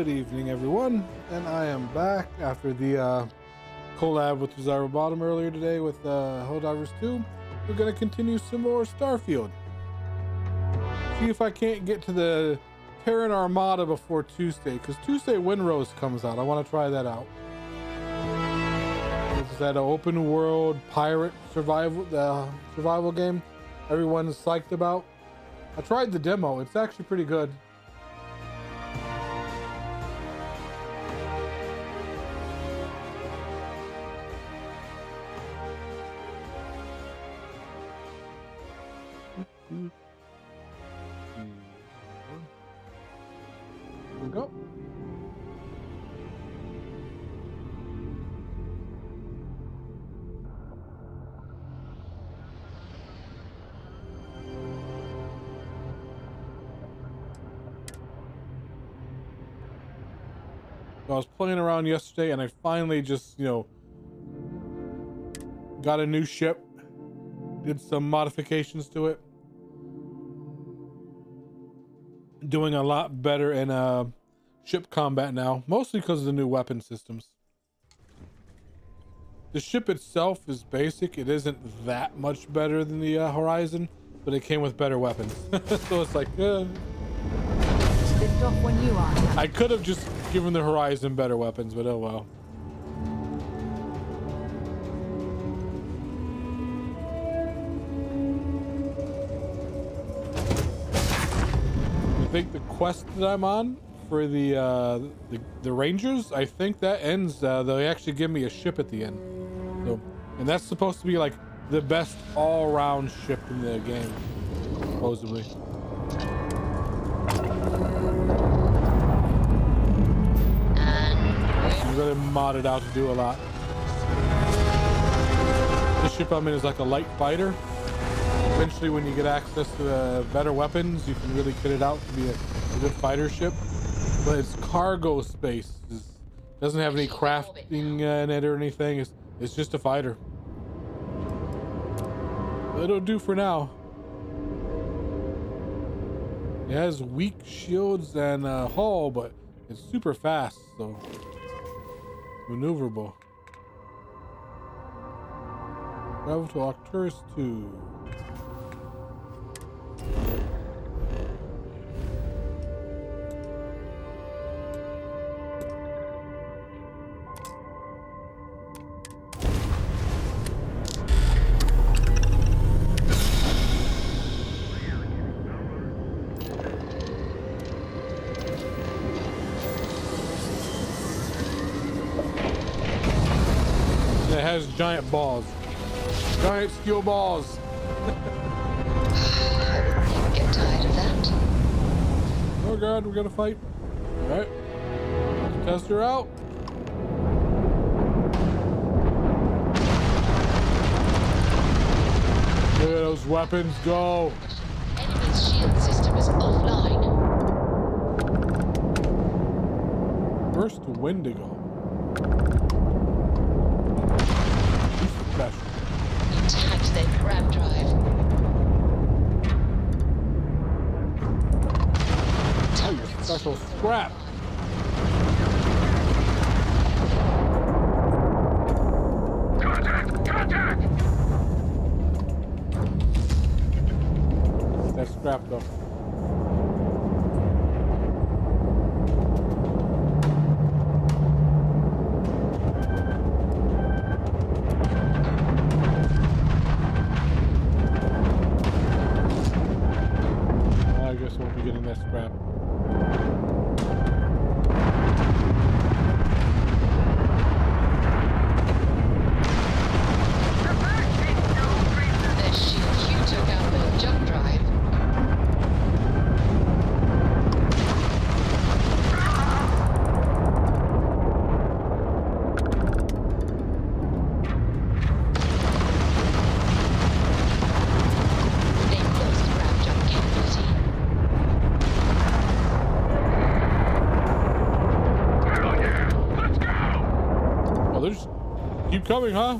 Good evening, everyone, and I am back after the collab with Desirable Bottom earlier today with Helldivers 2. We're going to continue some more Starfield. See if I can't get to the Terran Armada before Tuesday, because Tuesday Windrose comes out. I want to try that out. It's that open world pirate survival game everyone's psyched about. I tried the demo. It's actually pretty good. Here we go. So I was playing around yesterday and I finally just, got a new ship, did some modifications to it. Doing a lot better in ship combat now, mostly because of the new weapon systems. The ship itself is basic. It isn't that much better than the Horizon, but it came with better weapons. So it's like, Lift off when you are. I could have just given the Horizon better weapons, but oh well. I think the quest that I'm on for the Rangers, I think that ends. They actually give me a ship at the end, so, and that's supposed to be like the best all-round ship in the game, supposedly. It's really modded out to do a lot. The ship I'm in is like a light fighter. Eventually, when you get access to the better weapons, you can really kit it out to be a good fighter ship. But its cargo space doesn't have any crafting in it or anything. It's just a fighter. It'll do for now. It has weak shields and hull, but it's super fast, so maneuverable. Travel to Arcturus 2. It has giant balls. Giant steel balls. I get tired of that. Oh god, we're gonna fight. Alright. Let's test her out. Look at those weapons go. Enemy's shield system is offline. First Wendigo. Special. You tagged their grab drive. Oh, your special scrap. Contact! That scrap though. I guess we'll be getting that scrap. Their shield you took out with a jump drive. They lost grab jump capability. Hell yeah! Let's go! Oh, they just keep coming, huh?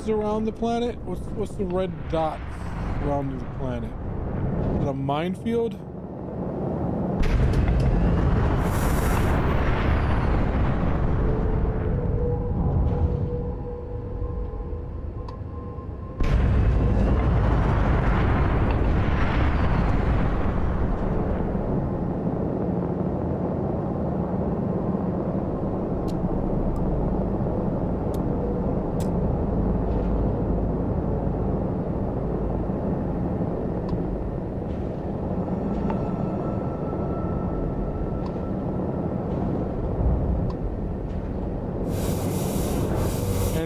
around the planet? What's the red dots surrounding the planet? Is it a minefield?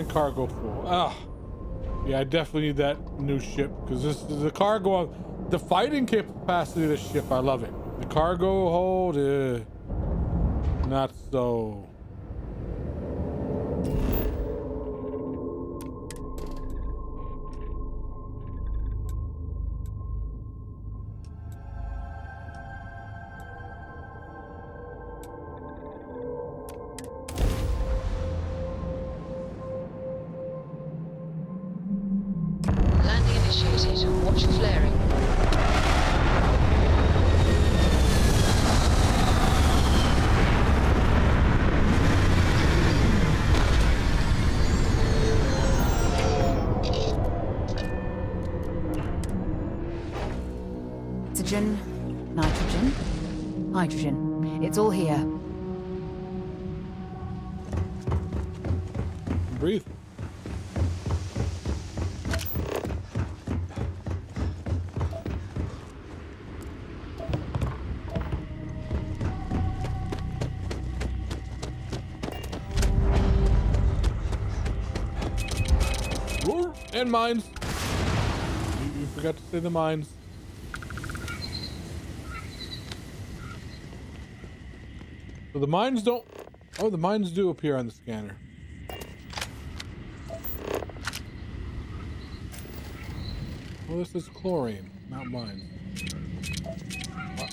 Cargo full. Ah, yeah, I definitely need that new ship because this is the cargo, the fighting capacity of this ship. I love it. The cargo hold, not so. Watch flaring. Oxygen, nitrogen, hydrogen. It's all here. Breathe. And mines. You forgot to say the mines. So the mines don't... Oh, the mines do appear on the scanner. Well, this is chlorine, not mines.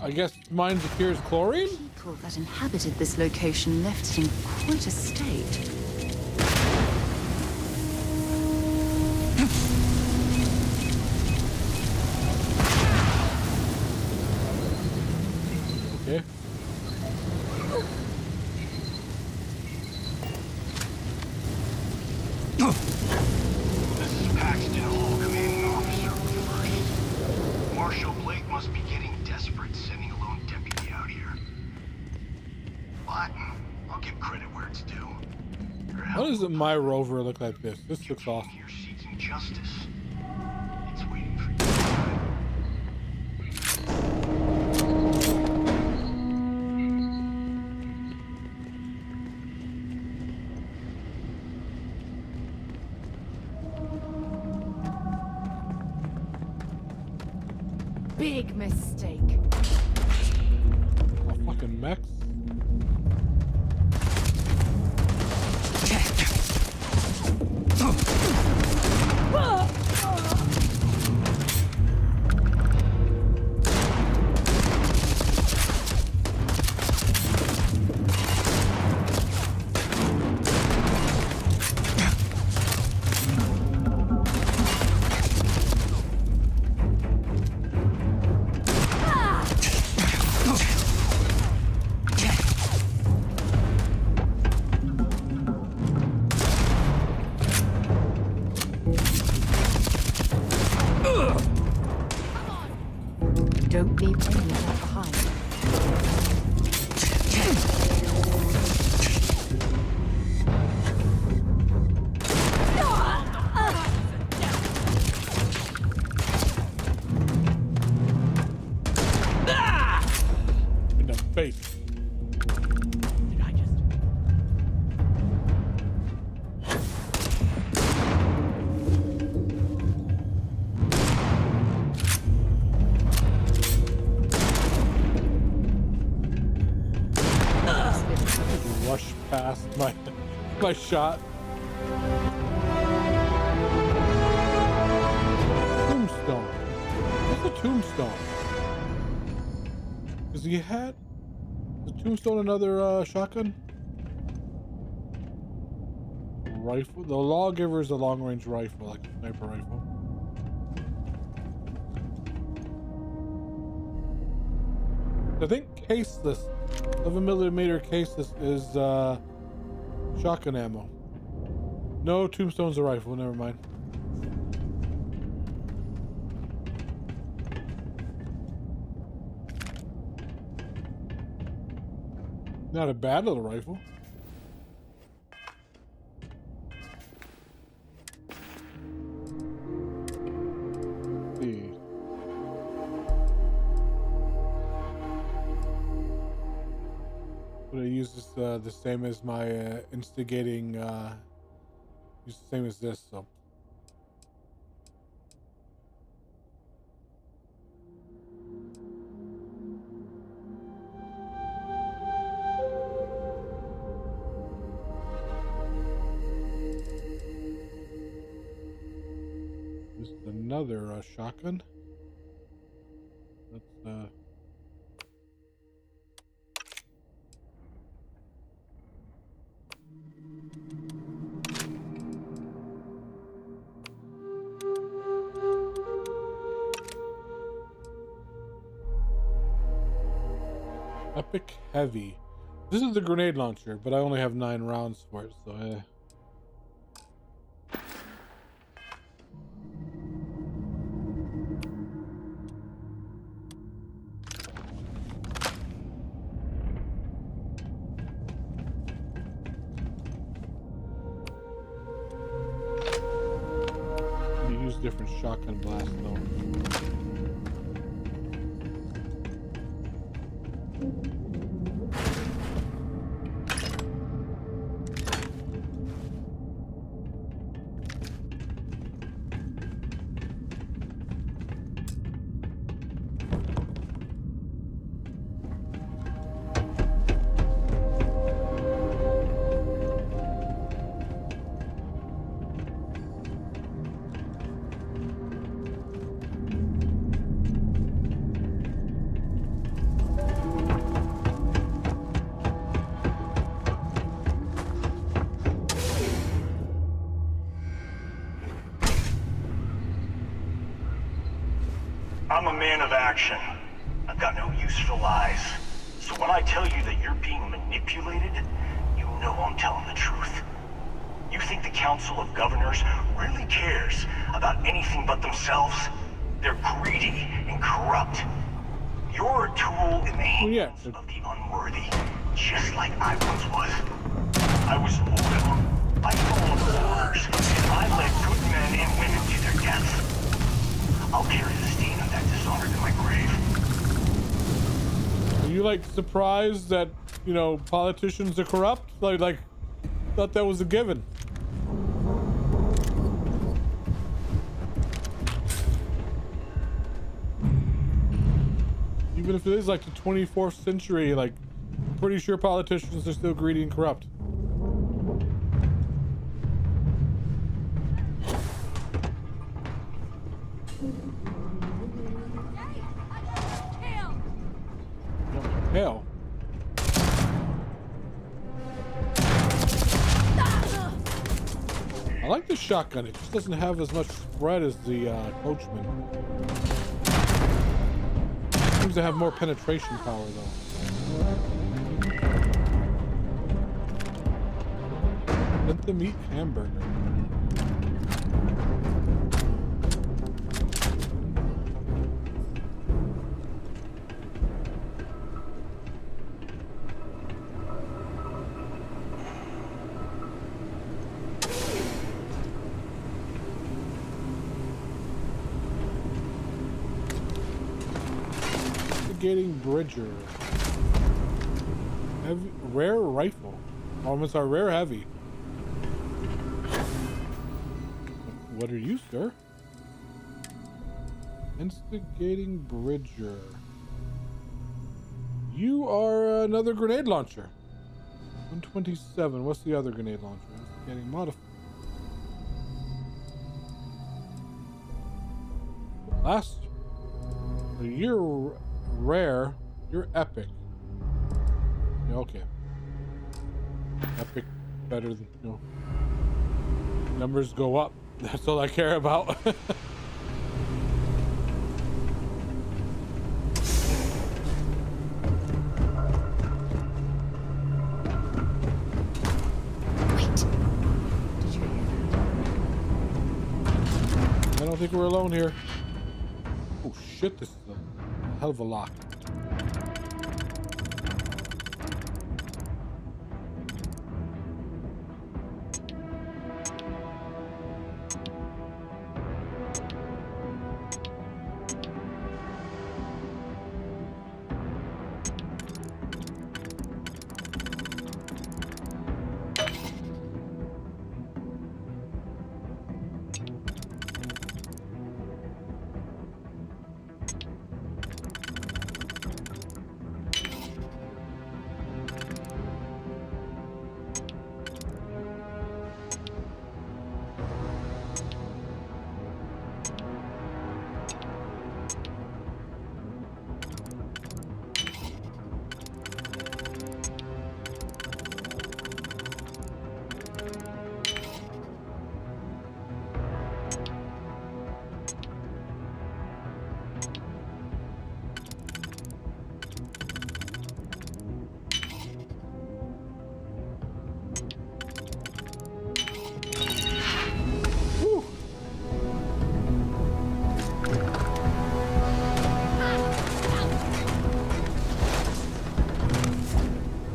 I guess mines appear as chlorine? People that inhabited this location left it in quite a state. Okay. This is Paxton Hall, commanding officer. First, Marshal Blake must be getting desperate sending a lone deputy out here. But I'll give credit where it's due. How does my rover look like this? This looks awesome. Here seeking justice. It's waiting for you. Big mistake. Oh, fucking mechs. Don't leave any of that behind. In the face. Did I just... Rush past my shot. Tombstone. What's a tombstone? Is he had the tombstone another shotgun? rifle. The lawgiver is a long-range rifle, like a sniper rifle. I think caseless, 11mm caseless is shotgun ammo. No, Tombstone's a rifle. Never mind. Not a bad little rifle. Let's see. But I use this the same as my instigating. Use the same as this, so. Another shotgun. Let's Epic Heavy. This is the grenade launcher, but I only have 9 rounds for it, so different shotgun blast though. I'm a man of action. I've got no use for lies. So when I tell you that you're being manipulated, you know I'm telling the truth. You think the Council of Governors really cares about anything but themselves? They're greedy and corrupt. You're a tool in the hands of the unworthy, just like I once was. I was loyal. I followed orders, and I led good men and women to their deaths. I'll carry the stain of that dishonor to my grave. Are you like surprised that, you know, politicians are corrupt? Like thought that was a given. Even if it is like the 24th century, like, I'm pretty sure politicians are still greedy and corrupt. Hell. I like the shotgun. It just doesn't have as much spread as the coachman. Seems to have more penetration power though. Let them eat hamburger. Bridger. Heavy, rare rifle. Almost our rare heavy. What are you, sir? Instigating Bridger. You are another grenade launcher. 127. What's the other grenade launcher? Instigating modified. Last. You're rare. You're epic. Yeah, okay. Epic better than, you know. Numbers go up. That's all I care about. I don't think we're alone here. Oh shit, this is a hell of a lock.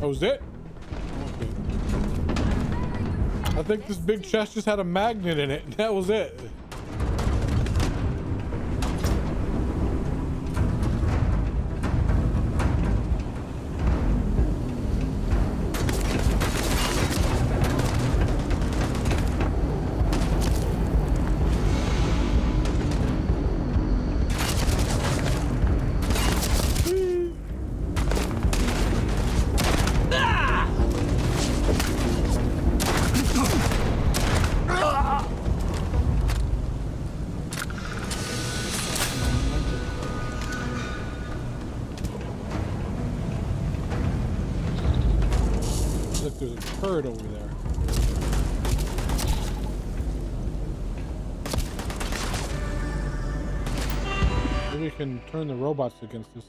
That was it? Okay. I think this big chest just had a magnet in it. That was it. Look, there's a turret over there. Maybe we can turn the robots against us.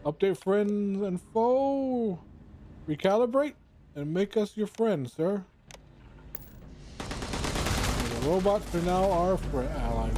Update friends and foe. Recalibrate and make us your friend, sir. The robots are now our allies.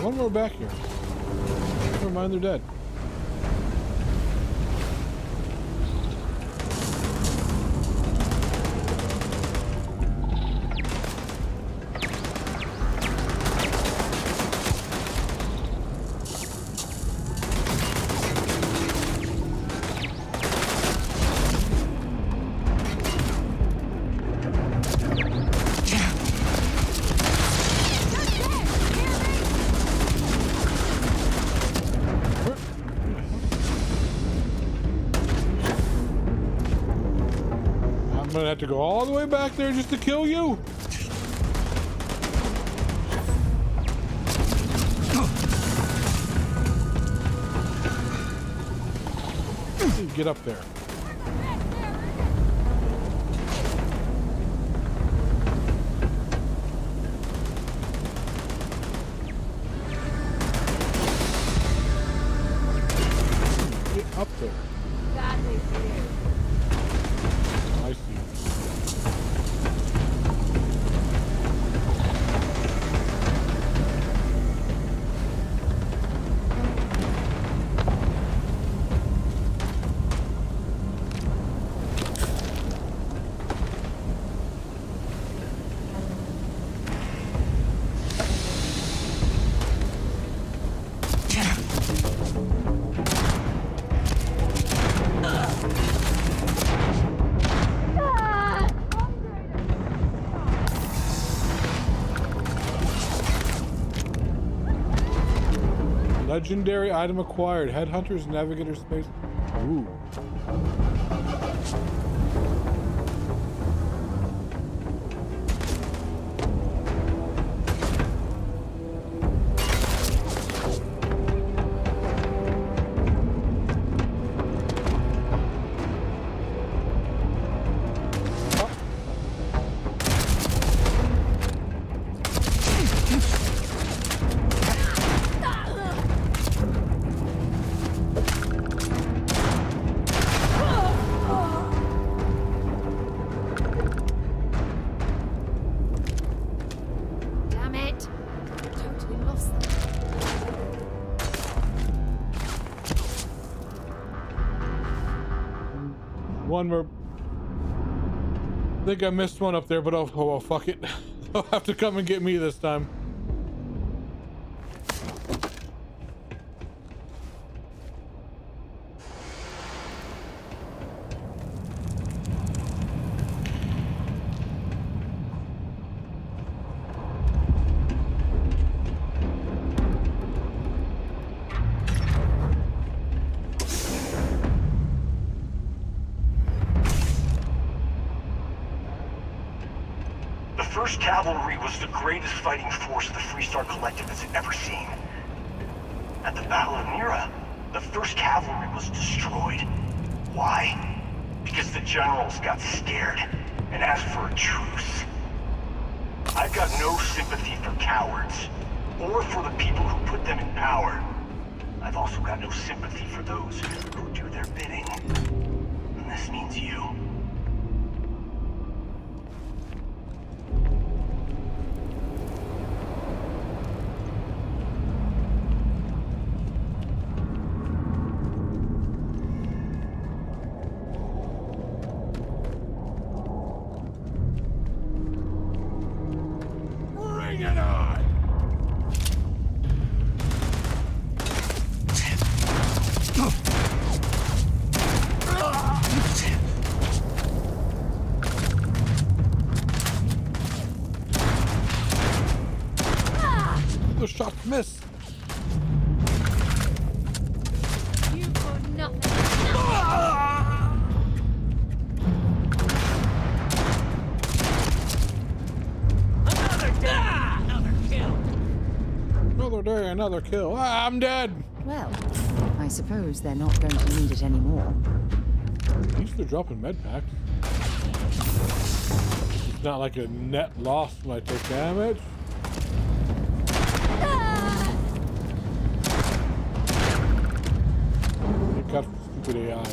One more back here. Never mind, they're dead. I'm gonna have to go all the way back there just to kill you. Get up there. Get up there. Legendary item acquired. Headhunters, Navigator Space. Ooh. Damn it! Totally lost them. One more. I think I missed one up there, but oh well, fuck it. They'll have to come and get me this time. The 1st Cavalry was the greatest fighting force the Freestar Collective has ever seen. At the Battle of Mira, the 1st Cavalry was destroyed. Why? Because the generals got scared and asked for a truce. I've got no sympathy for cowards, or for the people who put them in power. I've also got no sympathy for those who do their bidding. And this means you. Bring it on! Those shots miss. You for nothing. Another day, another kill. Ah, I'm dead. Well, I suppose they're not going to need it anymore. At least they're dropping med packs. It's not like a net loss when I take damage. Thank God for stupid AI.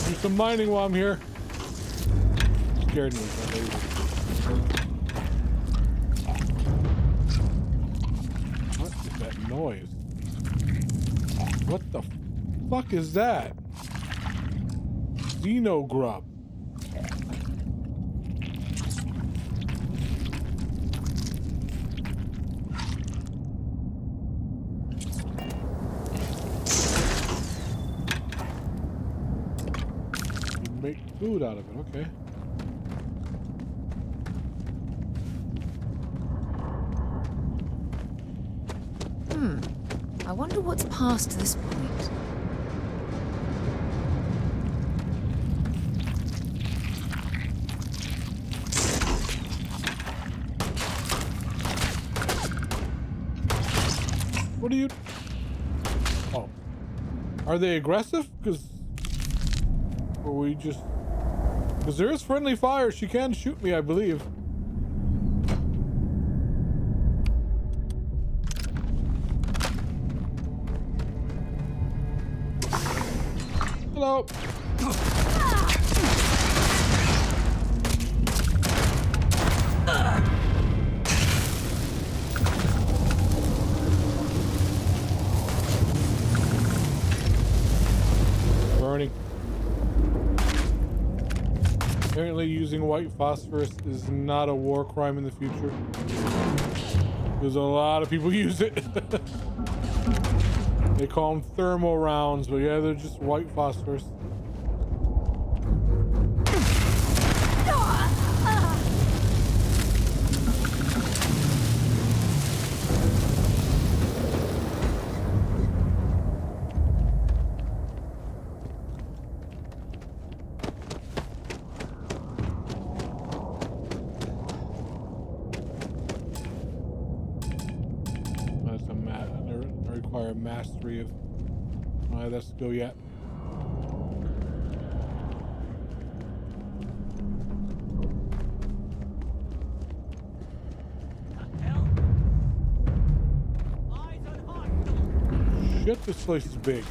Do some mining while I'm here. Scared me. That lady. What is that noise? What the fuck is that? Xeno grub. Make food out of it, okay. I wonder what's past this point. What are you... Oh. Are they aggressive? Because... Or we just... Because there is friendly fire. She can shoot me, I believe. Hello. apparently using white phosphorus is not a war crime in the future. There's a lot of people use it. They call them thermal rounds, but yeah, they're just white phosphorus. Require mastery of. Alright, let's go yet. Shit, this place is big.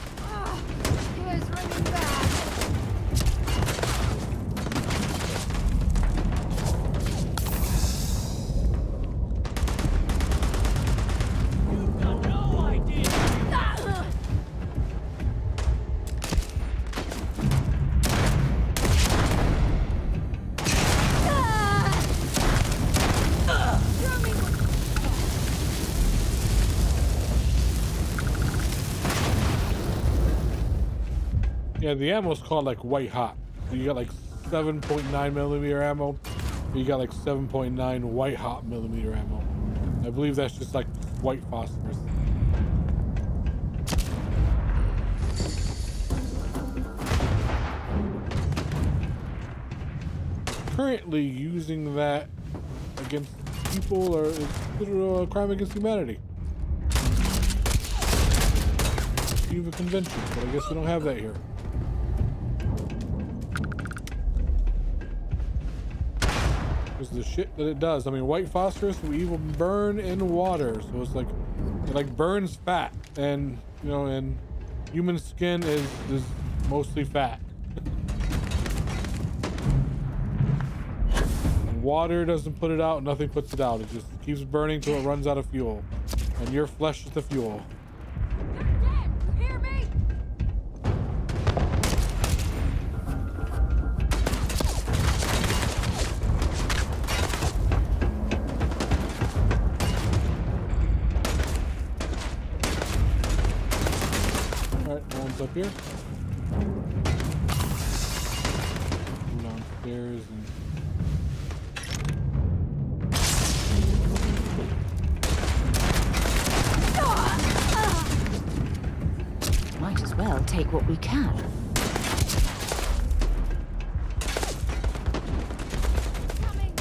Here's running back. Yeah, the ammo's called like white hot. So you got like 7.9 millimeter ammo. You got like 7.9 white hot millimeter ammo. I believe that's just like white phosphorus. Currently using that against people or is considered a crime against humanity. Geneva Convention, but I guess we don't have that here. Because the shit that it does. I mean, white phosphorus will even burn in water, so it's like it like burns fat, and you know, and human skin is mostly fat. Water doesn't put it out, nothing puts it out. It just keeps burning till it runs out of fuel, and your flesh is the fuel. Hear me? Alright, no one's up here. Go downstairs and Might as well take what we can. Coming.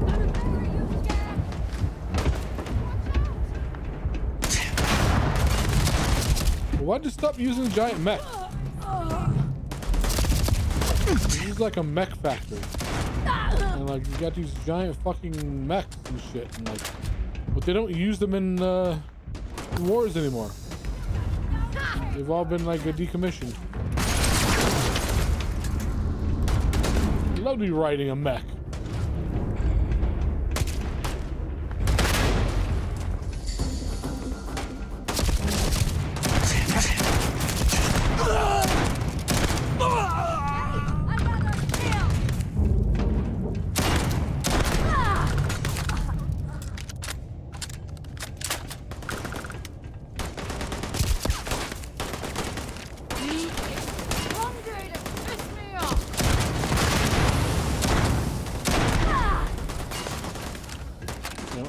I'm bury you, Jack. why'd you stop using giant mech? This is like a mech factory. And like you got these giant fucking mechs and shit, and like, but they don't use them in wars anymore. They've all been like decommissioned. Love to be riding a mech.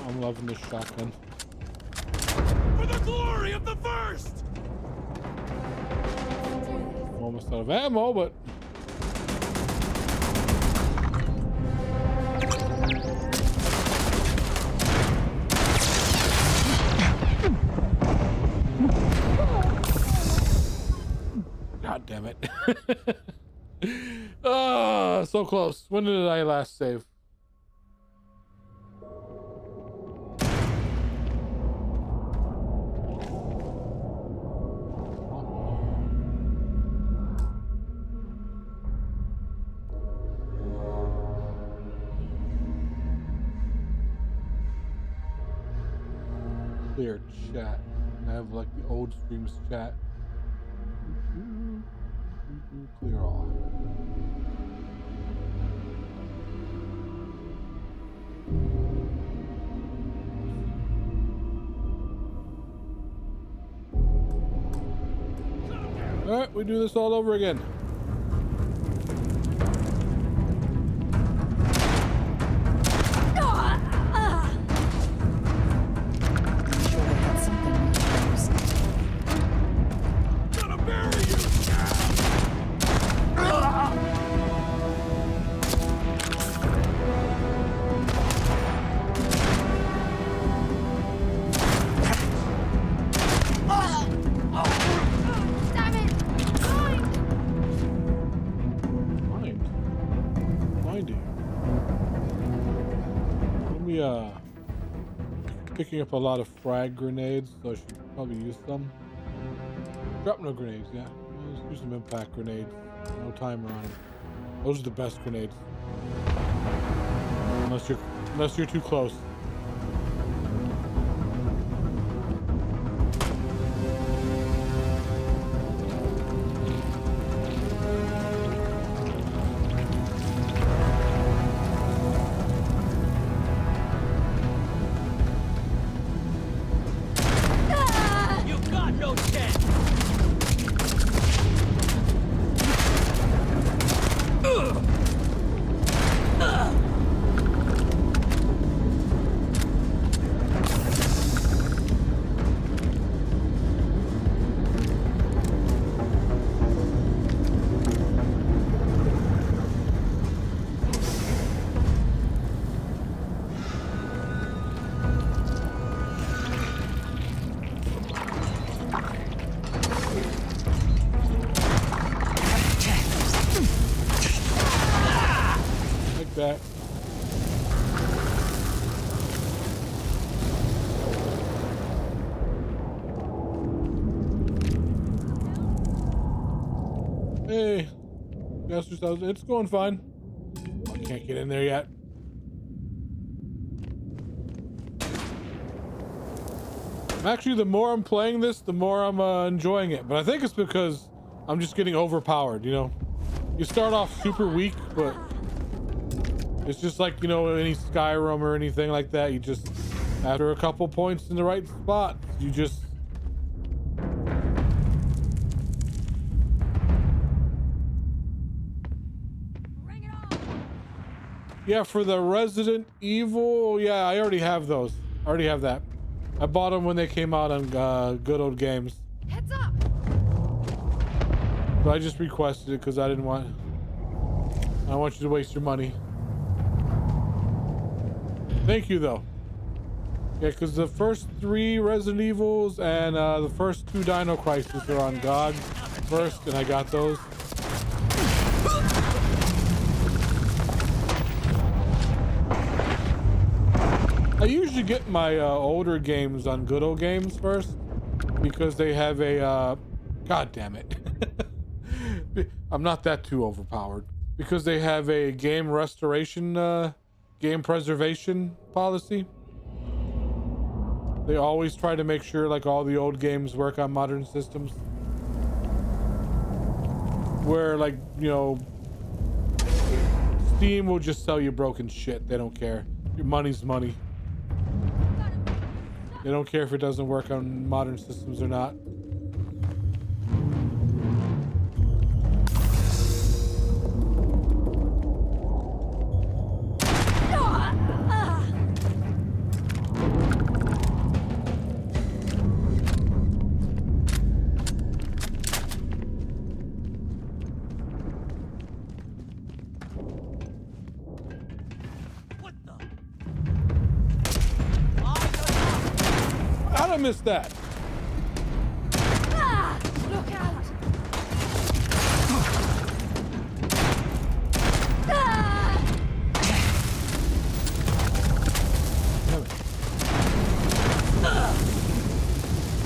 I'm loving this shotgun. For the glory of the first! Almost out of ammo, but God damn it. Ah, so close. When did I last save? Clear chat. I have like the old streams chat. Clear all. All right, we do this all over again. Sure they had something we could use. Gonna bury you! Damn it! Blind! Finding. Let me picking up a lot of frag grenades, so I should probably use some. Drop no grenades, yeah. Let's use some impact grenades. No timer on them. Those are the best grenades. Unless you're too close. You got no chance! Like that. Hey, Master Styles, it's going fine. I can't get in there yet. Actually, the more I'm playing this, the more I'm enjoying it. But I think it's because I'm just getting overpowered, you know? You start off super weak, but it's just like, you know, any Skyrim or anything like that. You just, after a couple points in the right spot, you just... Bring it on! Yeah, for the Resident Evil, yeah, I already have those. I already have that. I bought them when they came out on Good Old Games. Heads up! But I just requested it because I don't want you to waste your money. Thank you, though. Yeah, because the first 3 Resident Evils and the first 2 Dino Crisis are on GOG first, and I got those. I usually get my older games on Good Old Games first because they have a God damn it. I'm not that too overpowered because they have a game restoration, game preservation policy. They always try to make sure like all the old games work on modern systems. Where like, you know, Steam will just sell you broken shit. They don't care. Your money's money. They don't care if it doesn't work on modern systems or not. What the? How'd I miss that? Look out!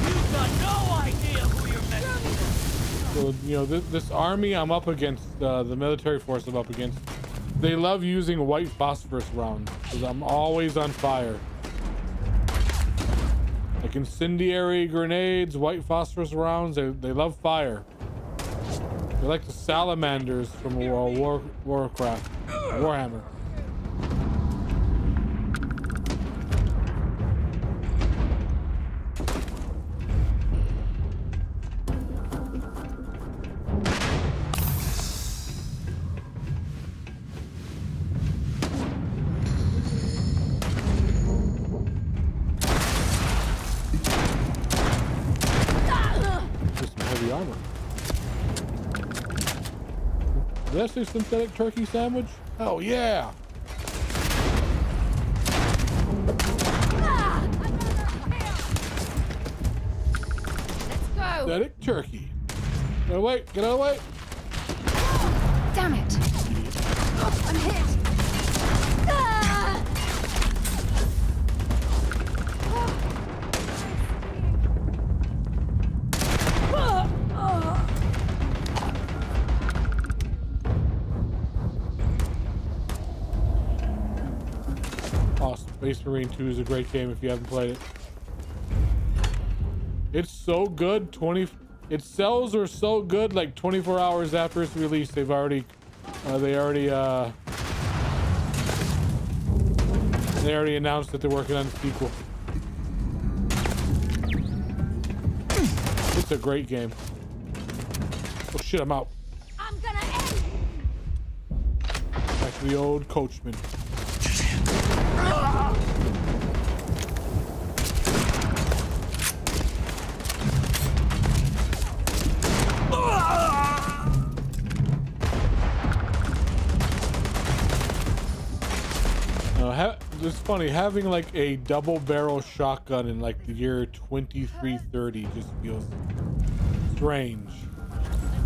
You've got no idea who you're messing with. So, you know, this army I'm up against, the military force I'm up against, they love using white phosphorus rounds because I'm always on fire. Like incendiary grenades, white phosphorus rounds, they love fire. They're like the salamanders from Warcraft. Warhammer. Armor. This is synthetic turkey sandwich? Oh yeah! Let's go. Synthetic turkey. Get away! Get out of the way! Damn it! Oh, I'm hit. Ah! Oh, Space Marine 2 is a great game if you haven't played it. It's so good. It sells or so good like 24 hours after its release. They already announced that they're working on a sequel. It's a great game. Oh shit, I'm out. I'm gonna end. Back to the old coachman. It's funny having like a double barrel shotgun in like the year 2330 just feels strange.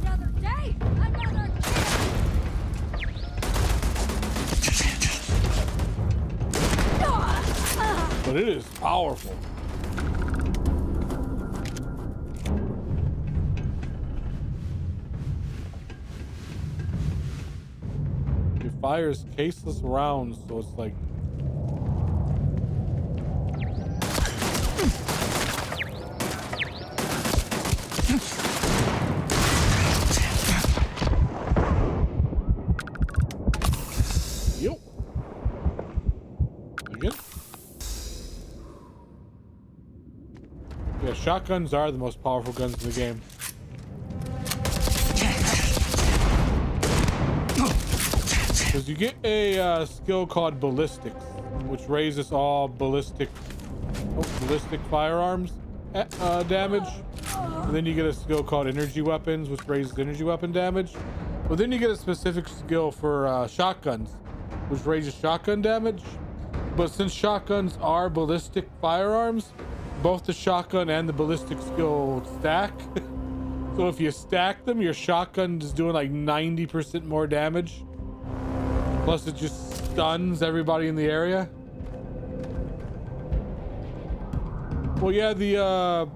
Another day, another But it is powerful. It fires caseless rounds, so it's like Yo. You good? Yeah, shotguns are the most powerful guns in the game. Because you get a skill called ballistics, which raises all ballistic firearms damage. And then you get a skill called energy weapons, which raises energy weapon damage. But then you get a specific skill for shotguns, which raises shotgun damage. But since shotguns are ballistic firearms, both the shotgun and the ballistic skill stack. So if you stack them, your shotgun is doing like 90% more damage. Plus it just stuns everybody in the area. Well, yeah, the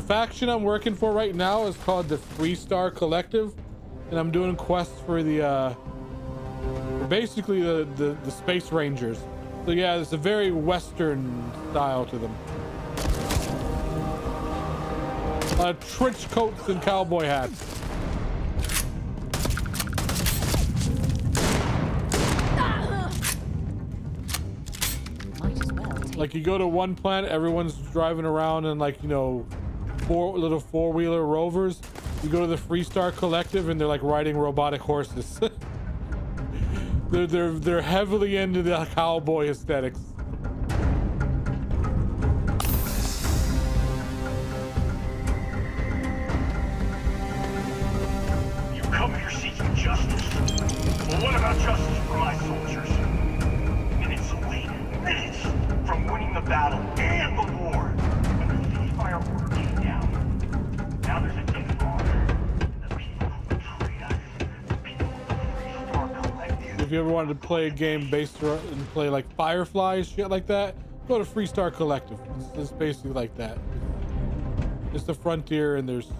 faction I'm working for right now is called the 3-Star Collective, and I'm doing quests for the basically the Space Rangers. So yeah, it's a very Western style to them. Trench coats and cowboy hats. Might as well take Like you go to one planet, everyone's driving around in like, you know, little four-wheeler rovers. You go to the 3-Star Collective and they're like riding robotic horses. They're heavily into the cowboy aesthetics. You come here seeking justice. Well, what about justice for my soldiers? Minutes away. Minutes from winning the battle and the war. When the ceasefire order came down, now there's a different order. The people who betrayed us. The people of the 3-Star Collective. If you ever wanted to play a game based around and play like Firefly, shit like that, go to 3-Star Collective. It's basically like that. It's the frontier, and there's.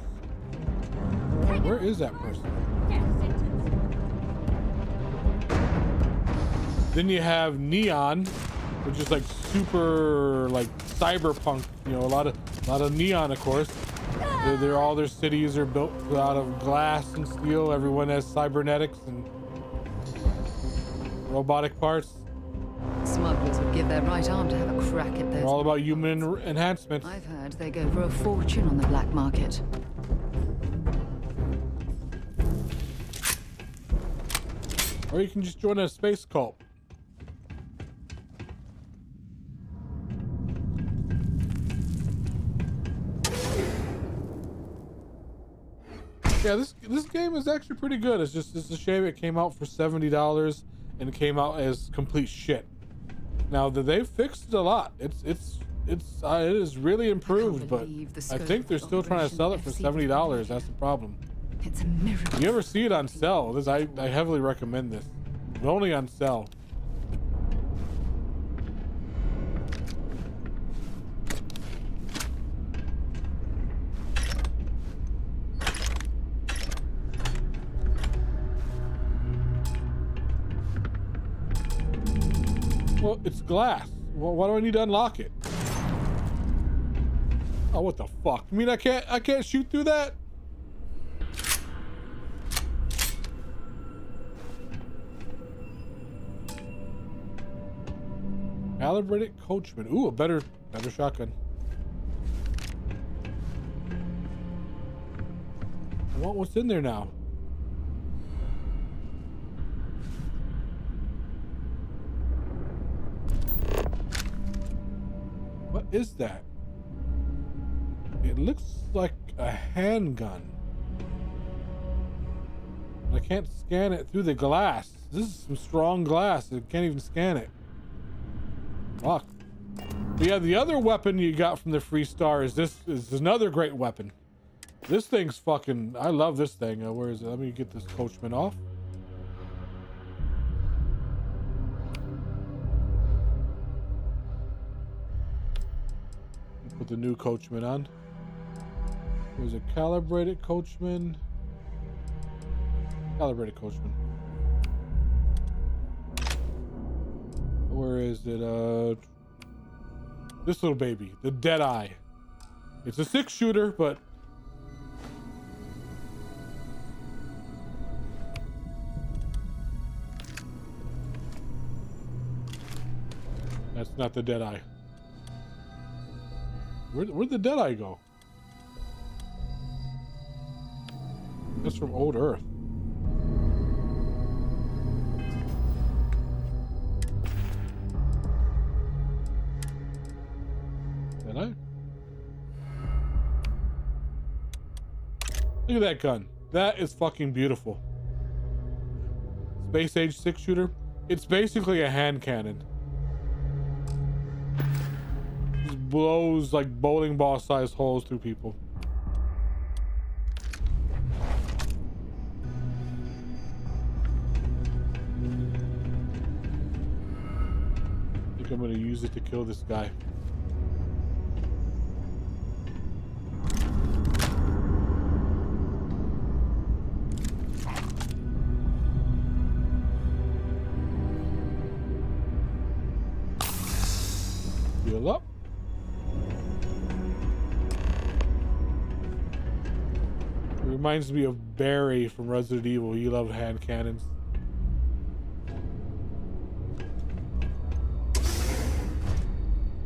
Where is that person? Then you have Neon, which is like super like cyberpunk. You know, a lot of neon, of course. All their cities are built out of glass and steel. Everyone has cybernetics and robotic parts. Smugglers would give their right arm to have a crack at They're those. all about human enhancements. I've heard they go for a fortune on the black market. Or you can just join a space cult. Yeah, this game is actually pretty good. It's a shame it came out for $70 and it came out as complete shit. Now they've fixed it a lot. It is really improved, but I think they're still trying to sell it for $70. That's the problem. It's a miracle. If you ever see it on sale, I heavily recommend this. But only on sale. Well, it's glass. Well, why do I need to unlock it? Oh, what the fuck? You mean I can't shoot through that? Calibrated coachman. Ooh, a better shotgun. I want what's in there now. What is that? It looks like a handgun. I can't scan it through the glass. This is some strong glass. I can't even scan it. Fuck. But yeah, the other weapon you got from the free star is another great weapon. This thing's fucking... I love this thing. Where is it? Let me get this coachman off. Put the new coachman on. There's a calibrated coachman. Calibrated coachman. Where is it? This little baby, the Deadeye. It's a 6-shooter, but that's not the Deadeye. Where'd the Deadeye go? That's from Old Earth. Deadeye? Look at that gun. That is fucking beautiful. Space age 6-shooter. It's basically a hand cannon. Blows like bowling ball sized holes through people. I think I'm gonna use it to kill this guy. Heal up. Reminds me of Barry from Resident Evil. He loved hand cannons.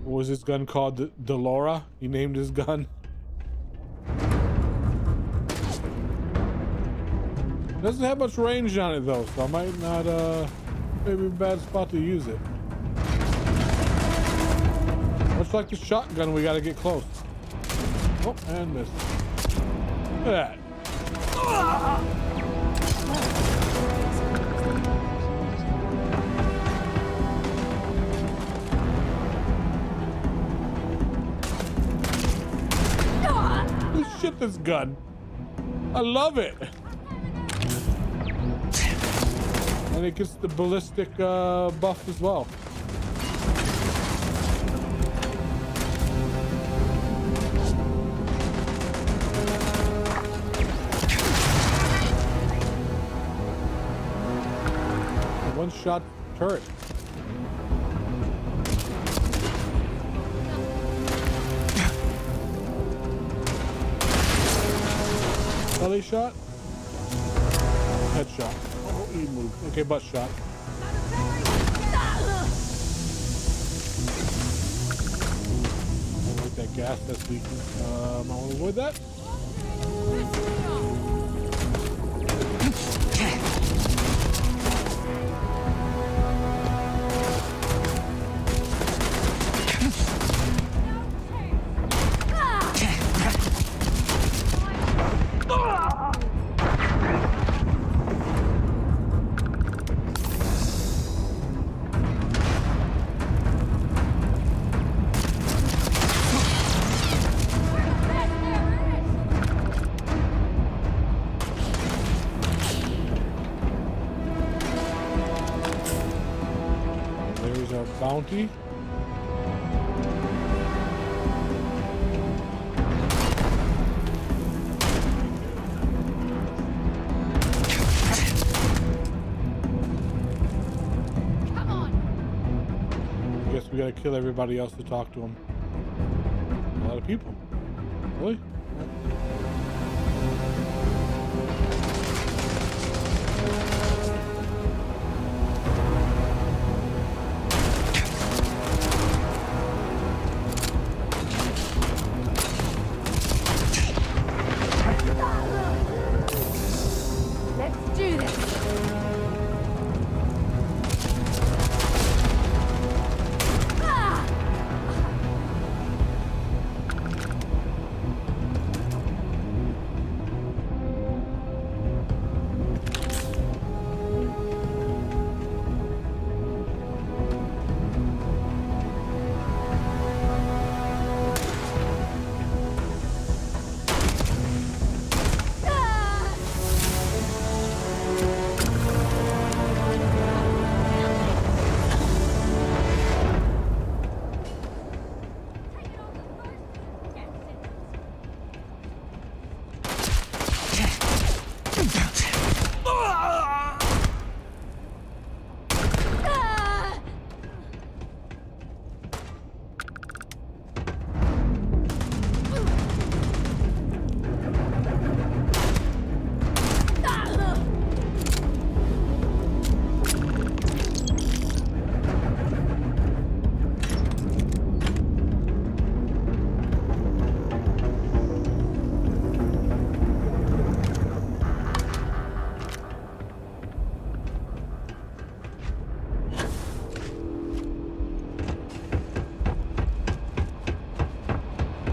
What was his gun called? Delora? He named his gun. It doesn't have much range on it though, so I might not maybe a bad spot to use it. Much like the shotgun, we gotta get close. Oh, and missed. Look at that. Shit, this gun. I love it. And it gets the ballistic buff as well. One-shot turret. Belly shot? Headshot. Oh, he moved. Okay, butt shot. I like that gas that's leaking. I want to avoid that. There's our bounty. Come on. I guess we gotta kill everybody else to talk to him. A lot of people. Really? Let's do this.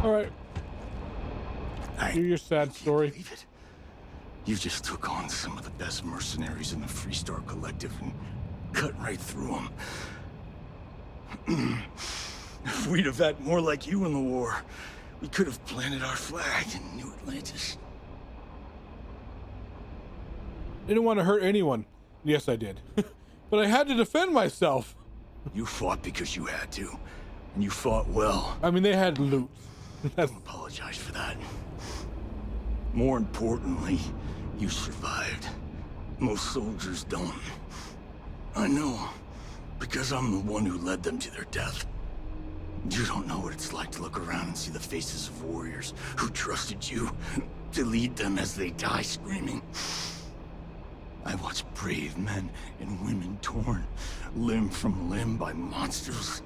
All right. Do your sad story. Believe it? You just took on some of the best mercenaries in the Freestar Collective and cut right through them. If we'd have had more like you in the war, we could have planted our flag in New Atlantis. Didn't want to hurt anyone. Yes, I did. But I had to defend myself. You fought because you had to, and you fought well. I mean, they had loot. That's Don't apologize for that. More importantly, you survived. Most soldiers don't. I know, because I'm the one who led them to their death. You don't know what it's like to look around and see the faces of warriors who trusted you to lead them as they die screaming. I watched brave men and women torn limb from limb by monsters.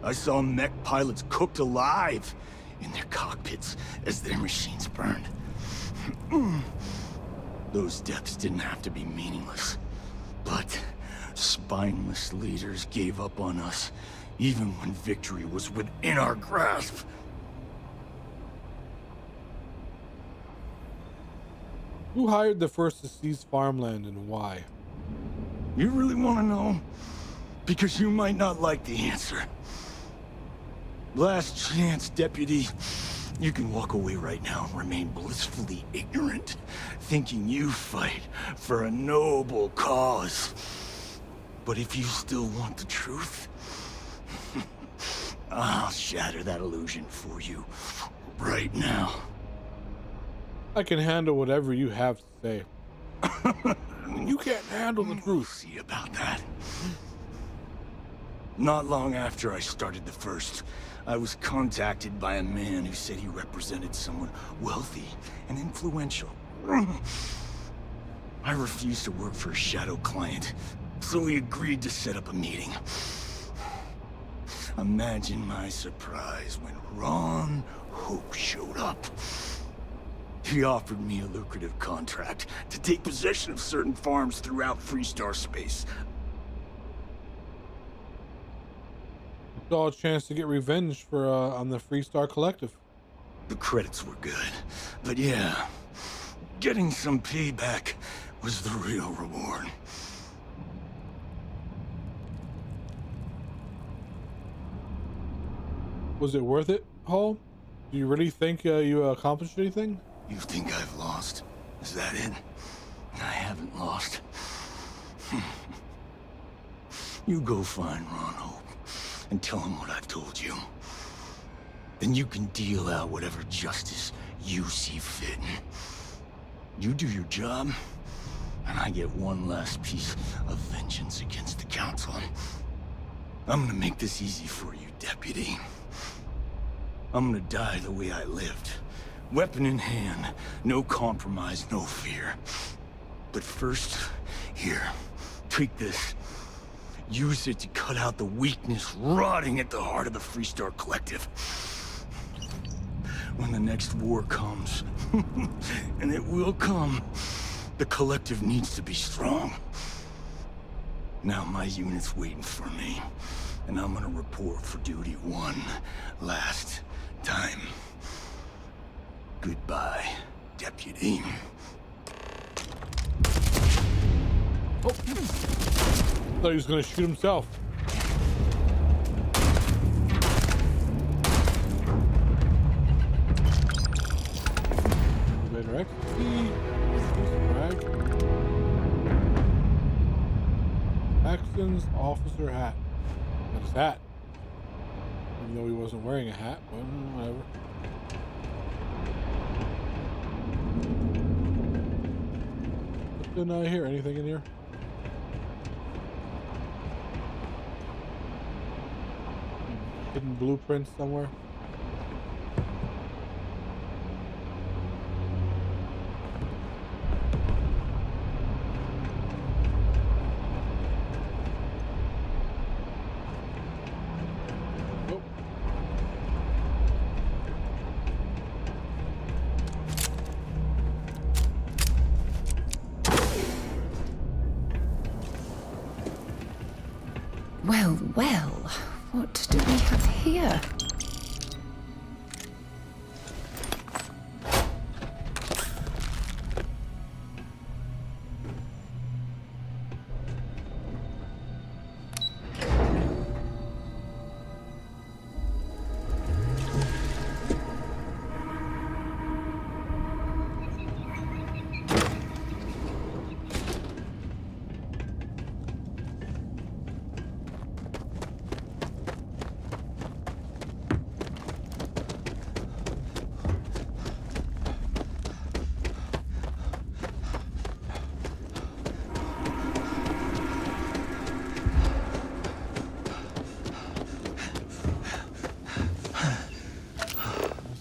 I saw mech pilots cooked alive in their cockpits as their machines burned. Those deaths didn't have to be meaningless, but spineless leaders gave up on us, even when victory was within our grasp. Who hired the first to seize farmland and why? You really want to know? Because you might not like the answer. Last chance, Deputy. You can walk away right now and remain blissfully ignorant, thinking you fight for a noble cause. But if you still want the truth, I'll shatter that illusion for you right now. I can handle whatever you have to say. You can't handle the We'll truth. see about that. Not long after I started the First, I was contacted by a man who said he represented someone wealthy and influential I refused to work for a shadow client, so he agreed to set up a meeting. Imagine my surprise when Ron Hope showed up. He offered me a lucrative contract to take possession of certain farms throughout Freestar space. Saw a chance to get revenge for on the Freestar Collective. The credits were good, but yeah, getting some payback was the real reward. Was it worth it, Hall? Do you really think you accomplished anything? You think I've lost? Is that it? I haven't lost. You go find Ron Hope and tell him what I've told you. Then you can deal out whatever justice you see fit. You do your job, and I get one last piece of vengeance against the Council. I'm gonna make this easy for you, Deputy. I'm gonna die the way I lived. Weapon in hand, no compromise, no fear. But first, here, take this. Use it to cut out the weakness rotting at the heart of the Freestar Collective. When the next war comes, and it will come, the Collective needs to be strong. Now my unit's waiting for me, and I'm gonna report for duty one last time. Goodbye, Deputy. Oh. Thought he was gonna shoot himself. Elevator XP. Paxton's officer hat. What's that? Even though he wasn't wearing a hat, but whatever. Didn't I hear anything in here? Hidden blueprints somewhere. Nope. Well, well, what do we have here?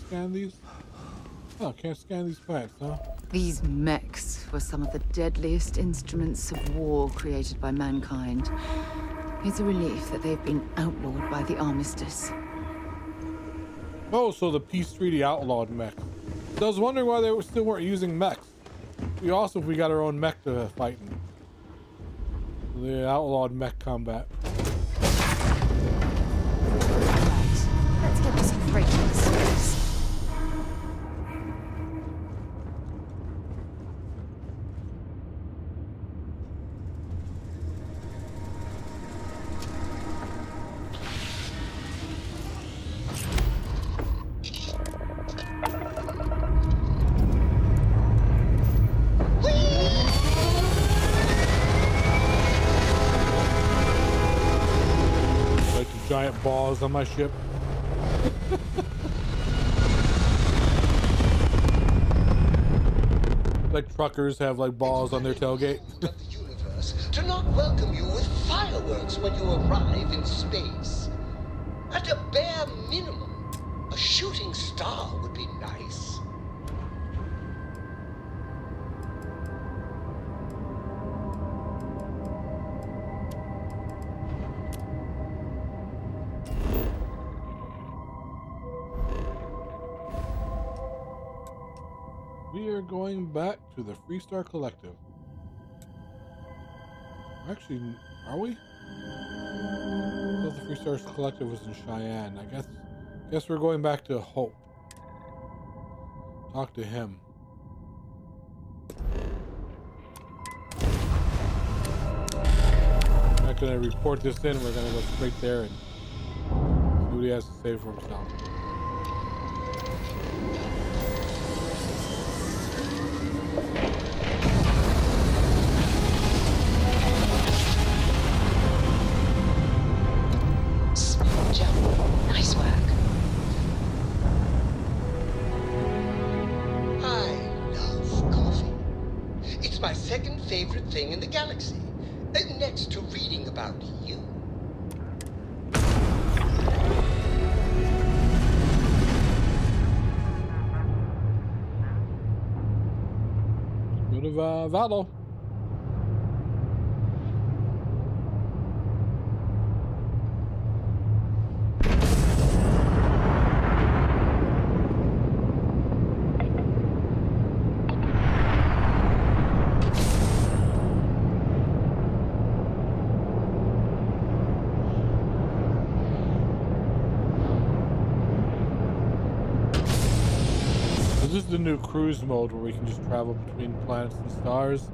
Scan these? Oh, can't scan these plants, huh? These mechs were some of the deadliest instruments of war created by mankind. It's a relief that they've been outlawed by the Armistice. Oh, so the Peace Treaty outlawed mech. So I was wondering why they still weren't using mechs. It'd be awesome if we got our own mech to fight in. The outlawed mech combat. Right, let's get this break in space. Giant balls on my ship. Like truckers have like balls on their tailgate. Of the universe to not welcome you with fireworks when you arrive in space. At a bare minimum, a shooting star would be nice. We are going back to the Freestar Collective. Actually, are we? I thought the Freestar Collective was in Cheyenne. I guess we're going back to Hope. Talk to him. We're not gonna report this in. We're gonna go straight there and see what he has to say for himself. Smooth jump. Nice work. I love coffee. It's my second favorite thing in the galaxy, next to reading about you. Go to Valo. This is the new cruise mode where we can just travel between planets and stars.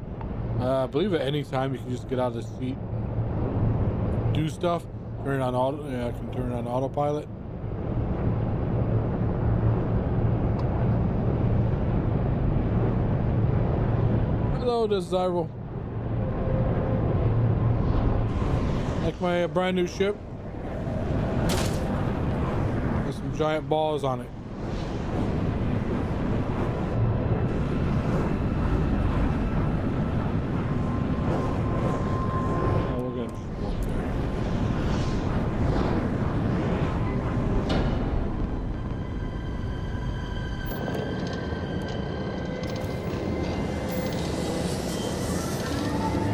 I believe at any time you can just get out of the seat and do stuff. Turn it on auto. I can turn it on autopilot. Hello, Desirable. Like my brand new ship. There's some giant balls on it.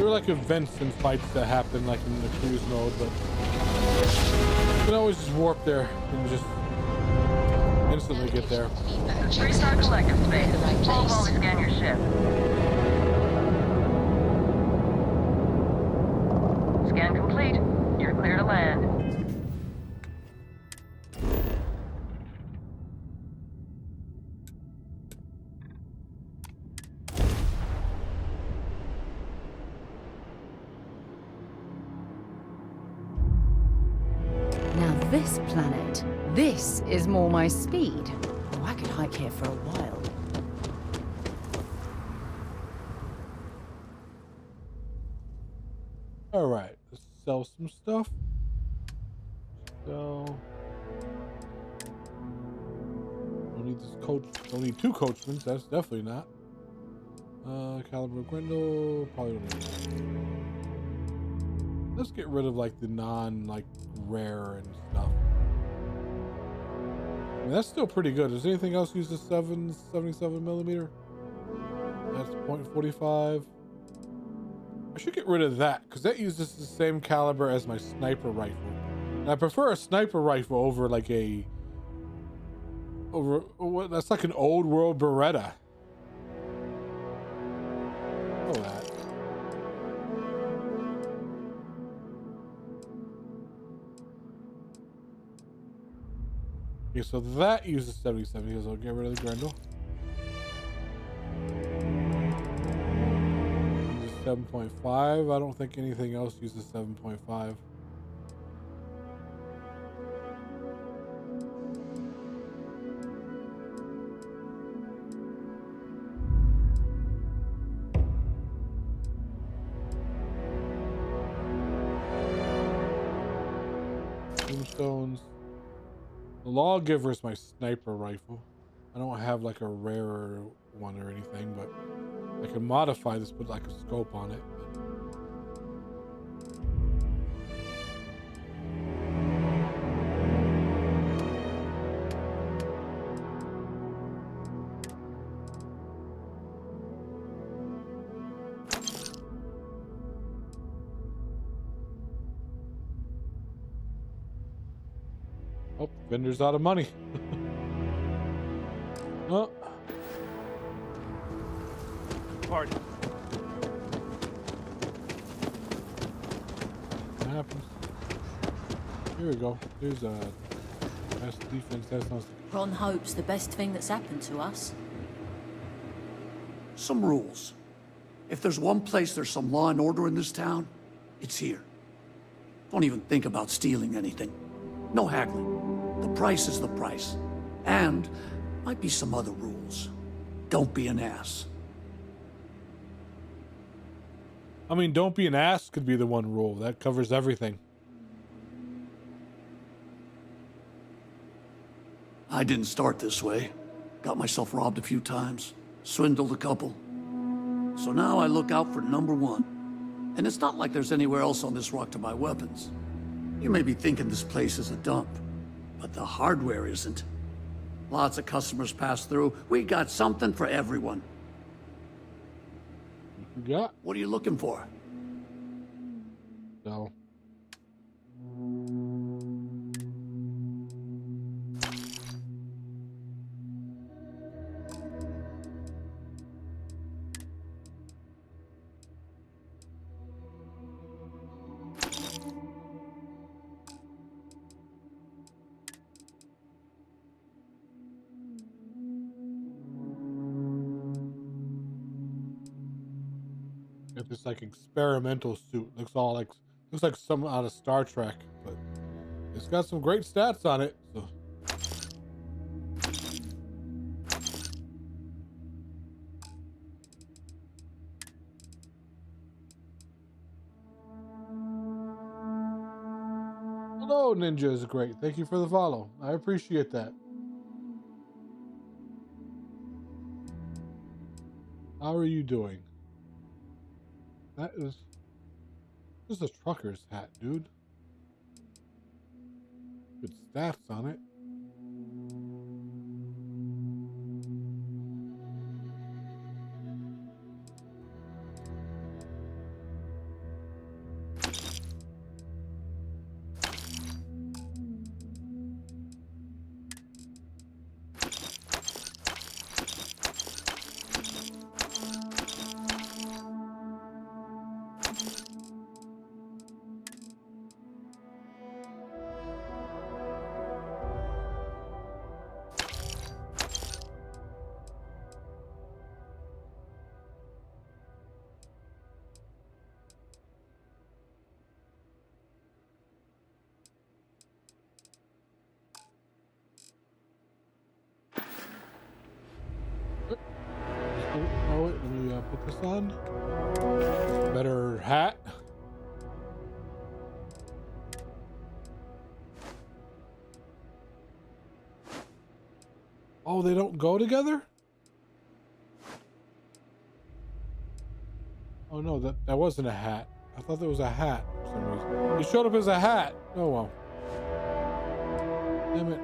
Like events and fights that happen like in the cruise mode, but you can always just warp there and just instantly get there. Freestar Collective space. All always scan your ship. Scan complete. You're clear to land. This planet. This is more my speed. Oh, I could hike here for a while. All right, let's sell some stuff. So, don't need this coach. Don't need two coachmen. That's definitely not. Caliber Grendel. Probably don't need that. Let's get rid of like the rare and stuff. I mean, that's still pretty good. Does anything else use the 77 millimeter? That's .45. I should get rid of that because that uses the same caliber as my sniper rifle. And I prefer a sniper rifle over like that's like an old world Beretta. Oh, that. Okay, so that uses 77, so I'll get rid of the Grendel. Uses 7.5. I don't think anything else uses 7.5. Tombstones. The Lawgiver is my sniper rifle. I don't have like a rarer one or anything, but I can modify this, put like a scope on it. Oh, vendor's out of money. Oh. party. What happens? Here we go. There's a best defense. That's not. Ron hopes the best thing that's happened to us. Some rules. If there's one place there's some law and order in this town, it's here. Don't even think about stealing anything. No haggling. The price is the price. And might be some other rules. Don't be an ass. I mean, don't be an ass could be the one rule. That covers everything. I didn't start this way. Got myself robbed a few times. Swindled a couple. So now I look out for number one. And it's not like there's anywhere else on this rock to buy weapons. You may be thinking this place is a dump, but the hardware isn't. Lots of customers pass through. We got something for everyone. Yeah. What are you looking for? So. Got this like experimental suit. Looks like something out of Star Trek, but it's got some great stats on it. So. Hello, Ninja is great. Thank you for the follow. I appreciate that. How are you doing? That is a trucker's hat, dude. Good stats on it. Oh, wait, let me put this on. Better hat. Oh, they don't go together? Oh no, that wasn't a hat. I thought that was a hat for some reason. It showed up as a hat. Oh well. Damn it.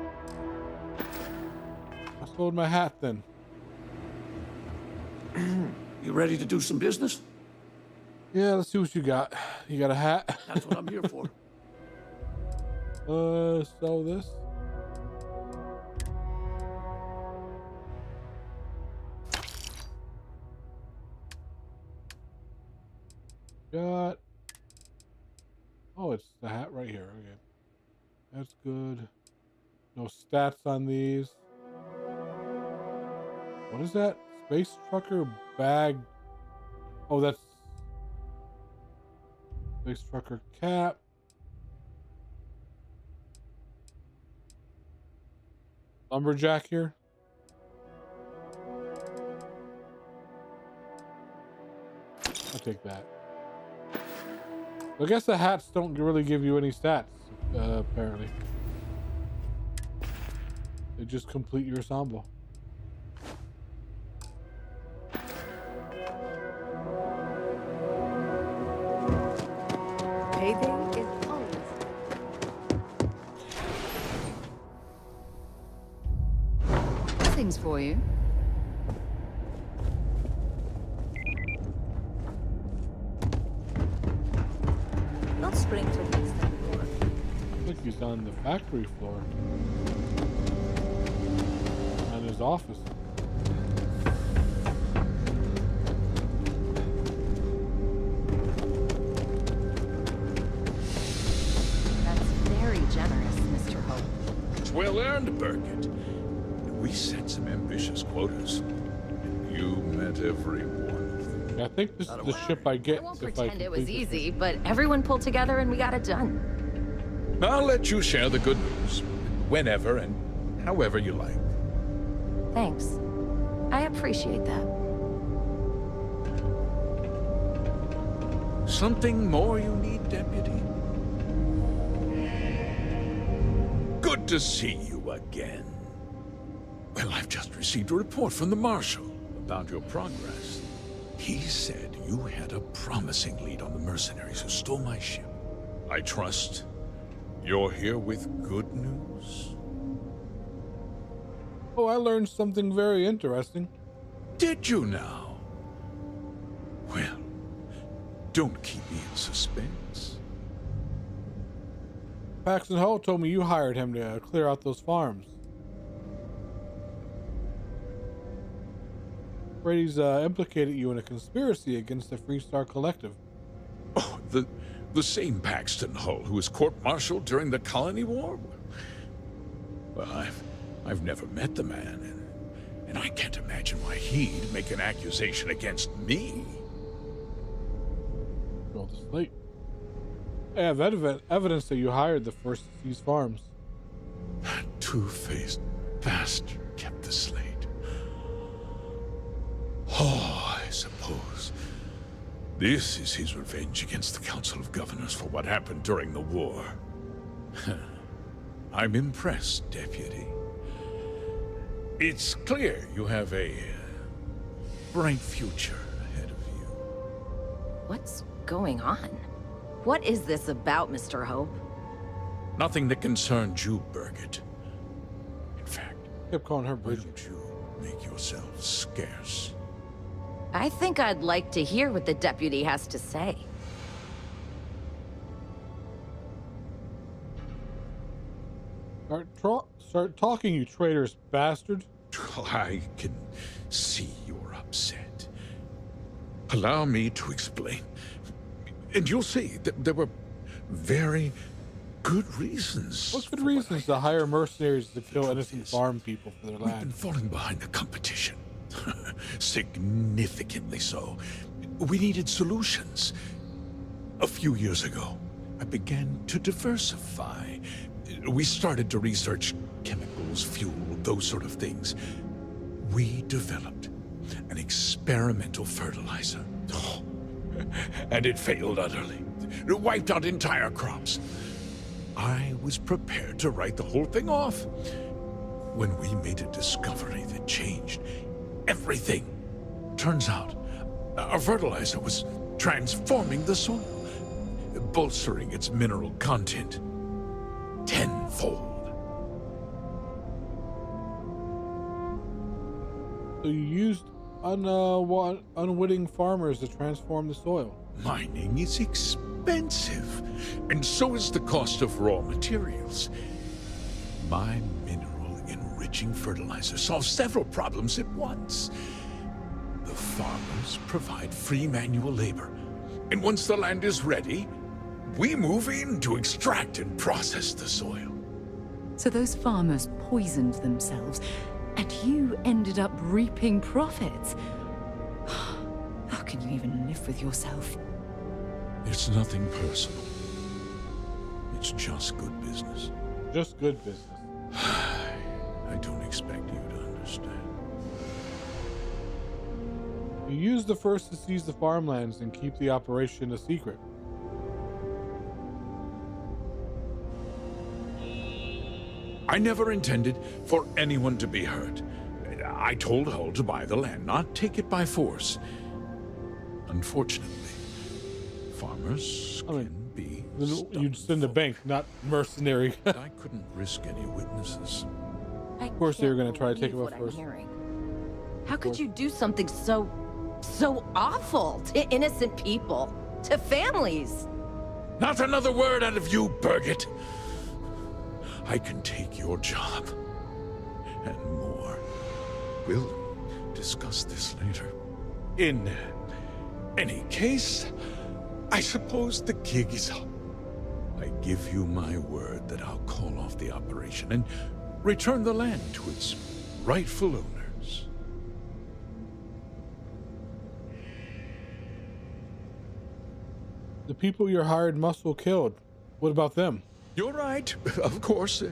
I sold my hat then. You ready to do some business? Yeah, let's see what you got. You got a hat? That's what I'm here for. Sell this. Got. Oh, it's the hat right here. Okay. That's good. No stats on these. What is that? Space trucker bag. Oh, that's space trucker cap. Lumberjack here. I'll take that. I guess the hats don't really give you any stats, apparently. They just complete your ensemble. Payday is always. Things for you. Not Springfield next time, Laura. I think he's on the factory floor. On his office. learned, Burkett. We set some ambitious quotas. And you met every one of them. I think this is the ship I get. I won't if pretend it was complete this easy, mission. but everyone pulled together and we got it done. I'll let you share the good news whenever and however you like. Thanks. I appreciate that. Something more you need, Deputy? Good to see you again. Well, I've just received a report from the Marshal about your progress. He said you had a promising lead on the mercenaries who stole my ship. I trust you're here with good news. Oh, I learned something very interesting. Did you now? Well, don't keep me in suspense. Paxton Hull told me you hired him to clear out those farms. Brady's implicated you in a conspiracy against the Freestar Collective. Oh, the same Paxton Hull who was court-martialed during the Colony War? Well, I've never met the man, and I can't imagine why he'd make an accusation against me. Roll the slate. I have evidence that you hired the first of these farms. That two-faced bastard kept the slate. Oh, I suppose this is his revenge against the Council of Governors for what happened during the war. I'm impressed, Deputy. It's clear you have a bright future ahead of you. What's going on? What is this about, Mr. Hope? Nothing that concerns you, Burkett. In fact, Kept calling her why Bridget. don't you make yourself scarce? I think I'd like to hear what the deputy has to say. Start talking, you traitorous bastard. I can see you're upset. Allow me to explain. And you'll see that there were very good reasons. What good for reasons I to hire mercenaries to kill truth innocent is, farm people for their We've been land? falling behind the competition. Significantly so. We needed solutions. A few years ago, I began to diversify. We started to research chemicals, fuel, those sort of things. We developed an experimental fertilizer. Oh, and it failed utterly. It wiped out entire crops. I was prepared to write the whole thing off when we made a discovery that changed everything. Turns out, our fertilizer was transforming the soil, bolstering its mineral content tenfold. So you used unwitting farmers to transform the soil. Mining is expensive, and so is the cost of raw materials. My mineral-enriching fertilizer solves several problems at once. The farmers provide free manual labor, and once the land is ready, we move in to extract and process the soil. So those farmers poisoned themselves, and you ended up reaping profits. How can you even live with yourself? It's nothing personal. It's just good business. Just good business. I don't expect you to understand. You used the first to seize the farmlands and keep the operation a secret. I never intended for anyone to be hurt. I told Hull to buy the land, not take it by force. Unfortunately, farmers can be You'd send a bank, not mercenary. I couldn't risk any witnesses. Of course they were going to try to take it what up I'm first. hearing. How could you do something so awful to innocent people, to families? Not another word out of you, Burkett. I can take your job and more. We'll discuss this later. In any case, I suppose the gig is up. I give you my word that I'll call off the operation and return the land to its rightful owners. The people your hired muscle killed. What about them? You're right, of course.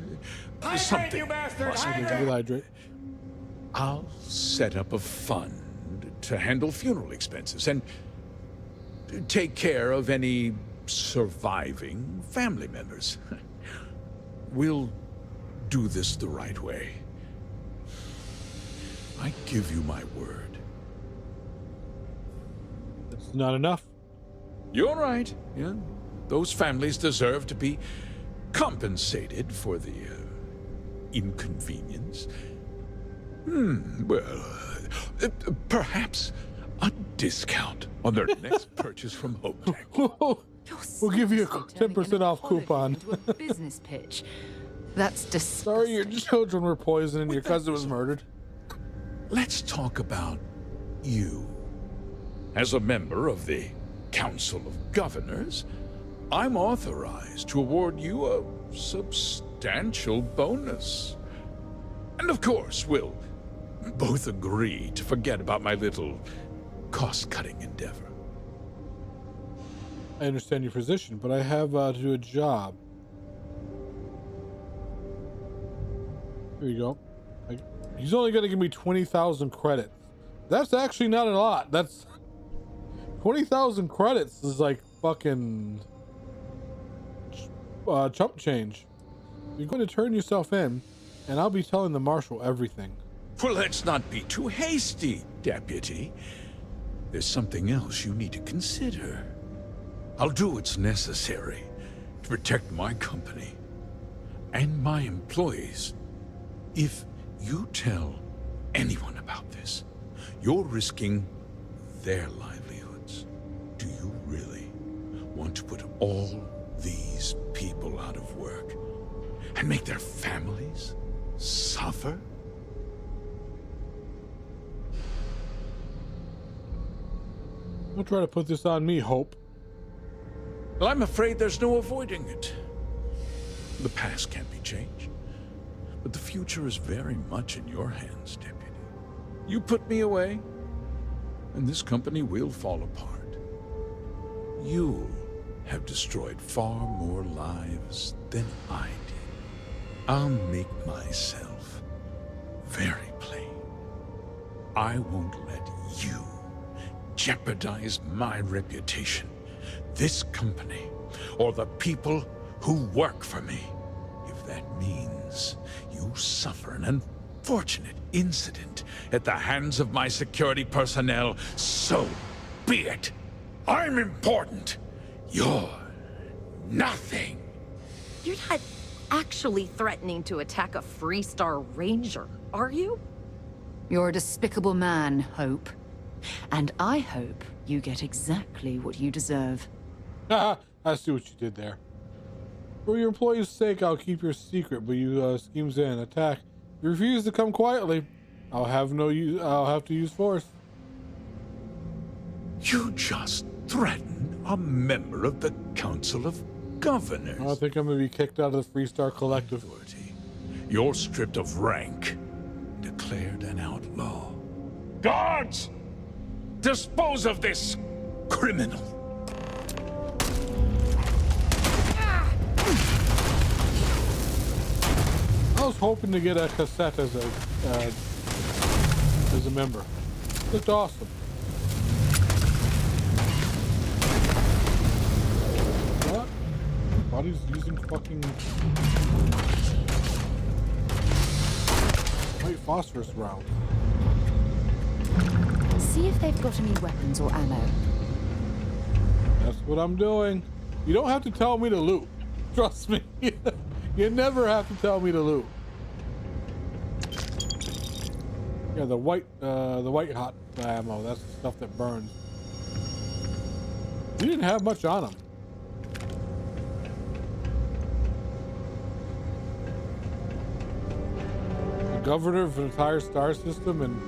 Something must Hydrate. I'll set up a fund to handle funeral expenses and take care of any surviving family members. We'll do this the right way. I give you my word. That's not enough. You're right. Yeah, those families deserve to be compensated for the inconvenience. Well, perhaps a discount on their next purchase from HomeTech. We'll give you a 10% off coupon. A business pitch. That's disgusting. Sorry, your children were poisoned and your cousin was murdered. Let's talk about you. As a member of the Council of Governors, I'm authorized to award you a substantial bonus. And of course, we'll both agree to forget about my little cost-cutting endeavor. I understand your position, but I have to do a job. Here you go. He's only going to give me 20,000 credits. That's actually not a lot. That's 20,000 credits is like fucking chump change. You're going to turn yourself in, and I'll be telling the marshal everything. Well, let's not be too hasty, Deputy. There's something else you need to consider. I'll do what's necessary to protect my company and my employees. If you tell anyone about this, you're risking their livelihoods. Do you really want to put all these people out of work and make their families suffer? Don't try to put this on me, Hope. Well, I'm afraid there's no avoiding it. The past can't be changed, but the future is very much in your hands, Deputy. You put me away, and this company will fall apart. You'll have destroyed far more lives than I did. I'll make myself very plain. I won't let you jeopardize my reputation, this company, or the people who work for me. If that means you suffer an unfortunate incident at the hands of my security personnel, so be it. I'm important. You're nothing. You're not actually threatening to attack a Freestar Ranger, are you? You're a despicable man, Hope. And I hope you get exactly what you deserve. I see what you did there. For your employees' sake, I'll keep your secret, but you schemes in attack. If you refuse to come quietly, I'll have to use force. You just threatened a member of the Council of Governors. I think I'm gonna be kicked out of the Freestar Collective. You're stripped of rank, declared an outlaw. Guards! Dispose of this criminal! I was hoping to get a cassette as a member. Looked awesome. What? Body's using fucking white phosphorus round. See if they've got any weapons or ammo. That's what I'm doing. You don't have to tell me to loot. Trust me. You never have to tell me to loot. Yeah, the white hot ammo. That's the stuff that burns. You didn't have much on them. The governor of an entire star system and.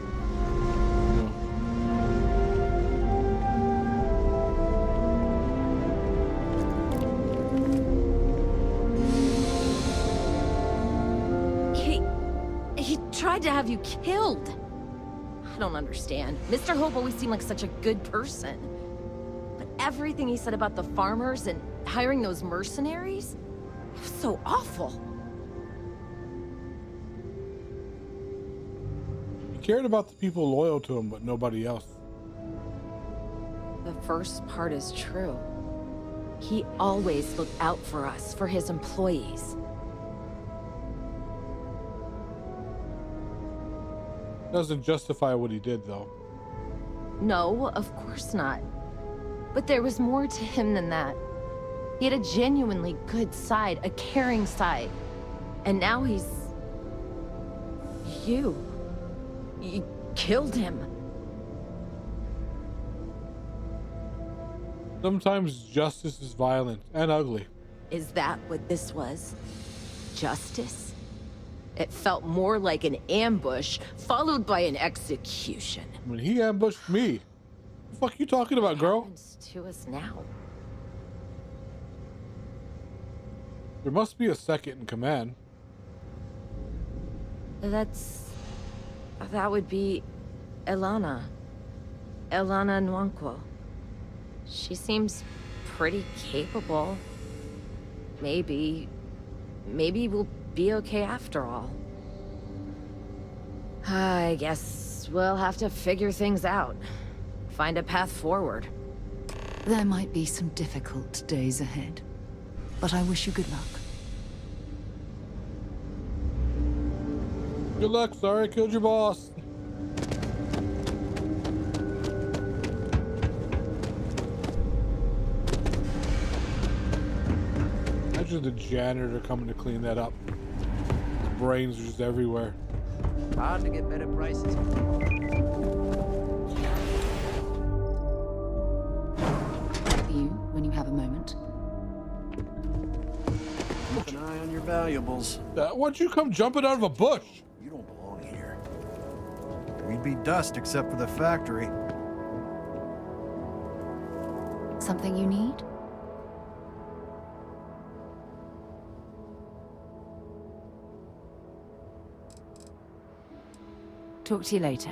He tried to have you killed. I don't understand. Mr. Hope always seemed like such a good person. But everything he said about the farmers and hiring those mercenaries, it was so awful. He cared about the people loyal to him, but nobody else. The first part is true. He always looked out for us, for his employees. Doesn't justify what he did, though. No, of course not. But there was more to him than that. He had a genuinely good side, a caring side. And now he's... You killed him. Sometimes justice is violent and ugly. Is that what this was? Justice? It felt more like an ambush, followed by an execution. When he ambushed me. What the fuck you talking about, girl? What happens to us now? There must be a second in command. That would be Elana. Elana Nwankwo. She seems pretty capable. Maybe we'll be okay after all. I guess we'll have to figure things out. Find a path forward. There might be some difficult days ahead, but I wish you good luck. Good luck, sorry I killed your boss. Imagine the janitor coming to clean that up. His brains are just everywhere. Hard to get better prices. You, when you have a moment. Keep an eye on your valuables. Why'd you come jumping out of a bush? You don't belong here. We'd be dust except for the factory. Something you need? Talk to you later.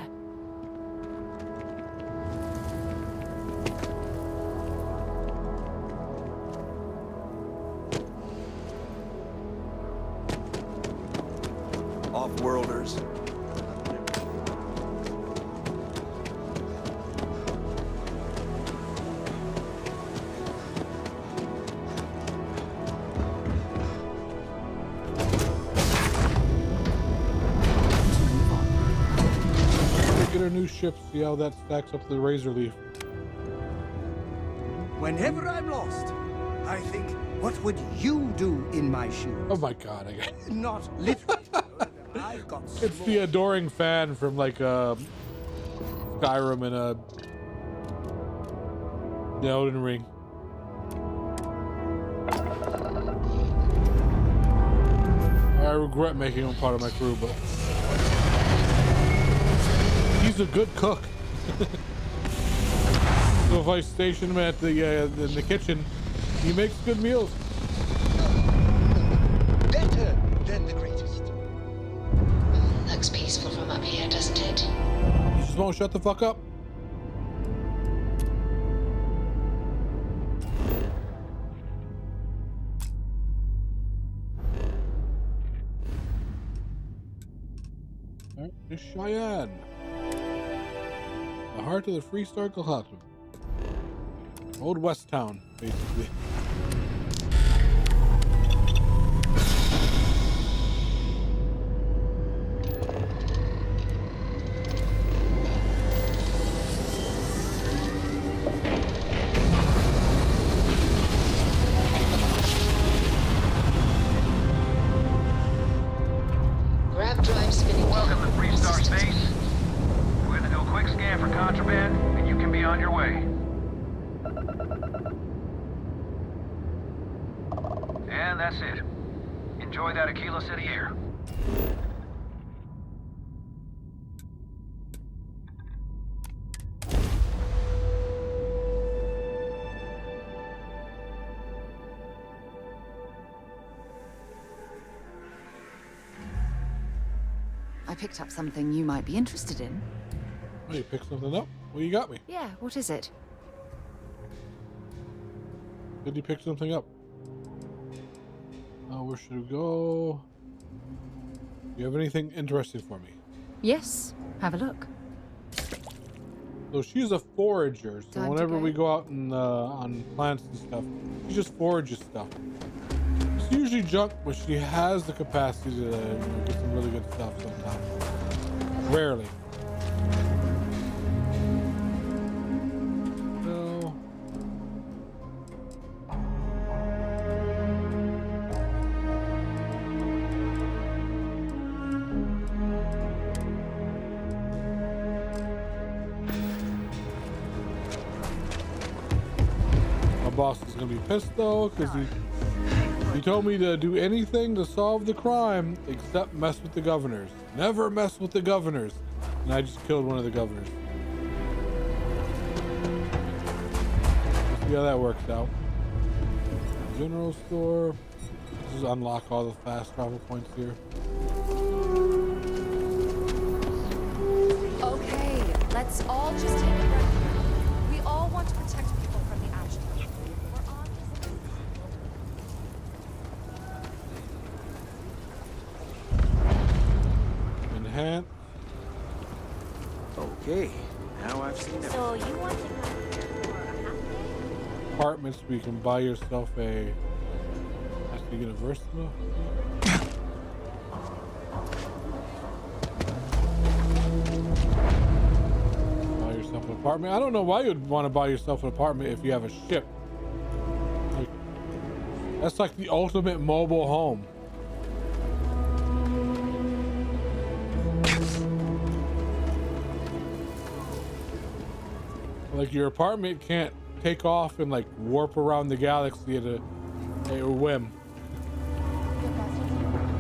Off-worlders. Get our new ship, see how that stacks up to the Razor Leaf. Whenever I'm lost, I think, what would you do in my shoes? Oh my god, I got Not literally. I've got it's the adoring fan from like Skyrim and the Elden Ring. I regret making him part of my crew, but he's a good cook. So if I station him at the in the kitchen, he makes good meals. Better than the greatest. Looks peaceful from up here, doesn't it? You just won't shut the fuck up. Alright, this Cheyenne. The heart of the Freestar Collective. Old West Town, basically. Grab drive spinning. Welcome to Freestar Space. We're gonna do a quick scan for contraband, and you can be on your way. And that's it. Enjoy that Aquila City air. I picked up something you might be interested in. Oh, you picked something up? Well, you got me. Yeah, what is it? Did you pick something up? Where should we go? Do you have anything interesting for me? Yes, have a look. So she's a forager, so Time to whenever go. we go out and on plants and stuff, she just forages stuff. It's usually junk, but she has the capacity to get some really good stuff sometimes. Rarely. No. My boss is gonna be pissed though, because he told me to do anything to solve the crime except mess with the governors. Never mess with the governors. And I just killed one of the governors. Let's see how that works out. General store. Just unlock all the fast travel points here. Okay, let's all just take a breath. We all want to protect people from the action. We're on to Enhance. Okay, now I've seen it. So you want to come here for a half day? Apartments where you can buy yourself a. Actually, get a versatile. Buy yourself an apartment. I don't know why you'd want to buy yourself an apartment if you have a ship. Like, that's like the ultimate mobile home. Like your apartment can't take off and like warp around the galaxy at a whim.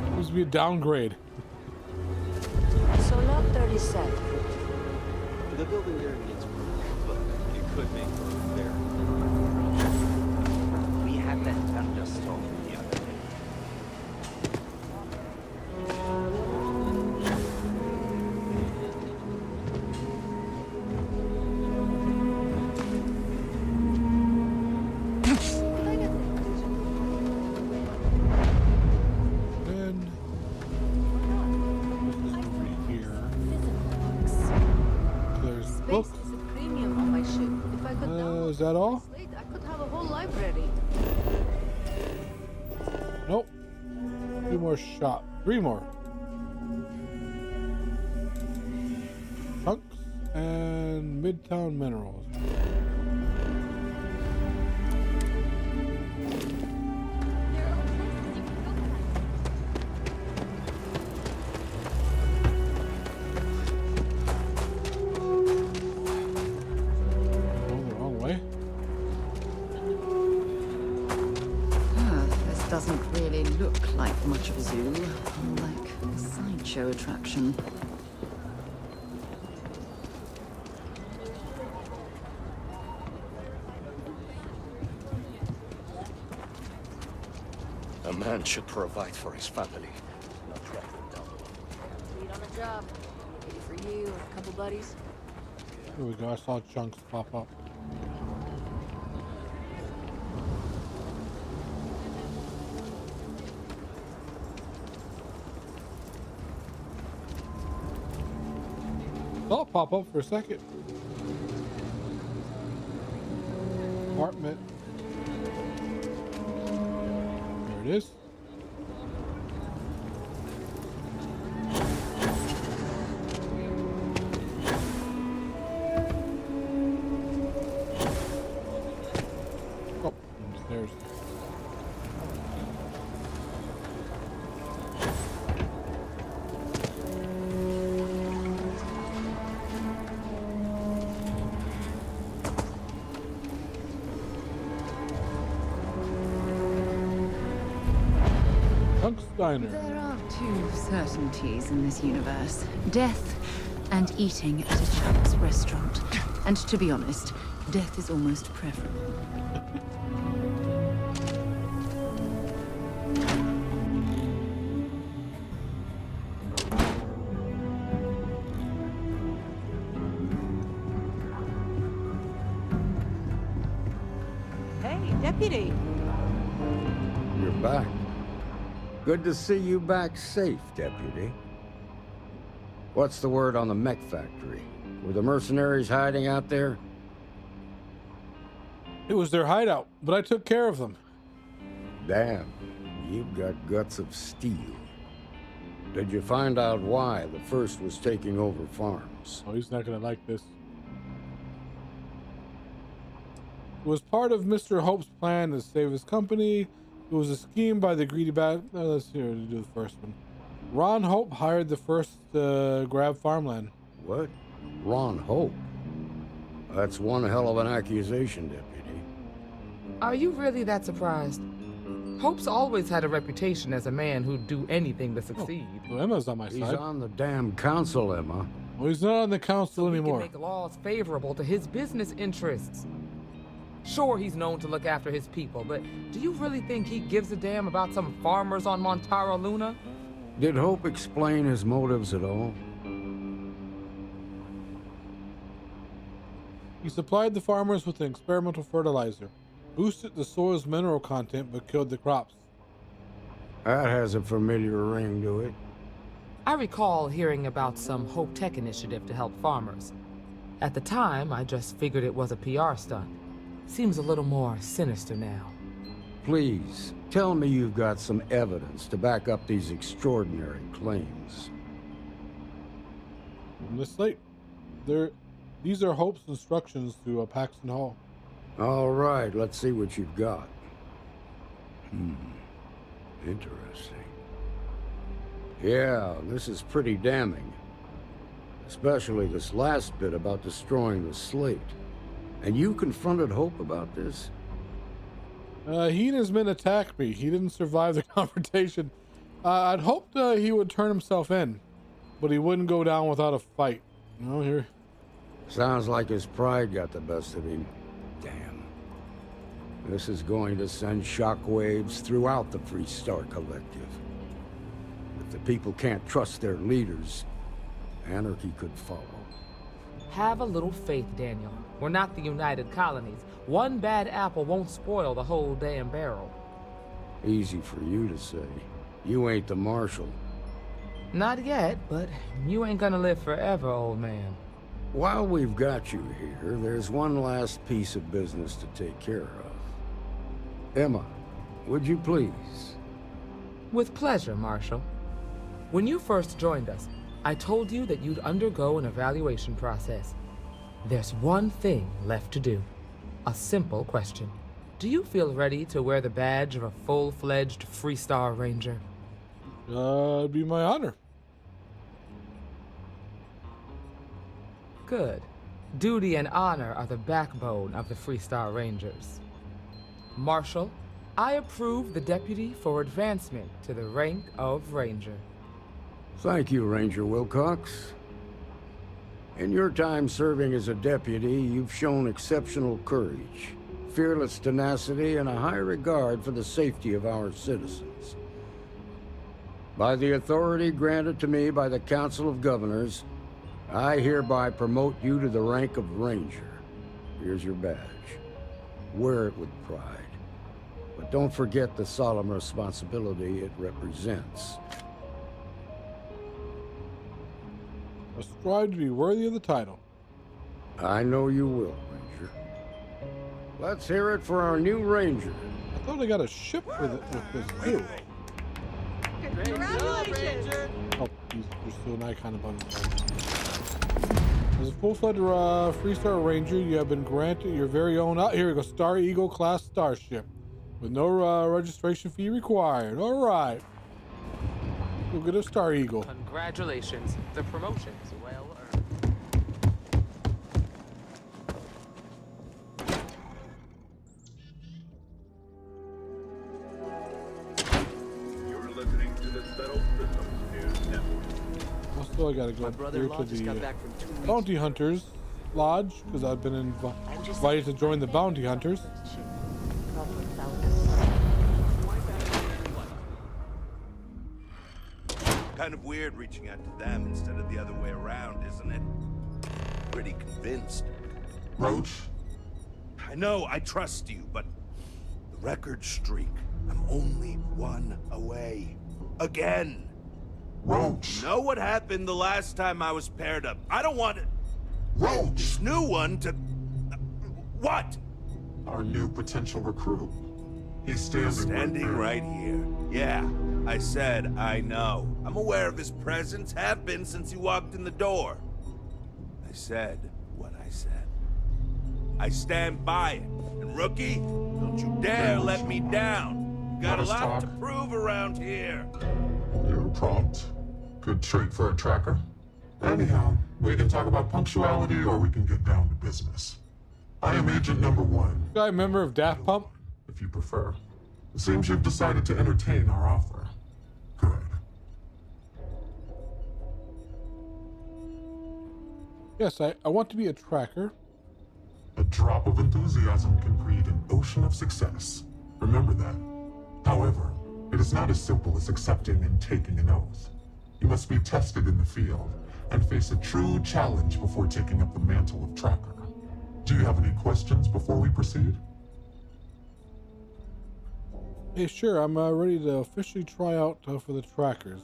It needs to be a downgrade. So log 37. The building there needs work, but it could make work there. We had that thunderstorm the other day. Is that all? I could have a whole library. Nope. 2 more shot. 3 more. Chunks and Midtown Minerals. Doesn't really look like much of a zoo, more like a sideshow attraction. A man should provide for his family, not track them down. Lead on a job. Maybe for you and a couple buddies. Here we go. I saw chunks pop up. I'll pop up for a second. Apartment. There it is. Oh, upstairs. Diner. There are 2 certainties in this universe. Death and eating at a Chuck's restaurant. And to be honest, death is almost preferable. Deputy. You're back. Good to see you back safe, Deputy. What's the word on the mech factory? Were the mercenaries hiding out there? It was their hideout, but I took care of them. Damn, you've got guts of steel. Did you find out why the first was taking over farms? Oh, he's not gonna like this. It was part of Mr. Hope's plan to save his company. It was a scheme by the greedy let's hear to do the first one. Ron Hope hired the first to grab farmland. What? Ron Hope? That's one hell of an accusation, Deputy. Are you really that surprised? Hope's always had a reputation as a man who'd do anything to succeed. Well, Emma's on my side. He's on the damn council, Emma. Well, he's not on the council so anymore. He can make laws favorable to his business interests. Sure, he's known to look after his people, but do you really think he gives a damn about some farmers on Montara Luna? Did Hope explain his motives at all? He supplied the farmers with an experimental fertilizer. Boosted the soil's mineral content, but killed the crops. That has a familiar ring to it. I recall hearing about some Hope Tech initiative to help farmers. At the time, I just figured it was a PR stunt. Seems a little more sinister now. Please, tell me you've got some evidence to back up these extraordinary claims. From the slate. These are Hope's instructions to Paxton Hall. All right, let's see what you've got. Interesting. Yeah, this is pretty damning. Especially this last bit about destroying the slate. And you confronted Hope about this? He and his men attacked me. He didn't survive the confrontation. I'd hoped he would turn himself in, but he wouldn't go down without a fight. No, here. Sounds like his pride got the best of him. Damn. This is going to send shockwaves throughout the Free Star Collective. If the people can't trust their leaders, anarchy could follow. Have a little faith, Daniel. We're not the United Colonies. One bad apple won't spoil the whole damn barrel. Easy for you to say. You ain't the Marshal. Not yet, but you ain't gonna live forever, old man. While we've got you here, there's one last piece of business to take care of. Emma, would you please? With pleasure, Marshal. When you first joined us, I told you that you'd undergo an evaluation process. There's one thing left to do. A simple question. Do you feel ready to wear the badge of a full-fledged Free Star Ranger? It'd be my honor. Good. Duty and honor are the backbone of the Free Star Rangers. Marshal, I approve the deputy for advancement to the rank of Ranger. Thank you, Ranger Wilcox. In your time serving as a deputy, you've shown exceptional courage, fearless tenacity, and a high regard for the safety of our citizens. By the authority granted to me by the Council of Governors, I hereby promote you to the rank of Ranger. Here's your badge. Wear it with pride. But don't forget the solemn responsibility it represents. I strive to be worthy of the title. I know you will, Ranger. Let's hear it for our new Ranger. I thought I got a ship with this too. Congratulations! Oh, you're still an icon above him. As a full-fledged Free Star Ranger, you have been granted your very own, here we go, Star Eagle class starship, with no registration fee required. All right. We'll get a Star Eagle. Congratulations. The promotion's well earned. You're listening to the Settled Systems News Network. Also, I gotta go here to the Bounty Hunters Lodge, because I've been invited to join the Bounty Hunters. Kind of weird reaching out to them instead of the other way around, isn't it? Pretty convinced. Roach? I know, I trust you, but record streak. I'm only one away. Again. Roach! Know what happened the last time I was paired up? I don't want it. Roach! This new one to... What? Our new potential recruit. He's standing right here. Yeah, I said I know. I'm aware of his presence, have been since he walked in the door. I said what I said. I stand by it. And rookie, don't you dare let me down. You got a lot to prove around here. You're prompt. Good trait for a tracker. Anyhow, we can talk about punctuality or we can get down to business. I am Agent Number 1. Guy, member of Daft Pump? If you prefer. It seems you've decided to entertain our offer. Good. Yes, I want to be a tracker. A drop of enthusiasm can create an ocean of success. Remember that. However, it is not as simple as accepting and taking an oath. You must be tested in the field and face a true challenge before taking up the mantle of tracker. Do you have any questions before we proceed? Hey, sure, I'm ready to officially try out for the trackers.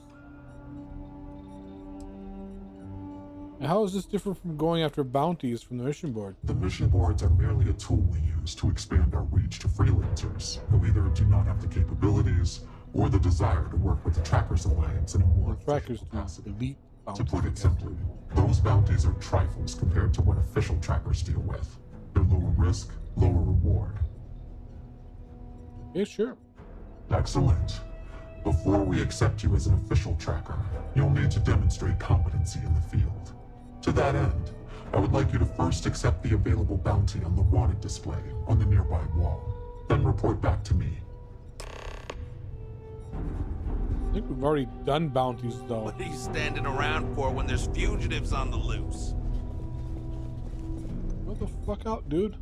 And how is this different from going after bounties from the mission board? The mission boards are merely a tool we use to expand our reach to freelancers who either do not have the capabilities or the desire to work with the Trackers Alliance in a more trackers capacity. To put it simply, those bounties are trifles compared to what official trackers deal with. They're lower risk, lower reward. Yeah, sure. Excellent. Before we accept you as an official tracker, you'll need to demonstrate competency in the field. To that end, I would like you to first accept the available bounty on the wanted display on the nearby wall, then report back to me. I think we've already done bounties, though. What are you standing around for when there's fugitives on the loose? What the fuck out, dude?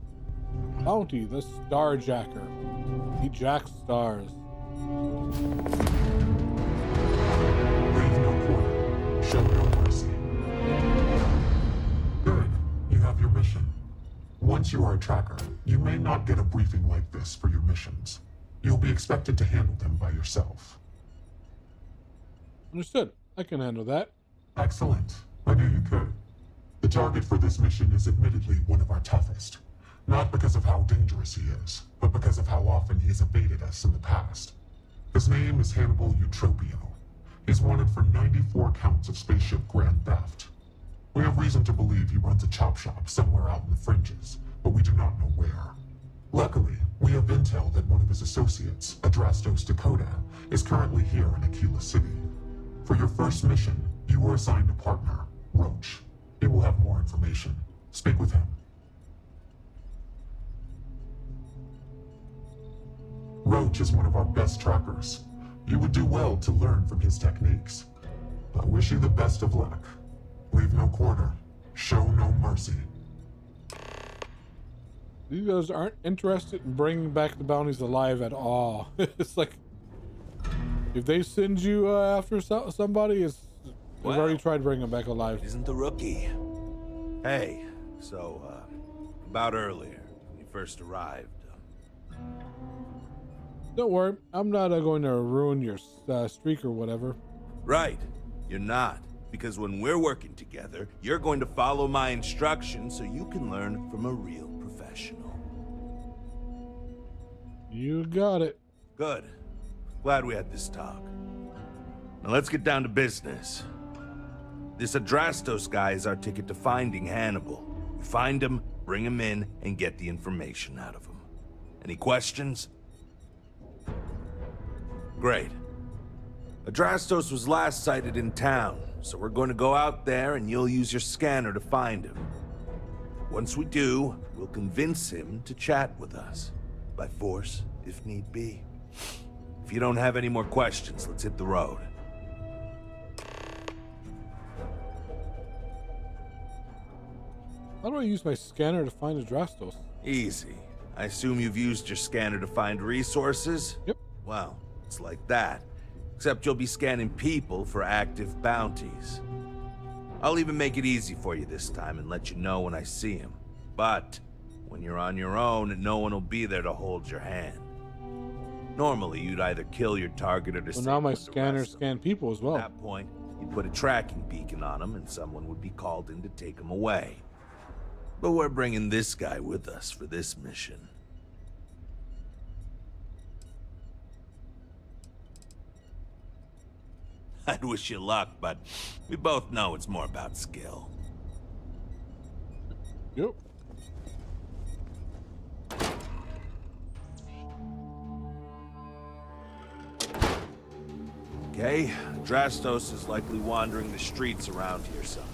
Bounty, the Starjacker. He jacks stars. Leave no quarter. Show no mercy. Good. You have your mission. Once you are a tracker, you may not get a briefing like this for your missions. You'll be expected to handle them by yourself. Understood. I can handle that. Excellent. I knew you could. The target for this mission is admittedly one of our toughest. Not because of how dangerous he is, but because of how often he has evaded us in the past. His name is Hannibal Eutropio. He's wanted for 94 counts of spaceship grand theft. We have reason to believe he runs a chop shop somewhere out in the fringes, but we do not know where. Luckily, we have intel that one of his associates, Adrastos Dakota, is currently here in Aquila City. For your first mission, you were assigned a partner, Roach. He will have more information. Speak with him. Roach is one of our best trackers. You would do well to learn from his techniques. I wish you the best of luck. Leave no quarter. Show no mercy. You guys aren't interested in bringing back the bounties alive at all. It's like, if they send you after somebody, they've already tried to bring them back alive. Isn't the rookie? Hey, so, about earlier, when you first arrived. Don't worry, I'm not going to ruin your streak or whatever. Right, you're not. Because when we're working together, you're going to follow my instructions so you can learn from a real professional. You got it. Good. Glad we had this talk. Now let's get down to business. This Adrastos guy is our ticket to finding Hannibal. We find him, bring him in, and get the information out of him. Any questions? Great. Adrastos was last sighted in town, so we're going to go out there and you'll use your scanner to find him. Once we do, we'll convince him to chat with us. By force, if need be. If you don't have any more questions, let's hit the road. How do I use my scanner to find Adrastos? Easy. I assume you've used your scanner to find resources? Yep. Well, it's like that. Except you'll be scanning people for active bounties. I'll even make it easy for you this time and let you know when I see him. But when you're on your own, no one will be there to hold your hand. Normally, you'd either kill your target or Well, disable now my the scanner rest of scan people as well. At that point, you'd put a tracking beacon on them and someone would be called in to take them away. But we're bringing this guy with us for this mission. I'd wish you luck, but we both know it's more about skill. Yep. Okay, Drastos is likely wandering the streets around here somewhere.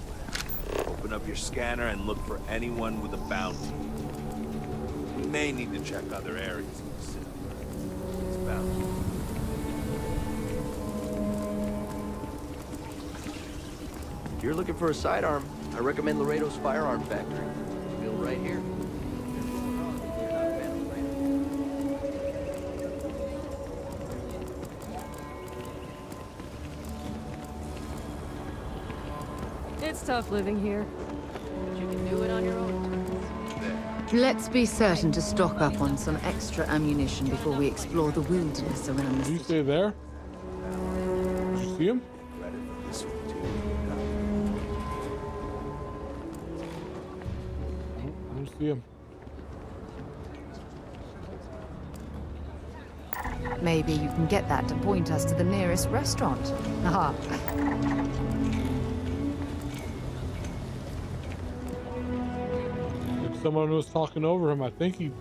Open up your scanner and look for anyone with a bounty. We may need to check other areas in the city. It's bounty. If you're looking for a sidearm, I recommend Laredo's Firearm Factory. Built right here. It's tough living here. But you can do it on your own. Let's be certain to stock up on some extra ammunition before we explore the wilderness around the Did you city. stay there? Did you see him? I don't see him. Maybe you can get that to point us to the nearest restaurant. Aha. Someone was talking over him. I think he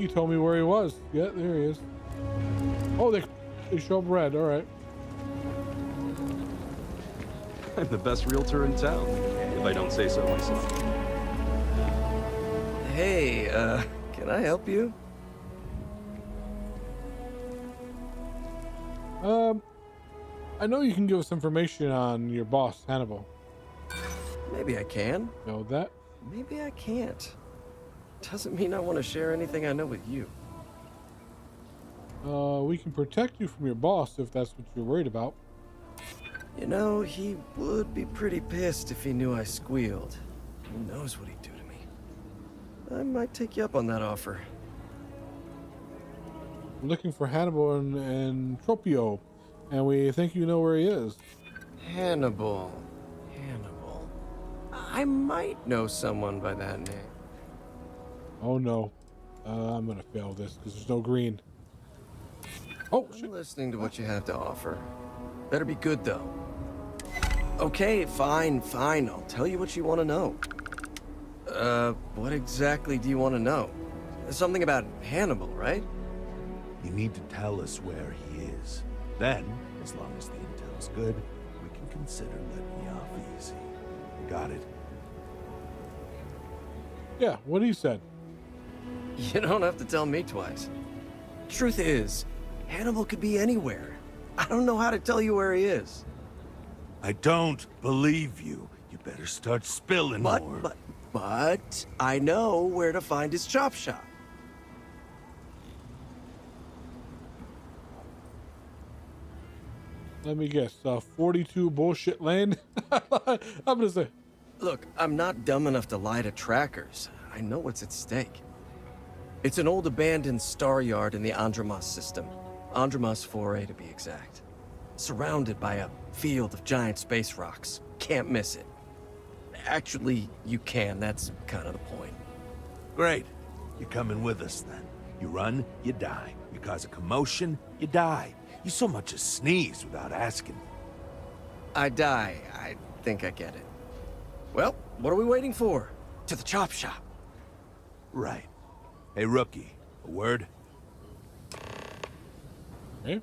told me where he was. Yeah, there he is. Oh, they show up red. All right. I'm the best realtor in town, if I don't say so myself. Hey, can I help you? I know you can give us information on your boss, Hannibal. Maybe I can. Know that? Maybe I can't. Doesn't mean I want to share anything I know with you. We can protect you from your boss if that's what you're worried about. You know, he would be pretty pissed if he knew I squealed. Who knows what he'd do to me. I might take you up on that offer. We're looking for Hannibal and Tropio, and we think you know where he is. Hannibal. I might know someone by that name. Oh no. I'm gonna fail this because there's no green. Oh, I'm listening to what you have to offer. Better be good, though. Okay, fine. I'll tell you what you want to know. What exactly do you want to know? Something about Hannibal, right? You need to tell us where he is. Then, as long as the intel's good, we can consider letting you off easy. Got it? Yeah, what he said. You don't have to tell me twice. Truth is, Hannibal could be anywhere. I don't know how to tell you where he is. I don't believe you. You better start spilling more. But I know where to find his chop shop. Let me guess. 42 bullshit lane. I'm gonna say. Look, I'm not dumb enough to lie to trackers. I know what's at stake. It's an old abandoned star yard in the Andromos system. Andromos 4A to be exact. Surrounded by a field of giant space rocks. Can't miss it. Actually, you can. That's kind of the point. Great. You're coming with us then. You run, you die. You cause a commotion, you die. You so much as sneeze without asking. I die. I think I get it. Well, what are we waiting for? To the chop shop. Right. Hey, rookie, a word? Hey.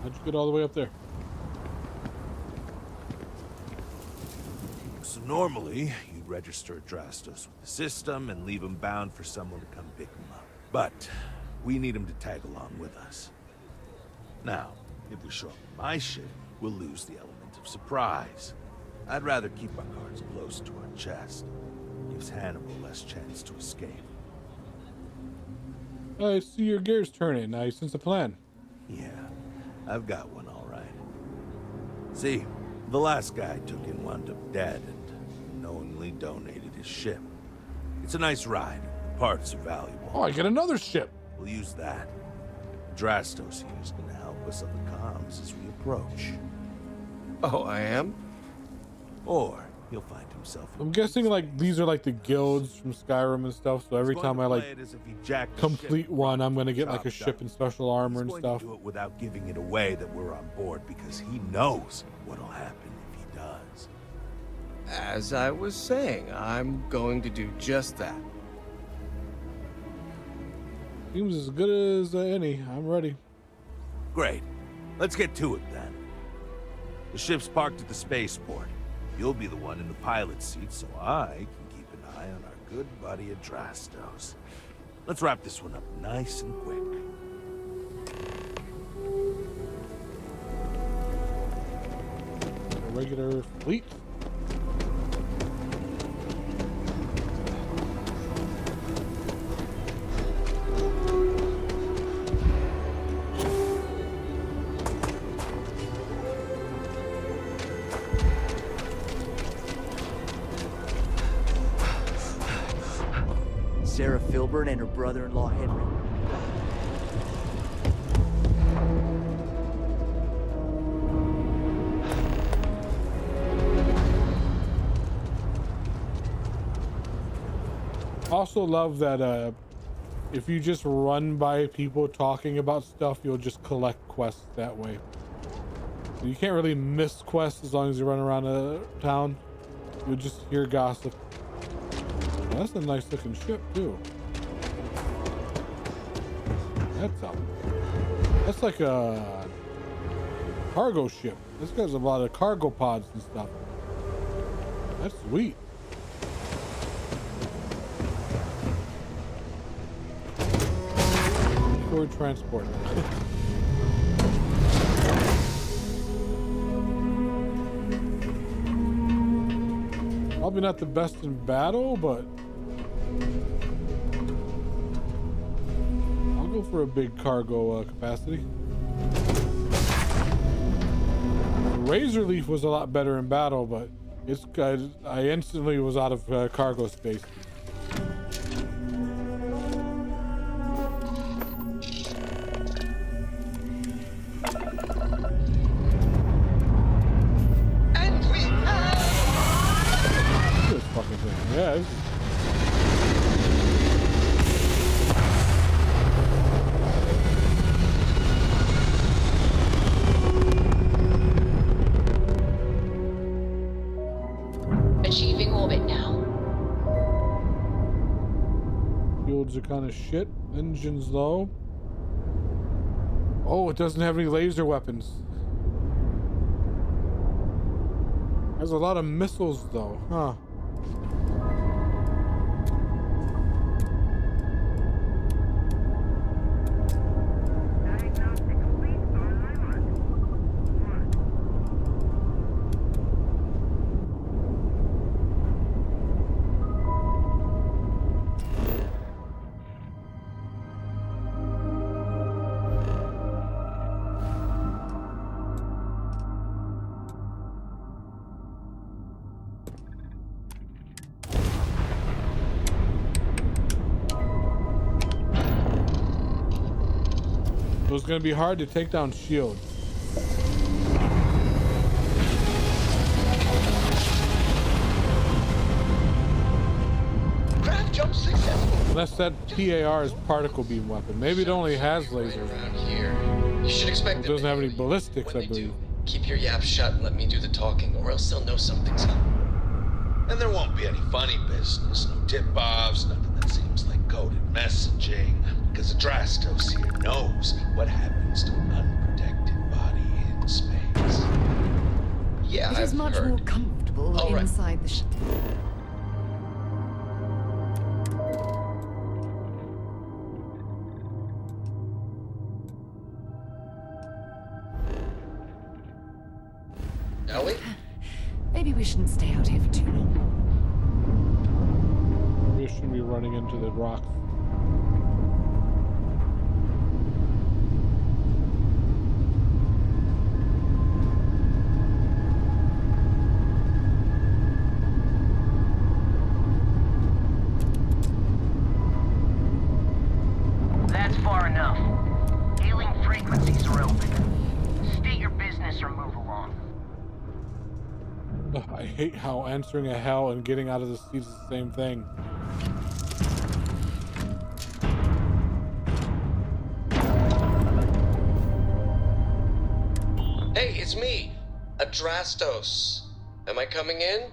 How'd you get all the way up there? So normally, you'd register Drastos with the system and leave him bound for someone to come pick him up. But we need him to tag along with us. Now, if we show up in my ship, we'll lose the element of surprise. I'd rather keep our cards close to our chest. Gives Hannibal less chance to escape. I see your gears turning. I sense a plan. Yeah, I've got one all right. See, the last guy took in wound up dead and knowingly donated his ship. It's a nice ride. parts are valuable. Oh, I get another ship. We'll use that. Drastos here is going to help us on the comms as we approach. Oh, I am? Or he'll find himself. I'm guessing like these are like the guilds from Skyrim and stuff. So every time I like complete one, I'm gonna get like a ship and special armor and stuff. Do it without giving it away that we're on board because he knows what'll happen if he does. As I was saying, I'm going to do just that. Seems as good as any. I'm ready. Great. Let's get to it then. The ship's parked at the spaceport. You'll be the one in the pilot's seat, so I can keep an eye on our good buddy Adrastos. Let's wrap this one up nice and quick. A regular fleet. Sarah Filburn and her brother-in-law Henry. Also love that if you just run by people talking about stuff, you'll just collect quests that way. You can't really miss quests as long as you run around a town. You'll just hear gossip. That's a nice looking ship too. That's like a cargo ship. This guy's a lot of cargo pods and stuff. That's sweet. Forward transport. Probably not the best in battle, but I'll go for a big cargo capacity. Razor Leaf was a lot better in battle, but I instantly was out of cargo space. Yeah. Achieving orbit now. Fields are kind of shit. Engine's low. Oh, it doesn't have any laser weapons. There's a lot of missiles though, huh? So it's going to be hard to take down shield. Craft jump successful. Unless that PAR is particle beam weapon. Maybe it only has lasers. Here. You should expect it doesn't have any ballistics, I believe. Keep your yap shut and let me do the talking, or else they'll know something's up. And there won't be any funny business, no tip-offs, nothing that seems like coded messaging, because Adrastos here knows what happens to an unprotected body in space. Yeah, it is much more comfortable inside the ship. Ellie? Maybe we shouldn't stay out here for too long. We shouldn't be running into the rocks. Ugh, I hate how answering a hell and getting out of the seat is the same thing. Hey, it's me, Adrastos. Am I coming in?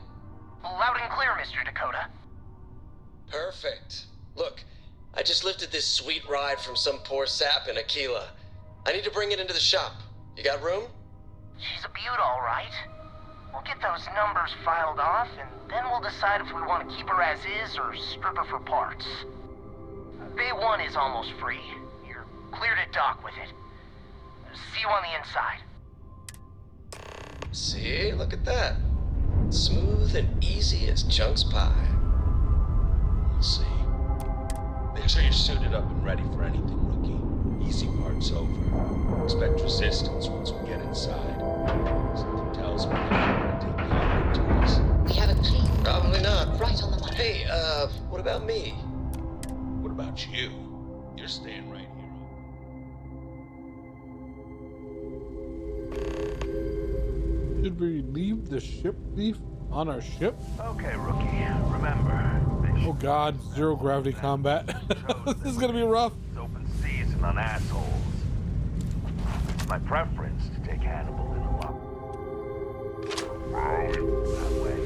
Loud and clear, Mr. Dakota. Perfect. Look, I just lifted this sweet ride from some poor sap in Aquila. I need to bring it into the shop. You got room? She's a beaut, all right. We'll get those numbers filed off, and then we'll decide if we want to keep her as is or strip her for parts. Bay 1 is almost free. You're clear to dock with it. See you on the inside. See, look at that. Smooth and easy as Chunk's pie. We'll see. Make sure you're suited up and ready for anything, rookie. Easy part's over. Expect resistance once we get inside. Something tells me they're going to take the armor to us. We have a clean. Probably not. Right on the money. Hey, what about me? What about you? You're staying right here. Should we leave the ship thief on our ship? Okay, rookie. Remember. Oh god, zero gravity combat. This is gonna be rough. Open season on assholes. My preference to take Hannibal in a lot. That way.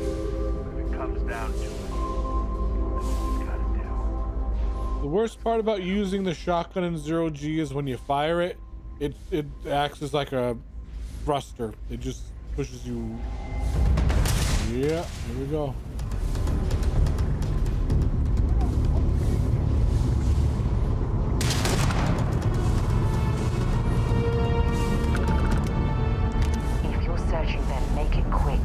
But if it comes down to it, that's what we gotta do. The worst part about using the shotgun in 0G is when you fire it, it acts as like a thruster. It just pushes you. Yeah, here we go. If you're searching, then make it quick.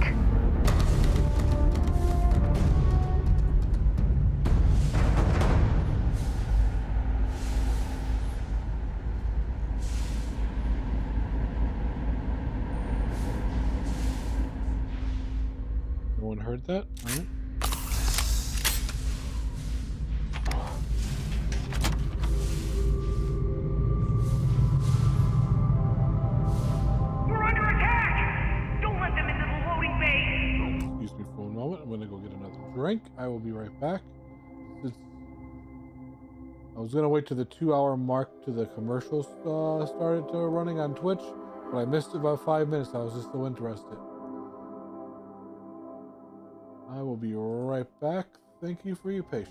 No one heard that? All right. We're under attack! Don't let them into the loading bay! Excuse me for a moment. I'm gonna go get another drink. I will be right back. I was gonna wait to the 2-hour mark to the commercials started running on Twitch, but I missed about 5 minutes. I was just so interested. I will be right back. Thank you for your patience.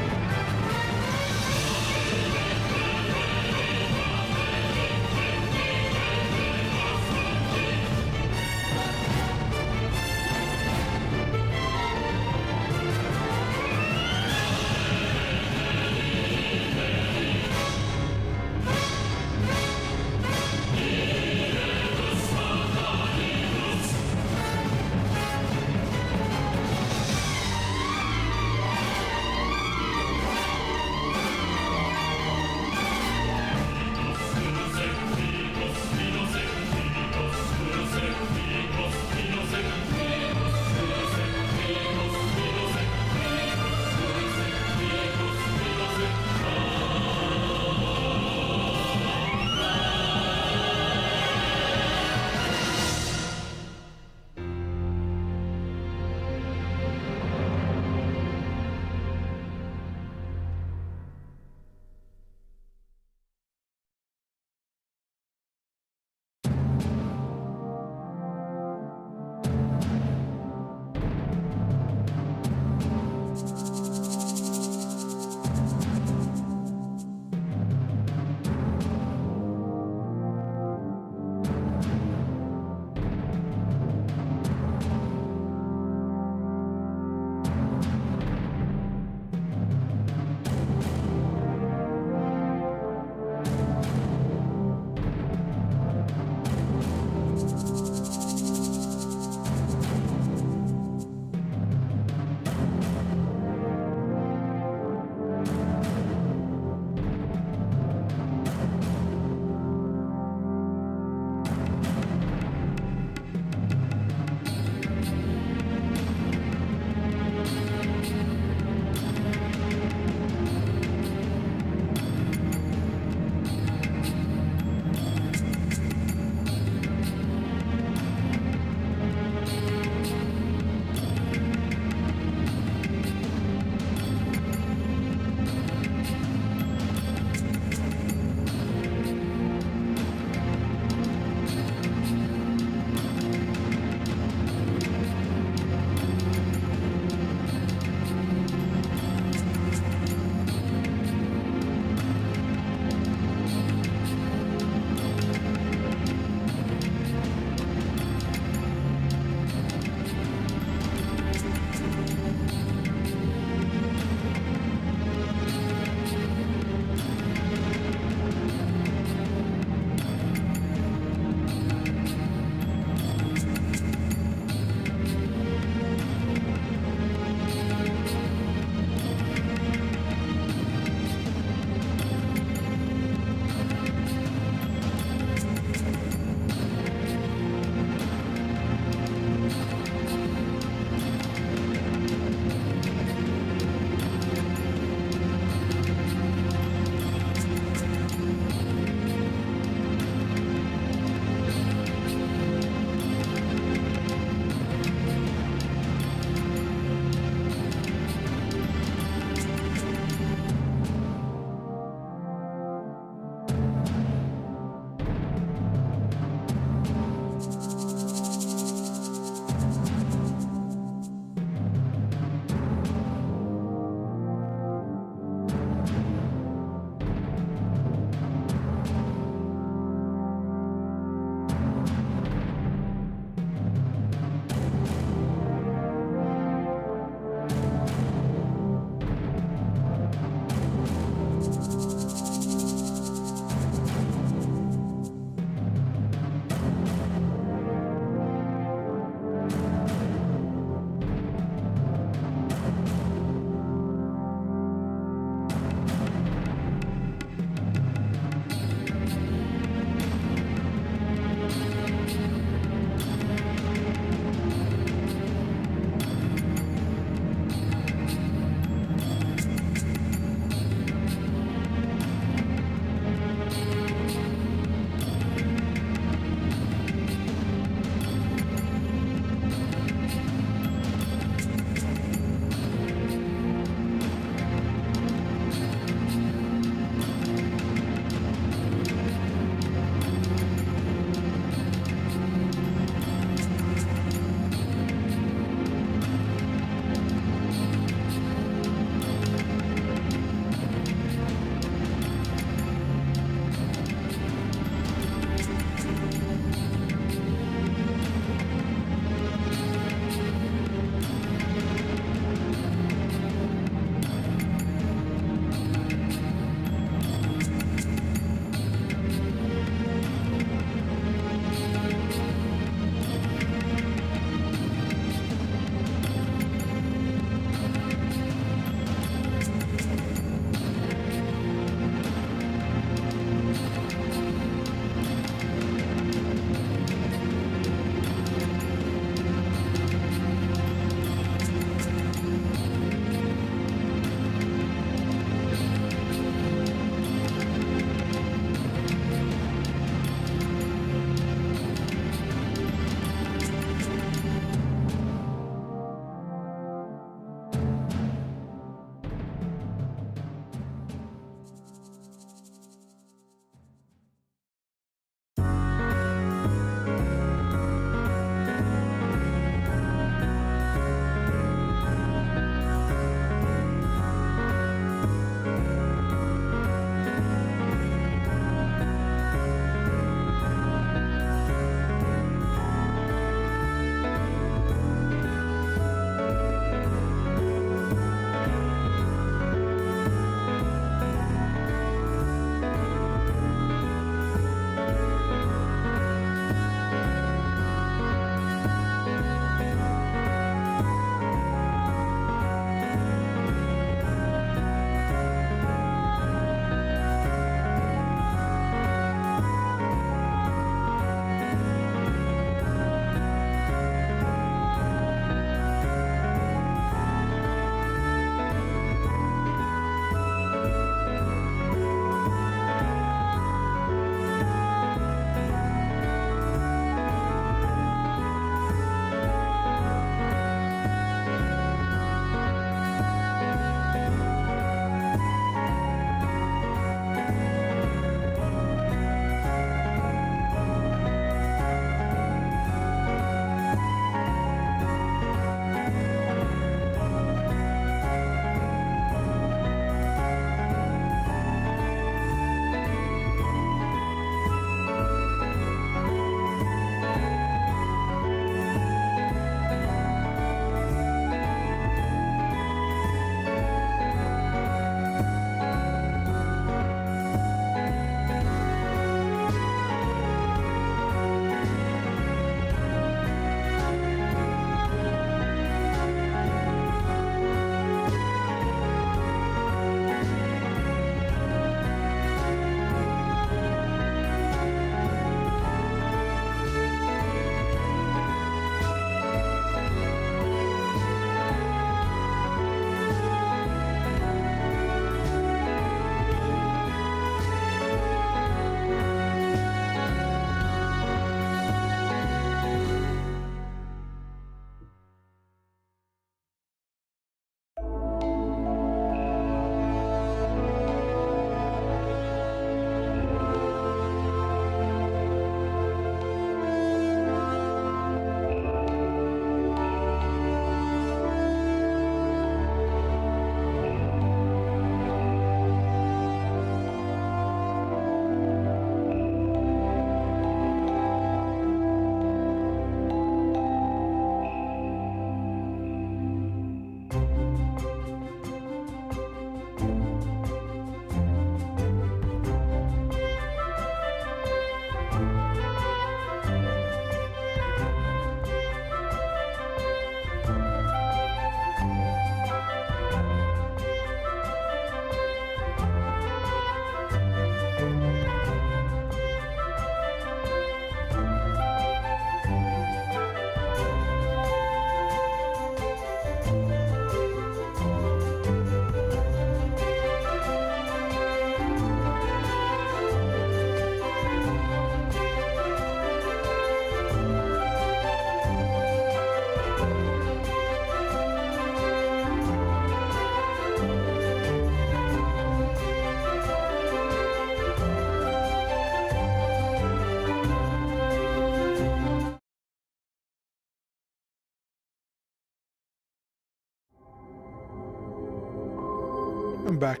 I'm back.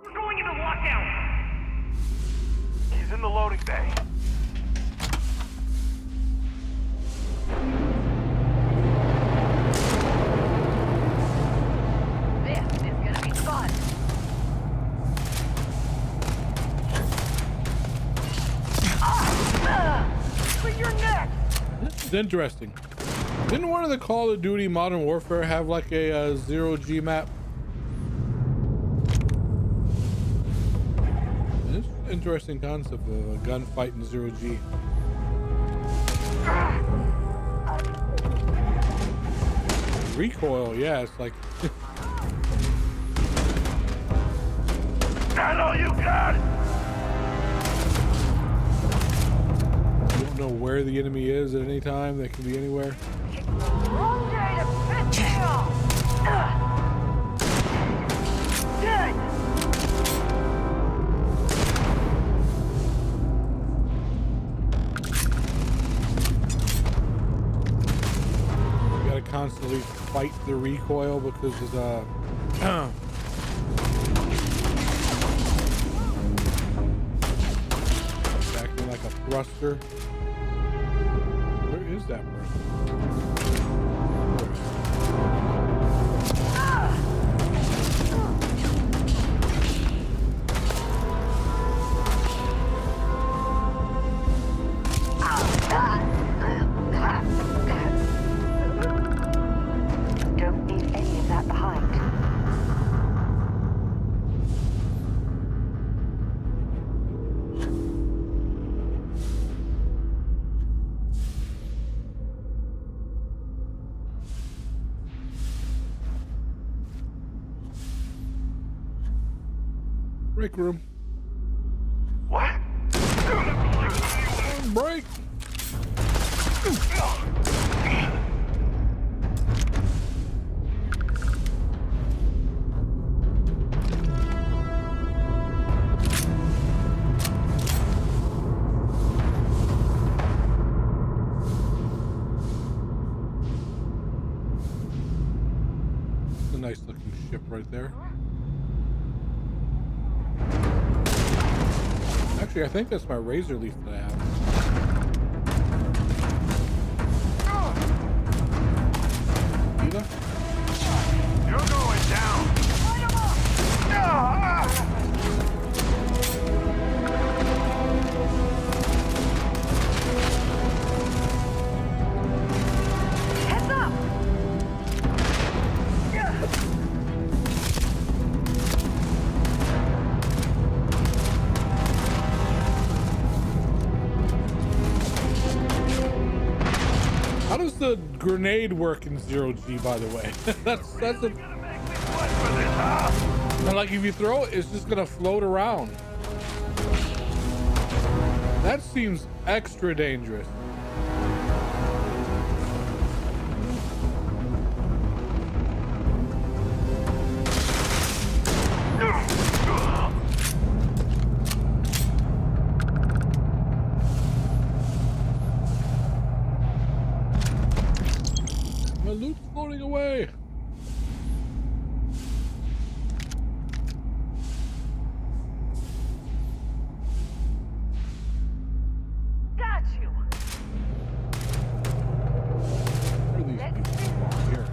We're going into lockdown. He's in the loading bay. This is gonna be fun. For your neck. This is interesting. Didn't one of the Call of Duty Modern Warfare have like a zero-G map? It's an interesting concept of a gunfight in zero-G. Recoil, yeah, it's like... That's all you got! You don't know where the enemy is at any time. They can be anywhere. Long day to piss me off. Dead. You gotta constantly fight the recoil because it's acting like a thruster. Where is that person? Don't leave any of that behind. Break room. What? Break. It's a nice looking ship right there. Actually, I think that's my razor leaf that I have. Eva? You're going down. Light him up. Heads up. How does the grenade work in zero-G, by the way? that's a... And like if you throw it, it's just gonna float around. That seems extra dangerous. My loot's floating away. Got you. Where are these people from here?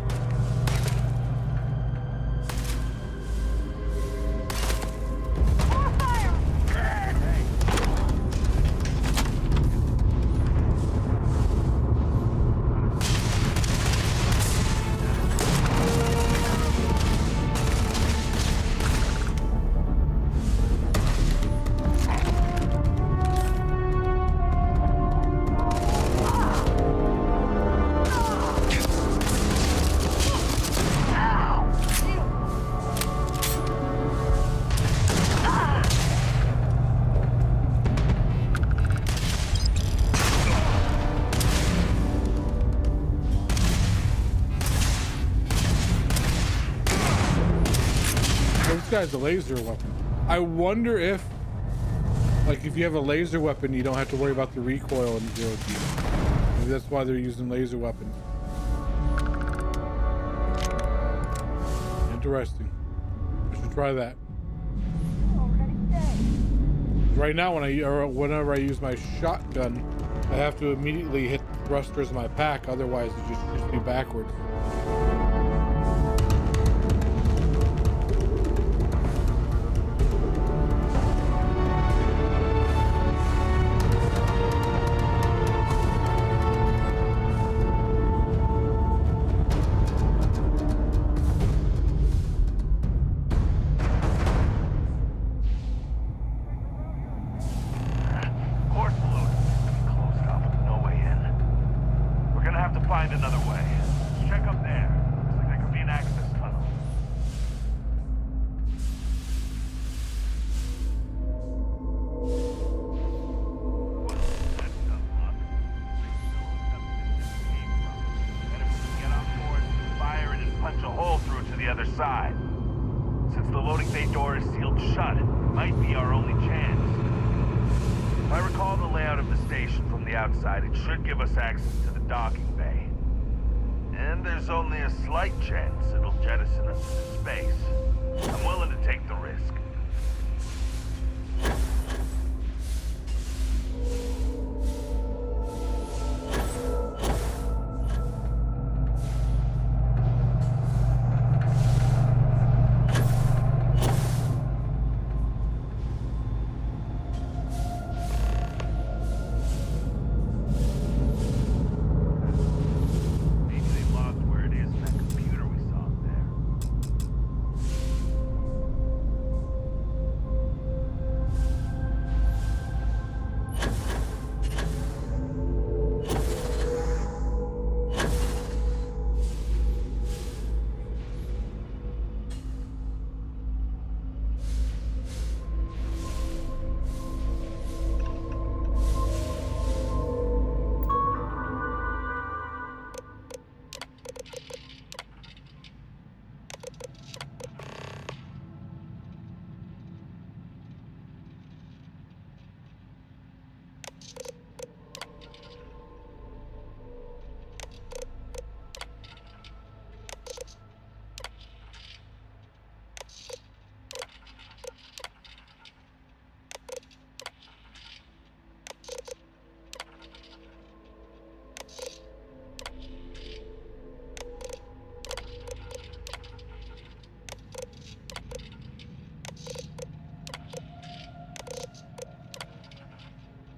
More fire. This guy's a laser weapon. I wonder if, like, if you have a laser weapon, you don't have to worry about the recoil in zero-G. Maybe that's why they're using laser weapons. Interesting. I should try that. Right now, whenever I use my shotgun, I have to immediately hit the thrusters of my pack, otherwise it just shoots me backwards.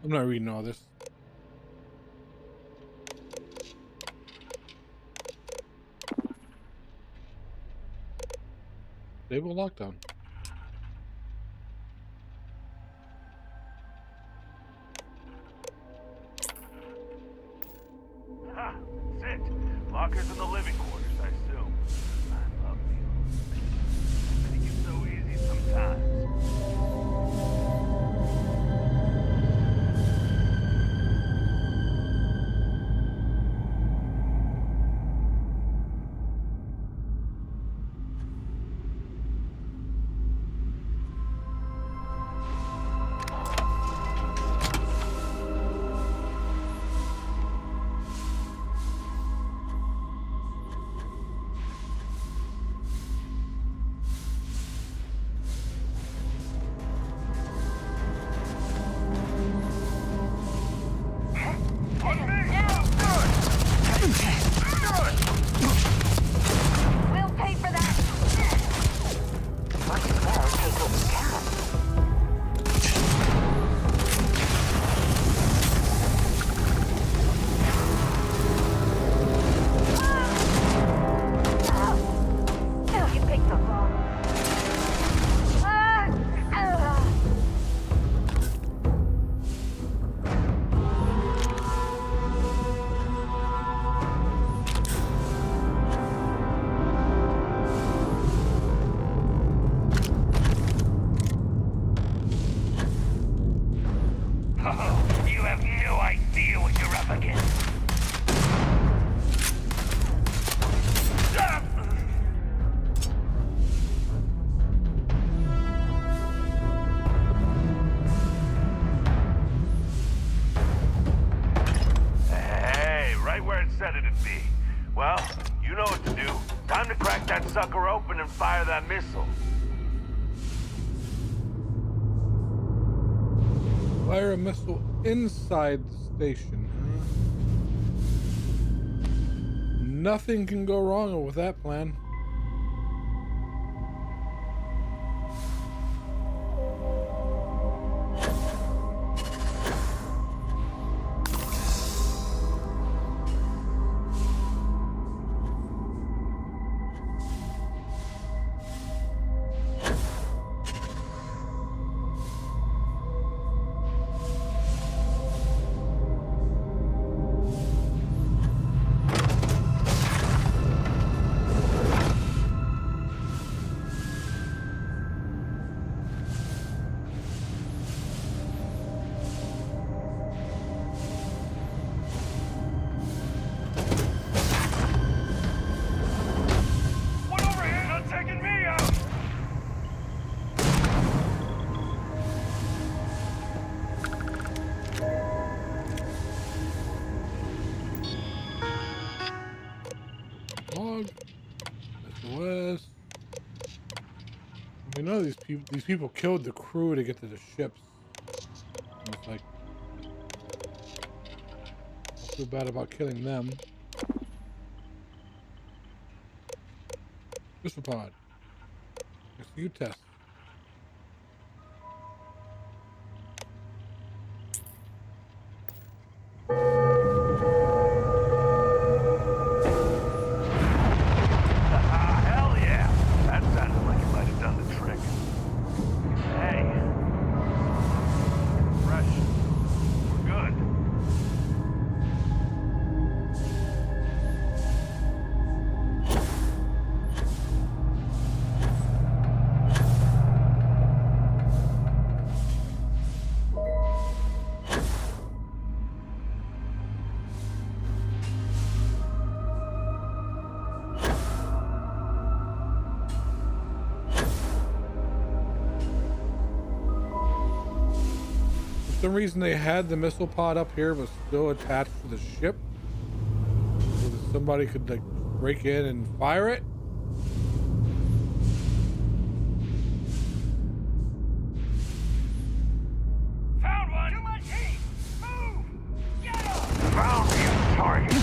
I'm not reading all this. Stable lockdown. Ha! That's it. Lockers in the living quarters, I assume. I love these. I think it's so easy sometimes. be. Well, you know what to do. Time to crack that sucker open and fire that missile. Fire a missile inside the station, huh? Nothing can go wrong with that plan. SOS. We know these people killed the crew to get to the ships. And it's like, I feel bad about killing them. Missile pod. Execute test. Hell yeah! That sounded like it might have done the trick. Hey. Fresh. We're good. For some reason they had the missile pod up here but still attached to the ship so that somebody could like break in and fire it. Found one! Too much heat! Move! Get him! Found you, target!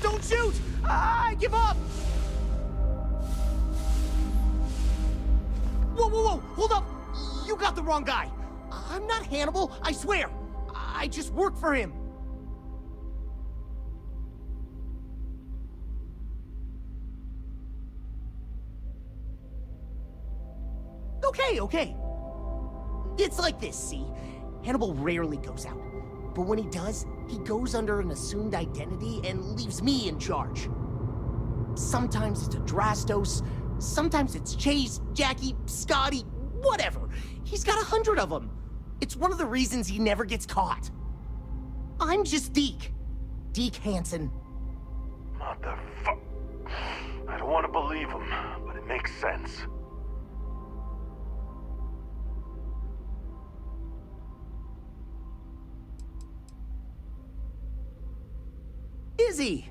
Don't shoot! I give up! Whoa, whoa, whoa! Hold up! You got the wrong guy! I'm not Hannibal, I swear! I just work for him! Okay. It's like this, see? Hannibal rarely goes out. But when he does, he goes under an assumed identity and leaves me in charge. Sometimes it's a Drastos, sometimes it's Chase, Jackie, Scotty, whatever. He's got 100 of them. It's one of the reasons he never gets caught. I'm just Deke. Deke Hansen. Motherfuck. I don't want to believe him, but it makes sense. Izzy,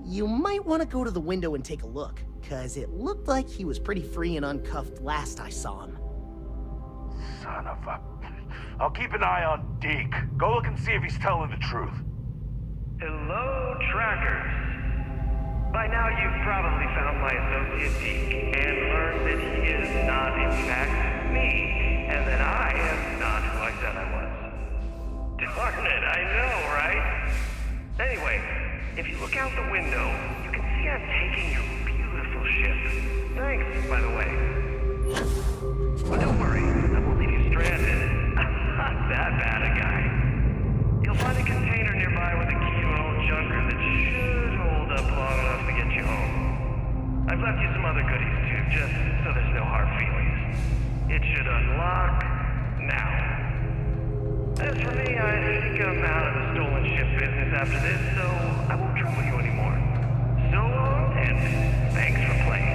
you might want to go to the window and take a look, cause it looked like he was pretty free and uncuffed last I saw him. Son of a... I'll keep an eye on Deke. Go look and see if he's telling the truth. Hello, trackers. By now you've probably found my associate Deke and learned that he is not in fact me, and that I am not who I said I was. Darn it, I know, right? Anyway, if you look out the window, you can see I'm taking your beautiful ship. Thanks, by the way. But don't worry, I won't leave you stranded. I'm not that bad a guy. You'll find a container nearby with a key to an old junker that should hold up long enough to get you home. I've left you some other goodies too, just so there's no hard feelings. It should unlock now. As for me, I think I'm out of the stolen ship business after this, so I won't trouble you anymore. So long, and thanks for playing.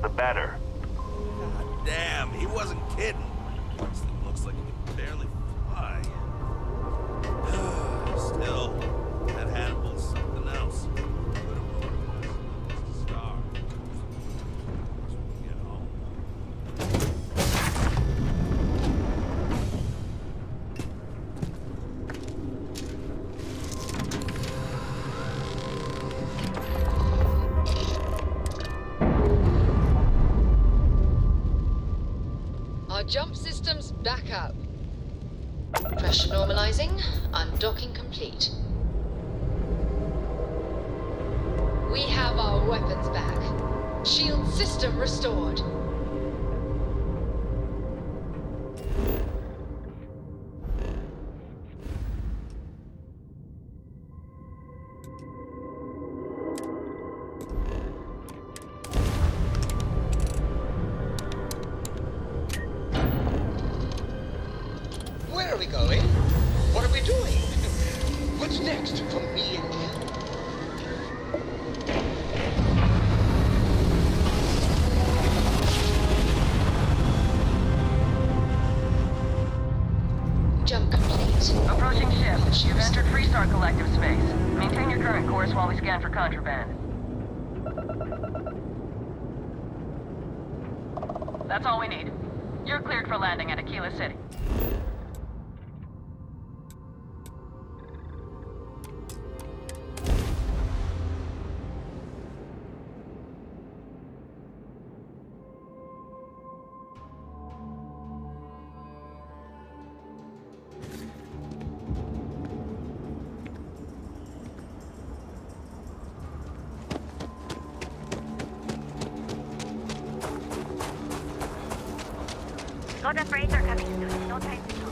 The better. God damn, he wasn't kidding. This thing looks like it can barely fly. Still, that Hannibal is something else. Star. Get home. Our jump system's back up. Pressure normalizing, undocking complete. We have our weapons back. Shield system restored. Where are we going? What are we doing? What's next for me and you? Jump complete. Approaching ship. You've entered Freestar Collective space. Maintain your current course while we scan for contraband. That's all we need. You're cleared for landing at Aquila City. Got a freighter coming soon. No time to talk.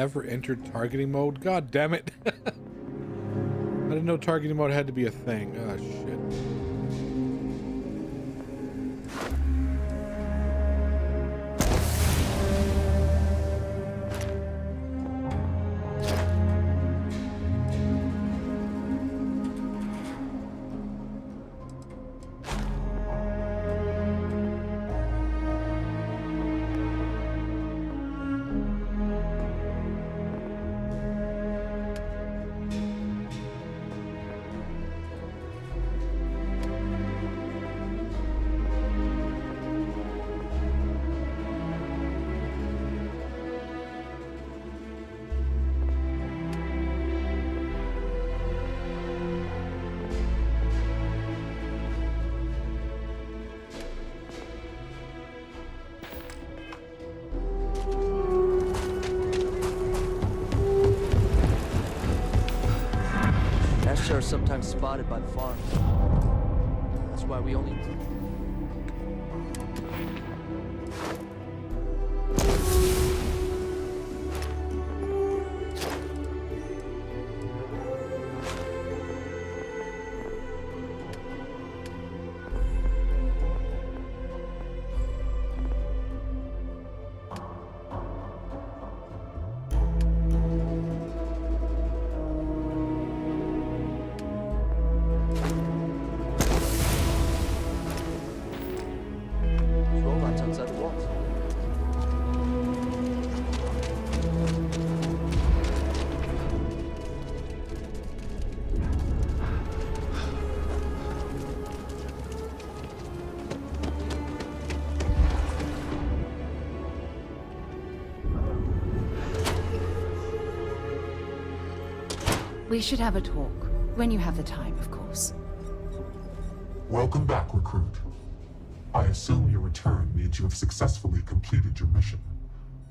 never entered targeting mode. God damn it. I didn't know targeting mode had to be a thing. Oh, shit. Are sometimes spotted by the farm. That's why we only... We should have a talk. When you have the time, of course. Welcome back, recruit. I assume your return means you have successfully completed your mission.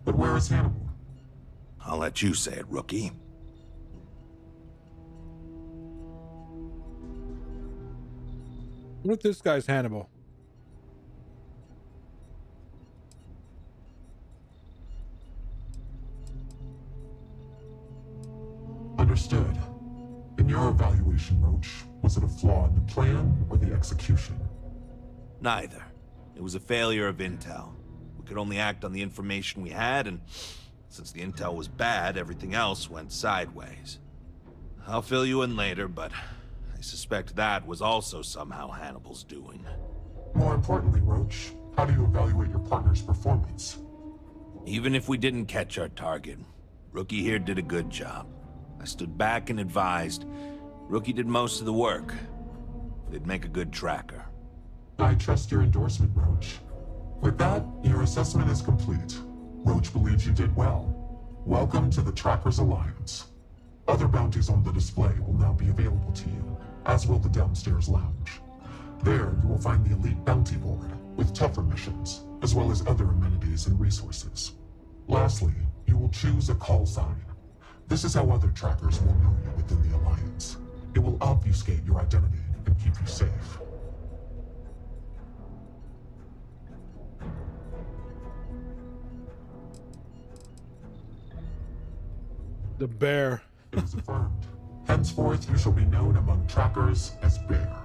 But where is Hannibal? I'll let you say it, rookie. What if this guy's Hannibal? Understood. In your evaluation, Roach, was it a flaw in the plan or the execution? Neither. It was a failure of intel. We could only act on the information we had, and since the intel was bad, everything else went sideways. I'll fill you in later, but I suspect that was also somehow Hannibal's doing. More importantly, Roach, how do you evaluate your partner's performance? Even if we didn't catch our target, Rookie here did a good job. I stood back and advised. Rookie did most of the work. They'd make a good tracker. I trust your endorsement, Roach. With that, your assessment is complete. Roach believes you did well. Welcome to the Trackers Alliance. Other bounties on the display will now be available to you, as will the downstairs lounge. There, you will find the Elite Bounty Board, with tougher missions, as well as other amenities and resources. Lastly, you will choose a call sign. This is how other trackers will know you within the Alliance. It will obfuscate your identity and keep you safe. The Bear. It is affirmed. Henceforth, you shall be known among trackers as Bear.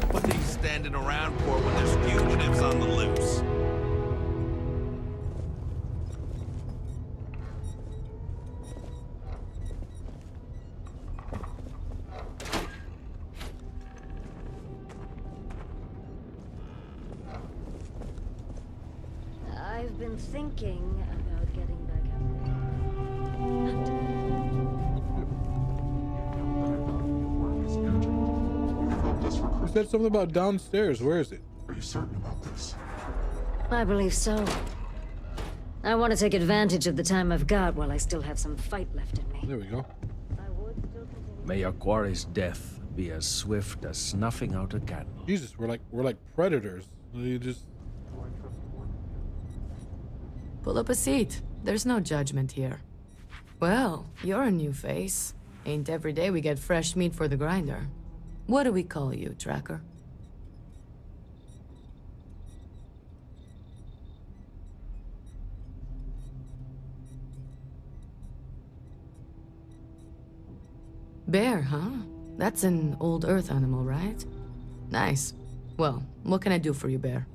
What are you standing around for when there's fugitives on the loose? I've been thinking about getting back You said something about downstairs. Where is it? Are you certain about this? I believe so. I want to take advantage of the time I've got while I still have some fight left in me. There we go. May your quarry's death be as swift as snuffing out a candle. Jesus, we're like predators. You just pull up a seat. There's no judgment here. Well, you're a new face. Ain't every day we get fresh meat for the grinder. What do we call you, Tracker? Bear, huh? That's an old Earth animal, right? Nice. Well, what can I do for you, Bear?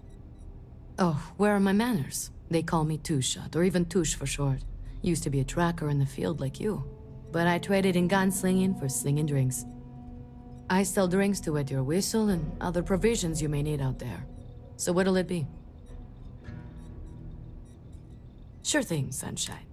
Oh, where are my manners? They call me Two-Shot, or even Touche for short. Used to be a tracker in the field like you. But I traded in gunslinging for slinging drinks. I sell drinks to wet your whistle and other provisions you may need out there. So what'll it be? Sure thing, Sunshine.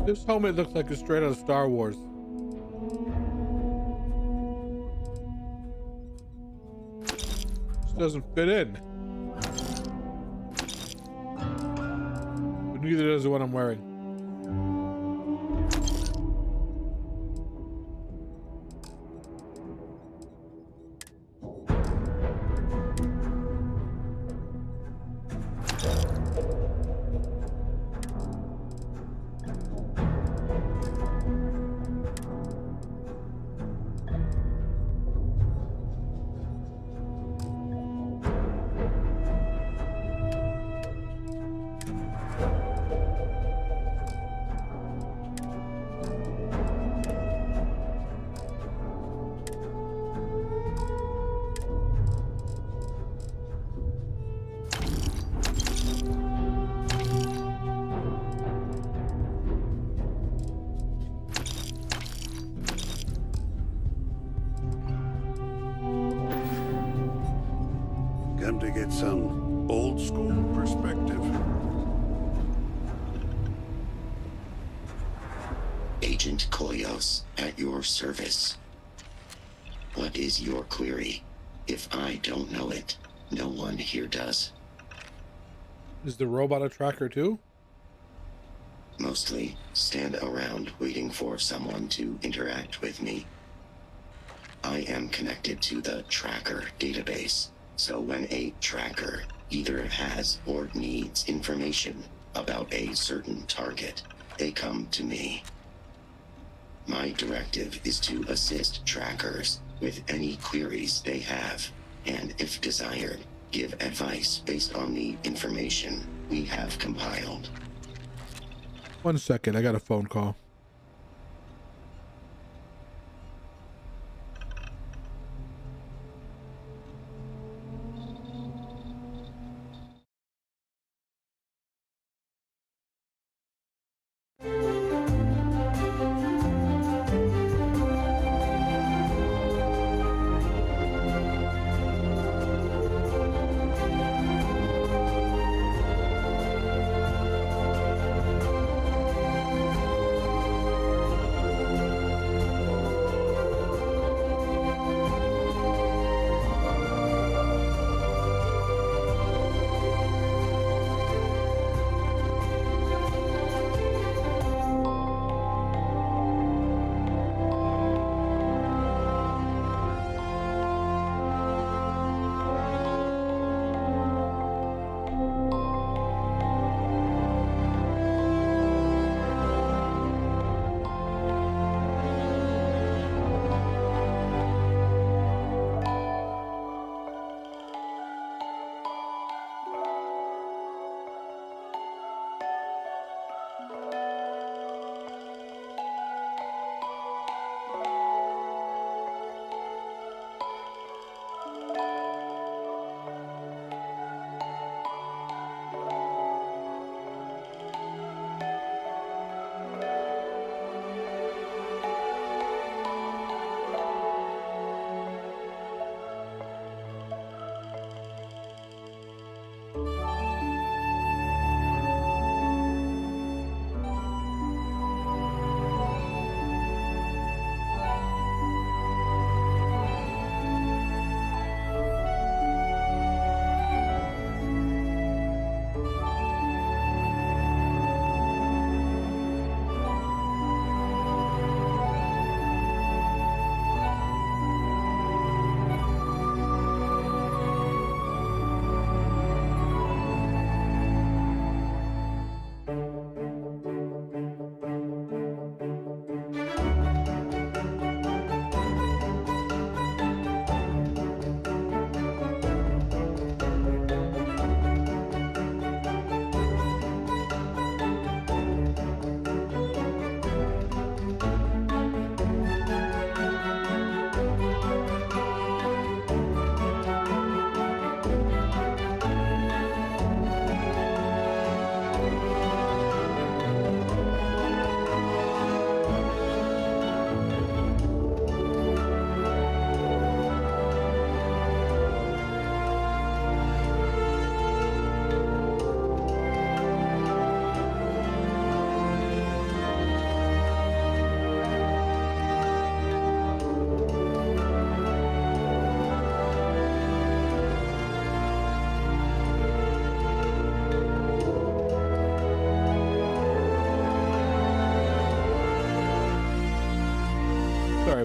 This helmet looks like it's straight out of Star Wars. This doesn't fit in. But neither does the one I'm wearing. Come to get some old school perspective. Agent Koyos, at your service. What is your query? If I don't know it, no one here does. Is the robot a tracker too? Mostly stand around waiting for someone to interact with me. I am connected to the tracker database, so when a tracker either has or needs information about a certain target, they come to me. My directive is to assist trackers with any queries they have, and if desired, give advice based on the information we have compiled. 1 second, I got a phone call.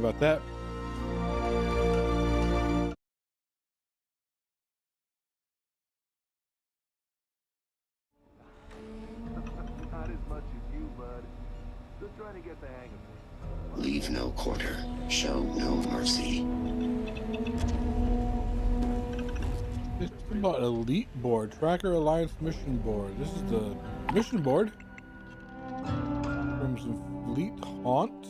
about that. Not as much as you, bud. Still trying to get the hang of it. Leave no quarter, show no mercy. It's about Elite Board, Tracker Alliance Mission Board. This is the mission board from some Fleet Haunt.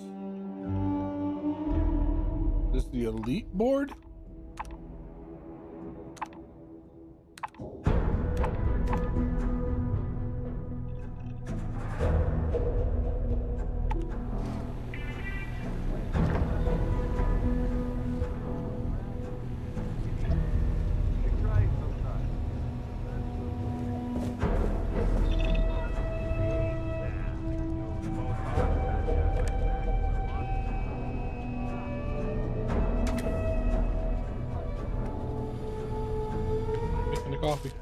This is the Elite Board. Coffee.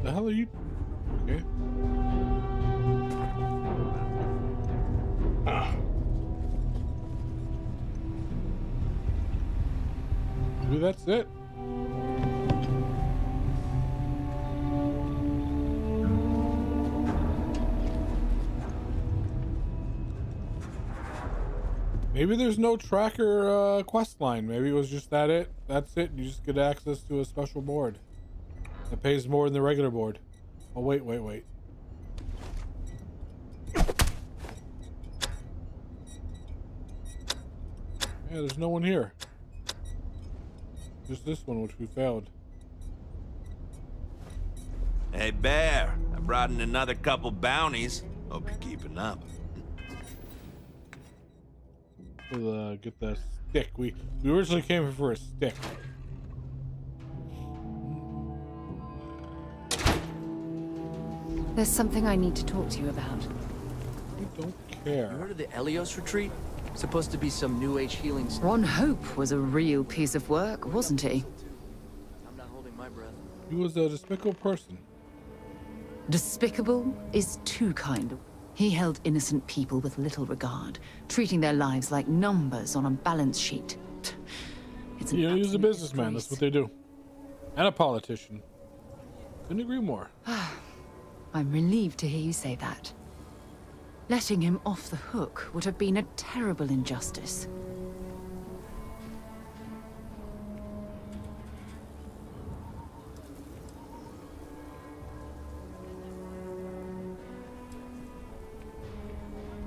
The hell are you? Okay. Maybe that's it. Maybe there's no tracker quest line. Maybe it was just it. That's it. You just get access to a special board that pays more than the regular board. Oh, wait. Yeah, there's no one here. Just this one, which we failed. Hey, Bear. I brought in another couple bounties. Hope you're keeping up. We'll get the stick. We originally came here for a stick. There's something I need to talk to you about. I don't care. You heard of the Elios retreat? Supposed to be some new age healing. Ron Hope was a real piece of work, wasn't he? I'm not holding my breath. He was a despicable person. Despicable is too kind. He held innocent people with little regard, treating their lives like numbers on a balance sheet. It's he was a businessman. That's what they do. And a politician. Couldn't agree more. I'm relieved to hear you say that. Letting him off the hook would have been a terrible injustice.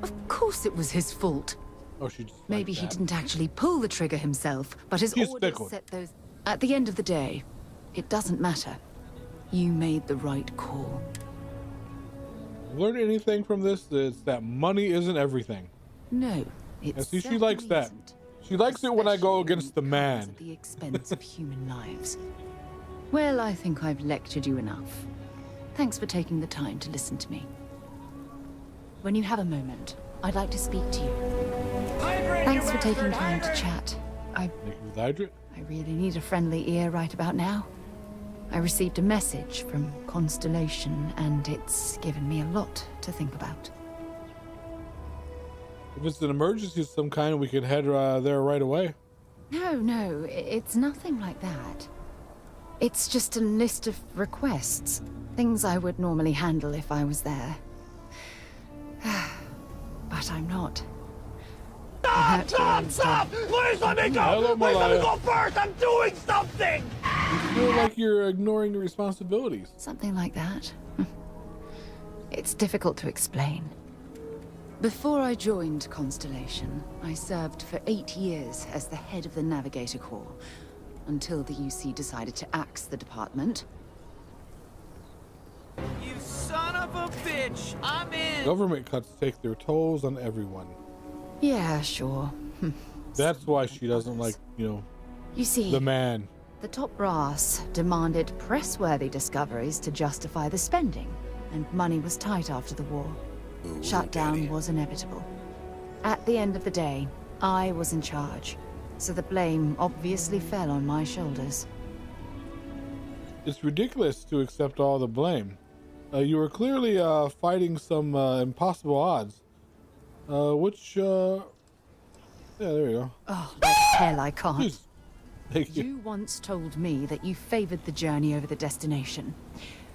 Of course it was his fault. Oh, she just Maybe he didn't actually pull the trigger himself, but his orders set those... At the end of the day, it doesn't matter. You made the right call. Learn anything from this? It's that money isn't everything. No, it's see, she likes that. She likes it when I go against the man. At the expense of human lives. Well, I think I've lectured you enough. Thanks for taking the time to listen to me. When you have a moment, I'd like to speak to you. Thanks for taking time to chat. I really need a friendly ear right about now. I received a message from Constellation, and it's given me a lot to think about. If it's an emergency of some kind, we could head there right away. No, it's nothing like that. It's just a list of requests. Things I would normally handle if I was there. But I'm not. Stop! Please let me go! Hello, Please let me Malaya. go first! I'm doing something! You feel like you're ignoring your responsibilities. Something like that. It's difficult to explain. Before I joined Constellation, I served for 8 years as the head of the Navigator Corps, until the UC decided to axe the department. You son of a bitch! I'm in! Government cuts take their tolls on everyone. Yeah, sure. That's why she doesn't like, You see, the man. the top brass demanded press-worthy discoveries to justify the spending, and money was tight after the war. Shutdown was inevitable. At the end of the day, I was in charge, so the blame obviously fell on my shoulders. It's ridiculous to accept all the blame. You were clearly fighting some impossible odds. Which Yeah, there we go. Oh, like hell I can't. Thank you. You once told me that you favored the journey over the destination.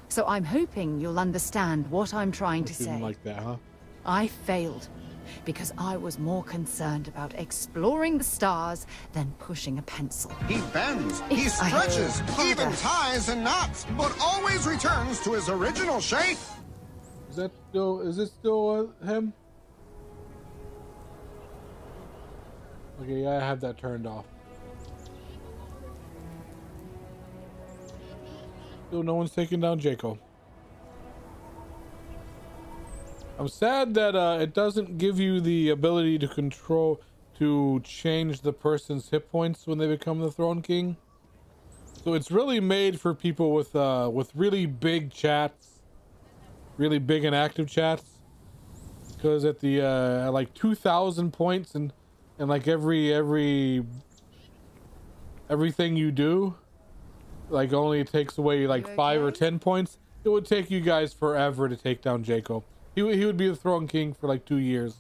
So I'm hoping you'll understand what I'm trying to say. Like that, huh? I failed because I was more concerned about exploring the stars than pushing a pencil. He bends, he stretches, even ties and knots, but always returns to his original shape. Is it still him? Okay, yeah, I have that turned off. Still no one's taking down Jaco. I'm sad that it doesn't give you the ability to change the person's hit points when they become the Throne King. So it's really made for people with really big chats, really big and active chats. Because at the at like 2,000 points and like everything you do, like only takes away like 5 or 10 points. It would take you guys forever to take down Jaco. He would be the Throne King for like 2 years.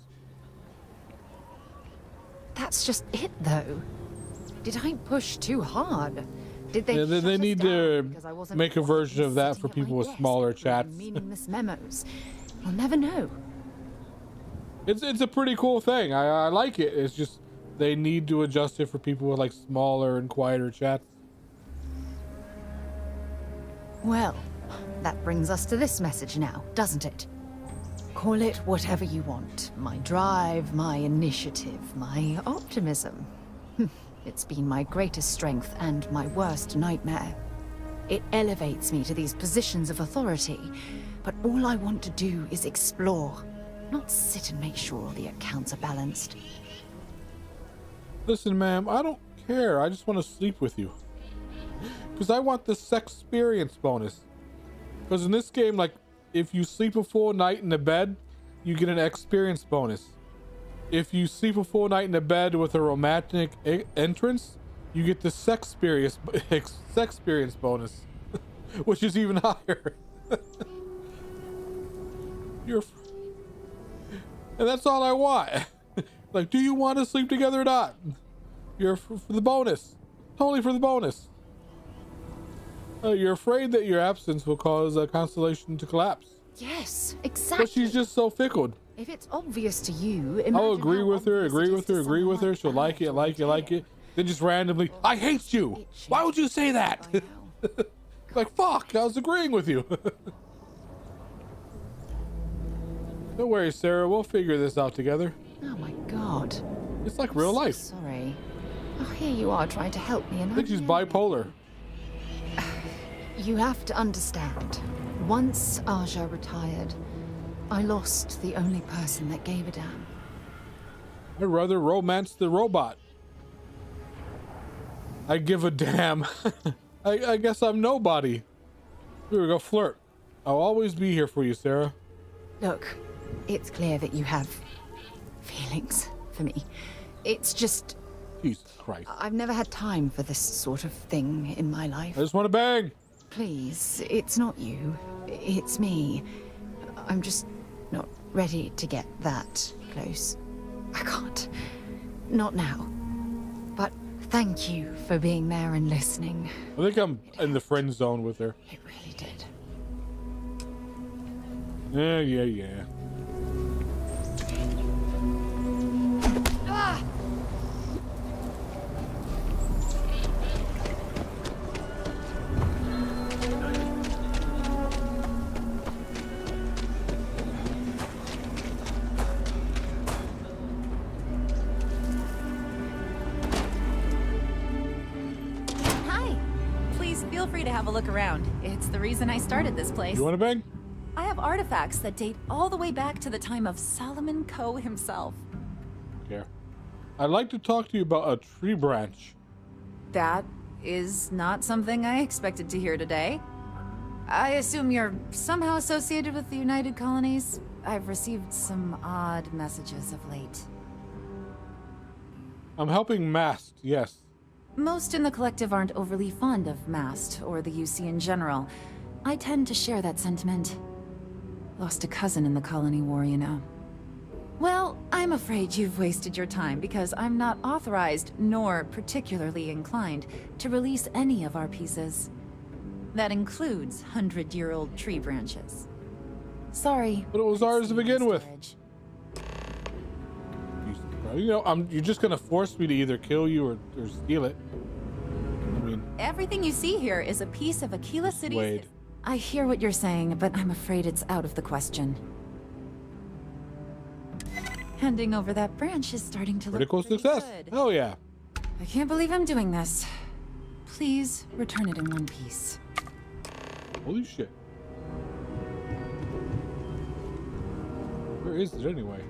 That's just it, though. Did I push too hard? Did they? Yeah, they need to make a version of that for people with smaller chats. Meaningless memos. You'll never know. It's a pretty cool thing. I like it. It's just they need to adjust it for people with like smaller and quieter chats. Well, that brings us to this message now, doesn't it? Call it whatever you want. My drive, my initiative, my optimism. It's been my greatest strength and my worst nightmare. It elevates me to these positions of authority, but all I want to do is explore, not sit and make sure all the accounts are balanced. Listen, ma'am, I don't care. I just want to sleep with you. Because I want the sex experience bonus. Because in this game, like, if you sleep a full night in the bed, you get an experience bonus. If you sleep a full night in the bed with a romantic entrance, you get the sex experience bonus, which is even higher. And that's all I want. Like, do you want to sleep together or not? You're for the bonus. Totally for the bonus. You're afraid that your absence will cause a constellation to collapse. Yes, exactly. But she's just so fickle. If it's obvious to you, I'll agree with her, agree with her. She'll like it. Then just randomly, I hate you. Why would you say that? Like, fuck, I was agreeing with you. Don't worry, Sarah. We'll figure this out together. Oh my god. It's like real life. Sorry. Oh, here you are trying to help me, and I think she's bipolar. You have to understand. Once Aja retired, I lost the only person that gave a damn. I'd rather romance the robot. I give a damn. I guess I'm nobody. Here we go, flirt. I'll always be here for you, Sarah. Look, it's clear that you have feelings for me. It's just... Jesus Christ. I've never had time for this sort of thing in my life. I just want to bang. Please, it's not you. It's me. I'm just not ready to get that close. I can't. Not now. But thank you for being there and listening. I think I'm in the friend zone with her. It really did. Yeah. Ah! Feel free to have a look around. It's the reason I started this place. You want to bang? I have artifacts that date all the way back to the time of Solomon Coe himself. Yeah. I'd like to talk to you about a tree branch. That is not something I expected to hear today. I assume you're somehow associated with the United Colonies? I've received some odd messages of late. I'm helping Mast, yes. Most in the collective aren't overly fond of Mast, or the UC in general. I tend to share that sentiment. Lost a cousin in the colony war, you know. Well, I'm afraid you've wasted your time because I'm not authorized, nor particularly inclined, to release any of our pieces. That includes 100-year-old tree branches. Sorry. But it was ours to begin with. You know, you're just gonna force me to either kill you or steal it. I mean, everything you see here is a piece of Aquila City's... Wade. I hear what you're saying, but I'm afraid it's out of the question. Handing over that branch is starting to critical look pretty success. good. Oh yeah. I can't believe I'm doing this. Please return it in one piece. Holy shit. Where is it anyway?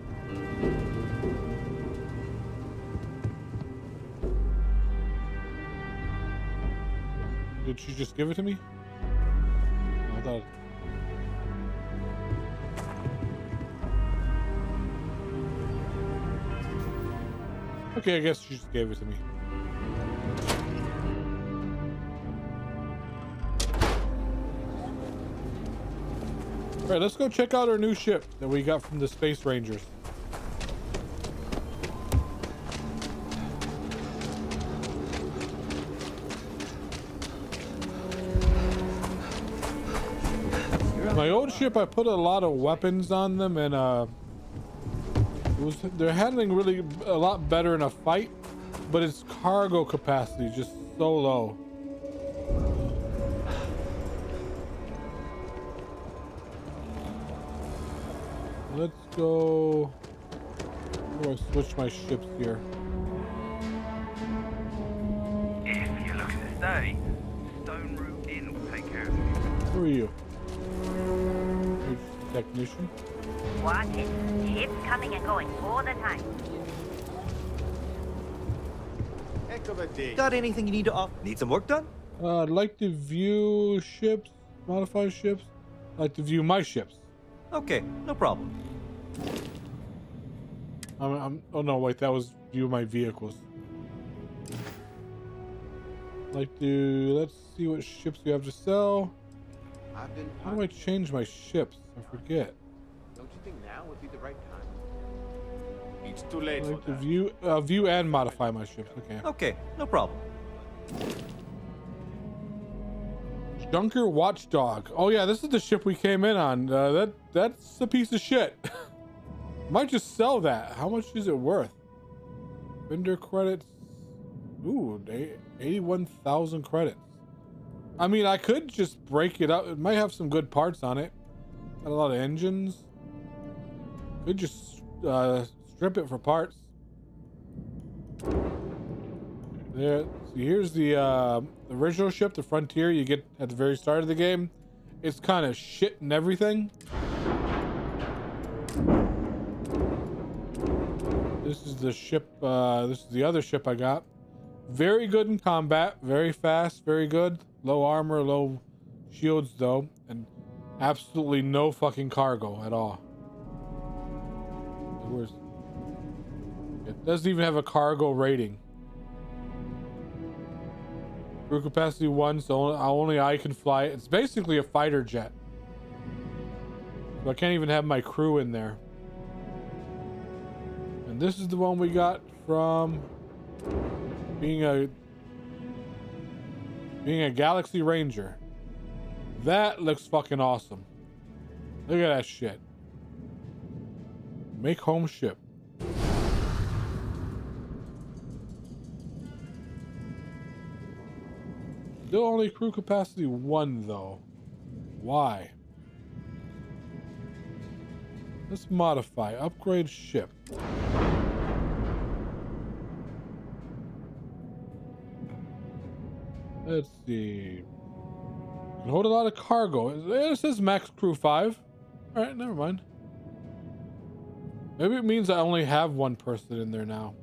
Did she just give it to me? I thought... Okay, I guess she just gave it to me. All right, let's go check out our new ship that we got from the Space Rangers. My old ship, I put a lot of weapons on them, and they're handling really a lot better in a fight, but its cargo capacity is just so low. Let's go. How do I switch my ships here? If you're looking to stay, Stone Route Inn will take care of you. Who are you? Technician. Watch it. Ships coming and going all the time. Heck of a day. Got anything you need to off? Need some work done? I'd like to view ships, modify ships. I'd like to view my ships. Okay, no problem. Oh no, wait, that was view my vehicles. Like to, let's see what ships we have to sell. How do I change my ships? I forget. Don't you think now would be the right time? It's too late I like to view and modify my ships. Okay. Okay, no problem. Junker Watchdog. Oh yeah, this is the ship we came in on. That's a piece of shit. Might just sell that. How much is it worth? Vendor credits. Ooh, 81,000 credits. I mean, I could just break it up. It might have some good parts on it. Got a lot of engines. Could just strip it for parts. There. See, here's the original ship, the Frontier. You get at the very start of the game. It's kind of shit and everything. This is the ship. This is the other ship I got. Very good in combat. Very fast. Very good. Low armor, low shields though, and absolutely no fucking cargo at all. Where's it? Doesn't even have a cargo rating. Crew capacity 1, so only I can fly it. It's basically a fighter jet. So I can't even have my crew in there. And this is the one we got from being a Galaxy Ranger. That looks fucking awesome. Look at that shit. Make home ship. Still only crew capacity 1 though. Why? Let's modify. Upgrade ship. Let's see. Can hold a lot of cargo. It says max crew 5. Alright, never mind. Maybe it means I only have 1 person in there now.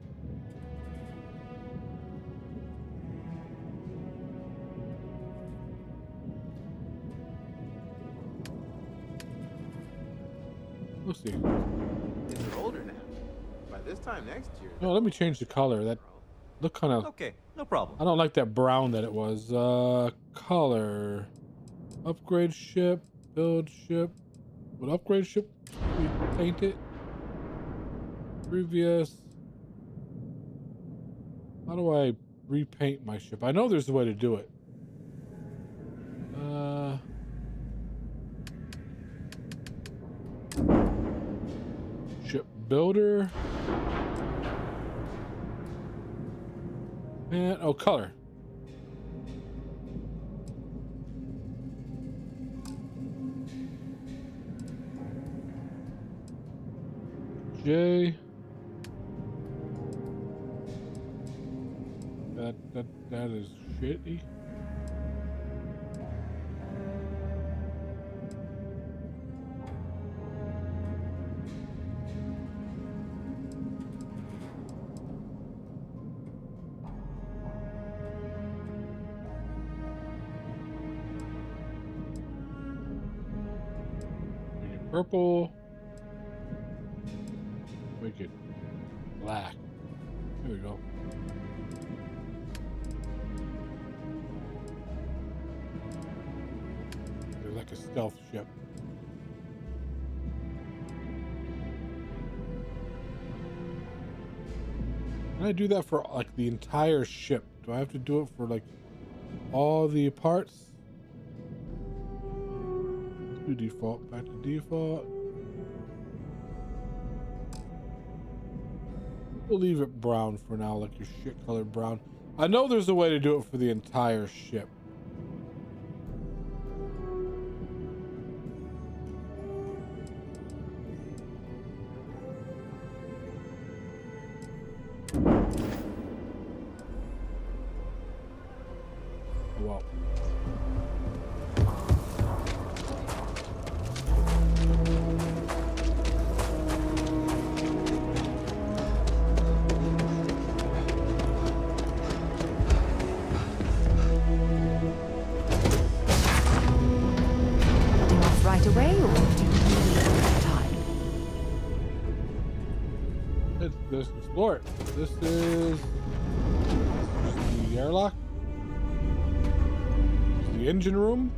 We'll see. They're older now. By this time next year. No, let me change the color. That look kind of. Okay, no problem. I don't like that brown that it was. Color. Upgrade ship. Build ship. Would upgrade ship we paint it? Previous. How do I repaint my ship? I know there's a way to do it. Ship builder. And oh, color. J. That is shitty. Make it purple. Make it black. There we go. Like a stealth ship. Can I do that for like the entire ship? Do I have to do it for like all the parts? To default, back to default. We'll leave it brown for now, like your shit colored brown. I know there's a way to do it for the entire ship. Let's explore it. This is the airlock. This is the engine room.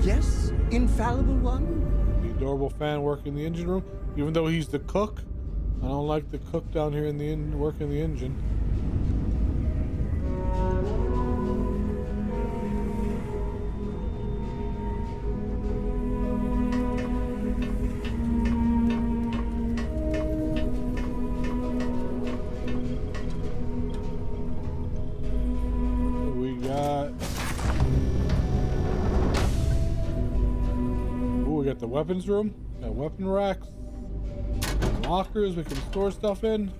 Yes, infallible one. The adorable fan working the engine room. Even though he's the cook, I don't like the cook down here in the working the engine. The weapons room, got weapon racks, lockers we can store stuff in,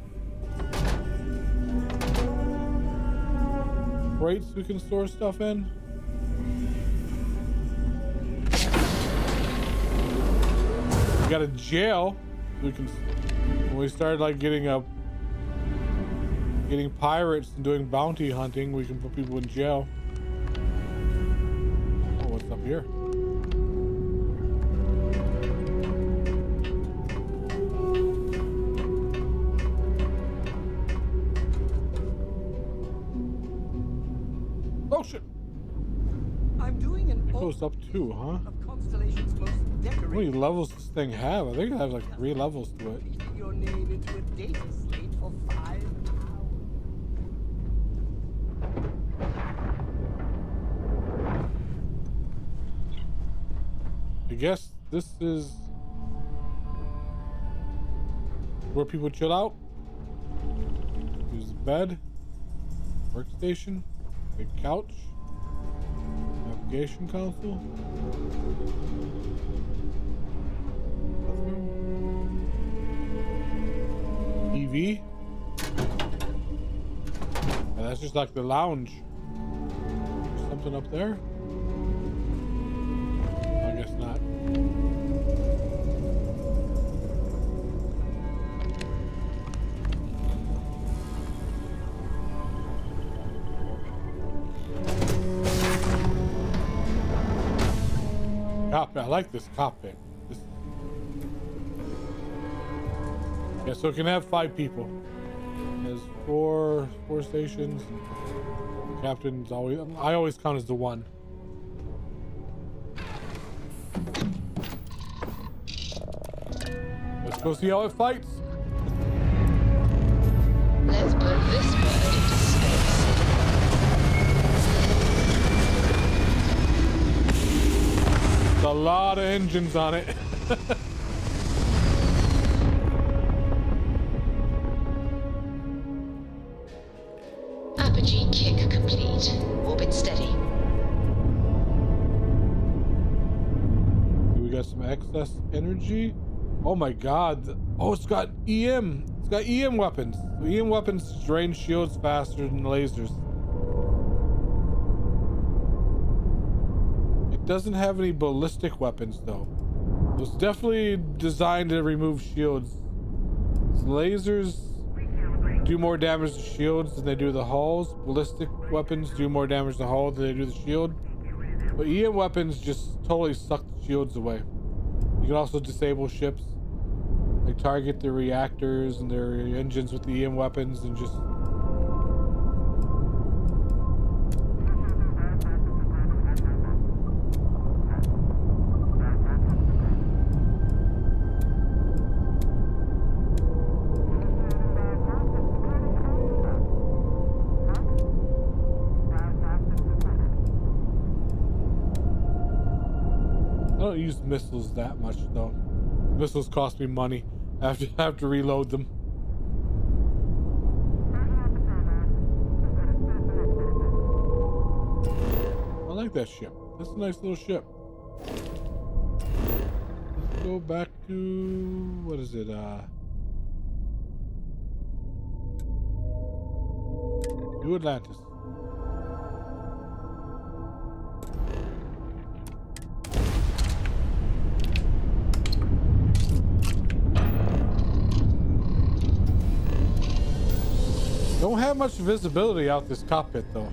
crates we can store stuff in. We got a jail. We can, when we started like getting pirates and doing bounty hunting, we can put people in jail. Oh, what's up here? Oh shit! I'm doing an it goes up too, huh? Of Constellation's most How many levels does this thing have? I think it has like 3 levels to it. Your name into a data slate for 5 hours. I guess this is where people chill out. There's a bed, workstation, big couch, navigation console, TV. And that's just like the lounge. There's something up there? I guess not. Cockpit. I like this cockpit. Yeah, so it can have 5 people. There's four stations. The captain's always. I always count as the one. Go see how it fights. Let's put this bird into space. There's a lot of engines on it. Apogee kick complete. Orbit steady. We got some excess energy. Oh my god. Oh, it's got EM. It's got EM weapons. EM weapons drain shields faster than lasers. It doesn't have any ballistic weapons though. It was definitely designed to remove shields. Lasers do more damage to shields than they do the hulls. Ballistic weapons do more damage to hull than they do the shield. But EM weapons just totally suck the shields away. You can also disable ships. Like target their reactors and their engines with the EM weapons and just... I don't use missiles that much though. Missiles cost me money. I have to reload them. I like that ship. That's a nice little ship. Let's go back to... what is it? New Atlantis. Don't have much visibility out this cockpit though.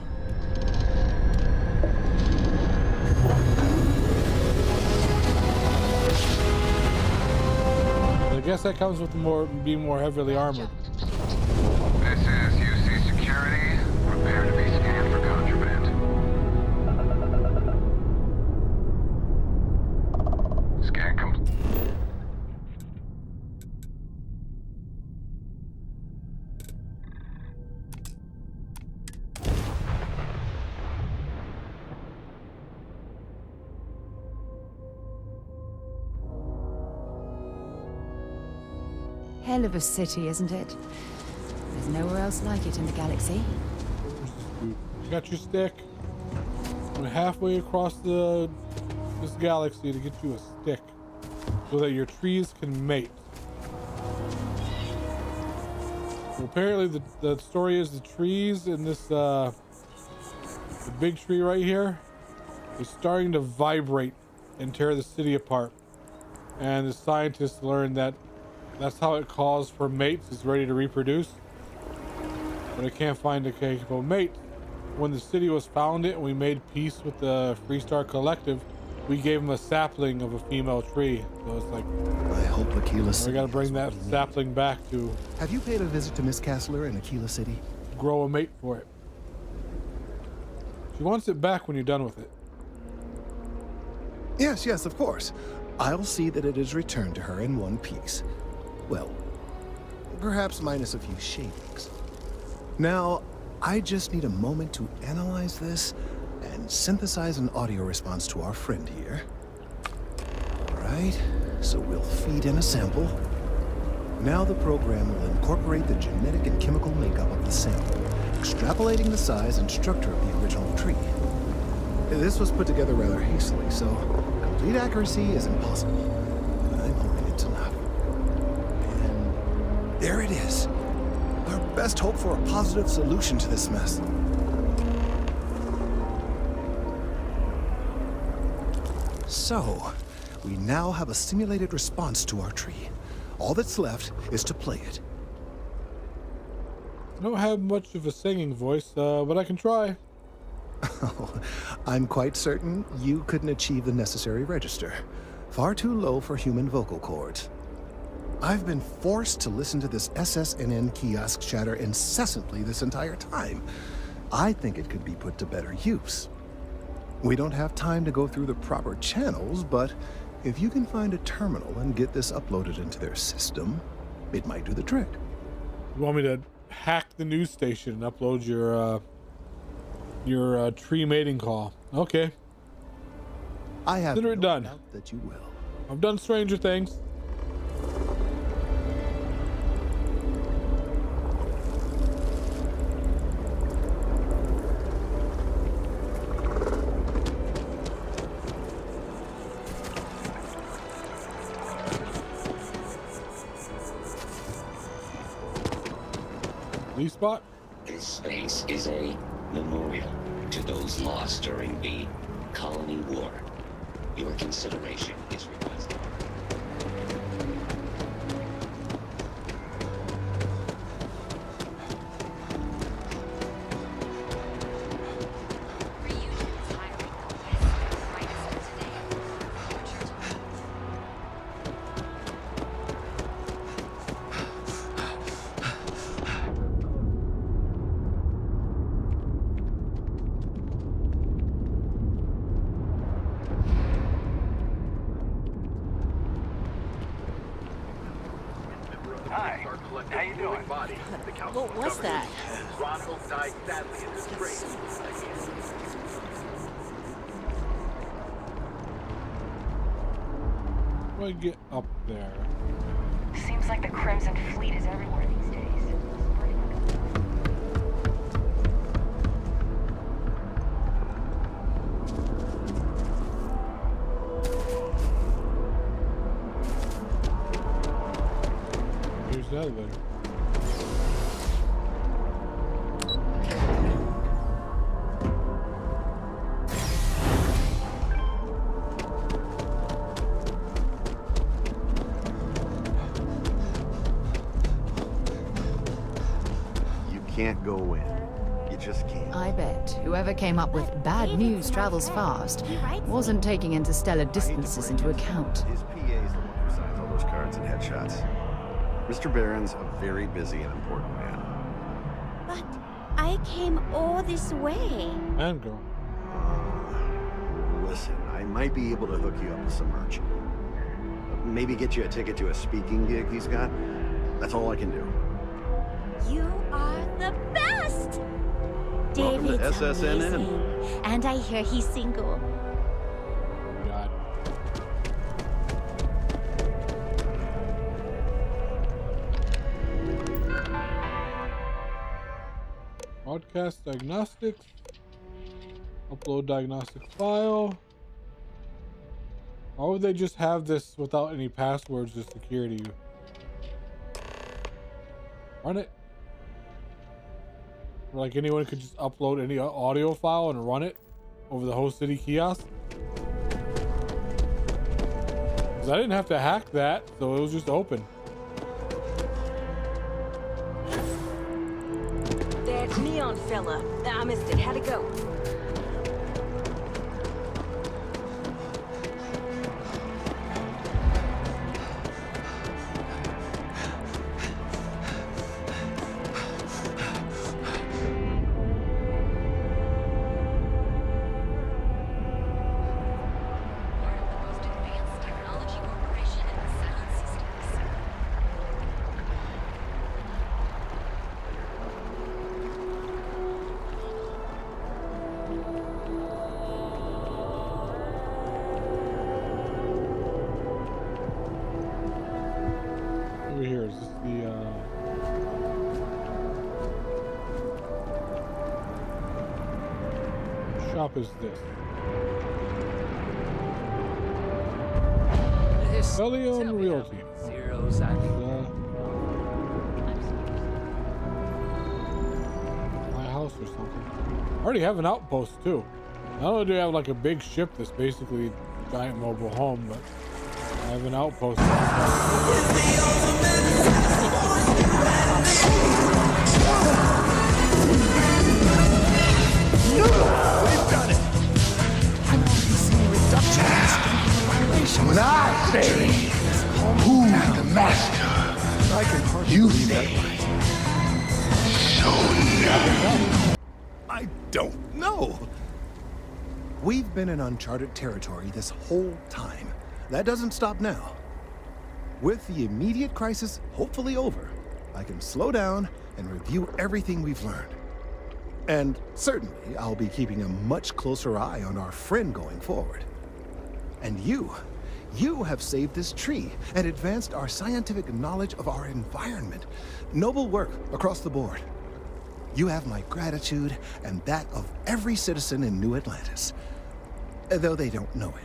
I guess that comes with being more heavily armored. This is UC Security. Prepare to be scanned for contraband. Scan complete. Hell of a city, isn't it? There's nowhere else like it in the galaxy. You got your stick. I'm halfway across this galaxy to get you a stick so that your trees can mate. So apparently the story is the trees in this the big tree right here is starting to vibrate and tear the city apart. And the scientists learned that that's how it calls for mates. It's ready to reproduce, but it can't find a capable mate. When the city was founded and we made peace with the Freestar Collective, we gave them a sapling of a female tree. So it's like, I hope Aquila City. We gotta bring that sapling back to. Have you paid a visit to Miss Castler in Aquila City? Grow a mate for it. She wants it back when you're done with it. Yes, of course. I'll see that it is returned to her in one piece. Well, perhaps minus a few shavings. Now, I just need a moment to analyze this and synthesize an audio response to our friend here. All right, so we'll feed in a sample. Now the program will incorporate the genetic and chemical makeup of the sample, extrapolating the size and structure of the original tree. This was put together rather hastily, so complete accuracy is impossible. I'm hoping it's enough. And there it is. Our best hope for a positive solution to this mess. So, we now have a simulated response to our tree. All that's left is to play it. I don't have much of a singing voice, but I can try. Oh, I'm quite certain you couldn't achieve the necessary register. Far too low for human vocal cords. I've been forced to listen to this SSNN kiosk chatter incessantly this entire time. I think it could be put to better use. We don't have time to go through the proper channels, but If you can find a terminal and get this uploaded into their system, it might do the trick. You want me to hack the news station and upload your tree mating call? Okay. I have Consider it done. doubt that you will. I've done stranger things. Lee spot? This space is a memorial to those lost during the Colony War. Your consideration is requested. How you doing? What was that? Roswell died sadly in his grave. How do I get up there? Seems like the Crimson Fleet is everywhere these days. Here's the elevator. You can't go in. You just can't. I bet whoever came up with bad news travels fast wasn't taking interstellar distances into account. His PA is the one who signs all those cards and headshots. Mr. Barron's a very busy and important man. But I came all this way. And girl. Listen, I might be able to hook you up with some merch. Maybe get you a ticket to a speaking gig he's got. That's all I can do. You are the best! Welcome to David's SSNN. amazing. And I hear he's single. God. Broadcast diagnostics. Upload diagnostic file. Why would they just have this without any passwords to security? Run it. Or like anyone could just upload any audio file and run it over the host city kiosk. Because I didn't have to hack that, so it was just open. That neon fella. I missed it. How'd it go? Over here, is this the shop is this? Bellion Realty. Zeros, I My house or something. I already have an outpost too. Not only do I have like a big ship that's basically a giant mobile home, but I have an outpost. We've done it! When I say, who's the master? I can hardly You believe say, that. so I don't know. We've been in uncharted territory this whole time. that doesn't stop now. With the immediate crisis hopefully over, I can slow down and review everything we've learned. And certainly, I'll be keeping a much closer eye on our friend going forward. And you have saved this tree and advanced our scientific knowledge of our environment. Noble work across the board. You have my gratitude and that of every citizen in New Atlantis, though they don't know it.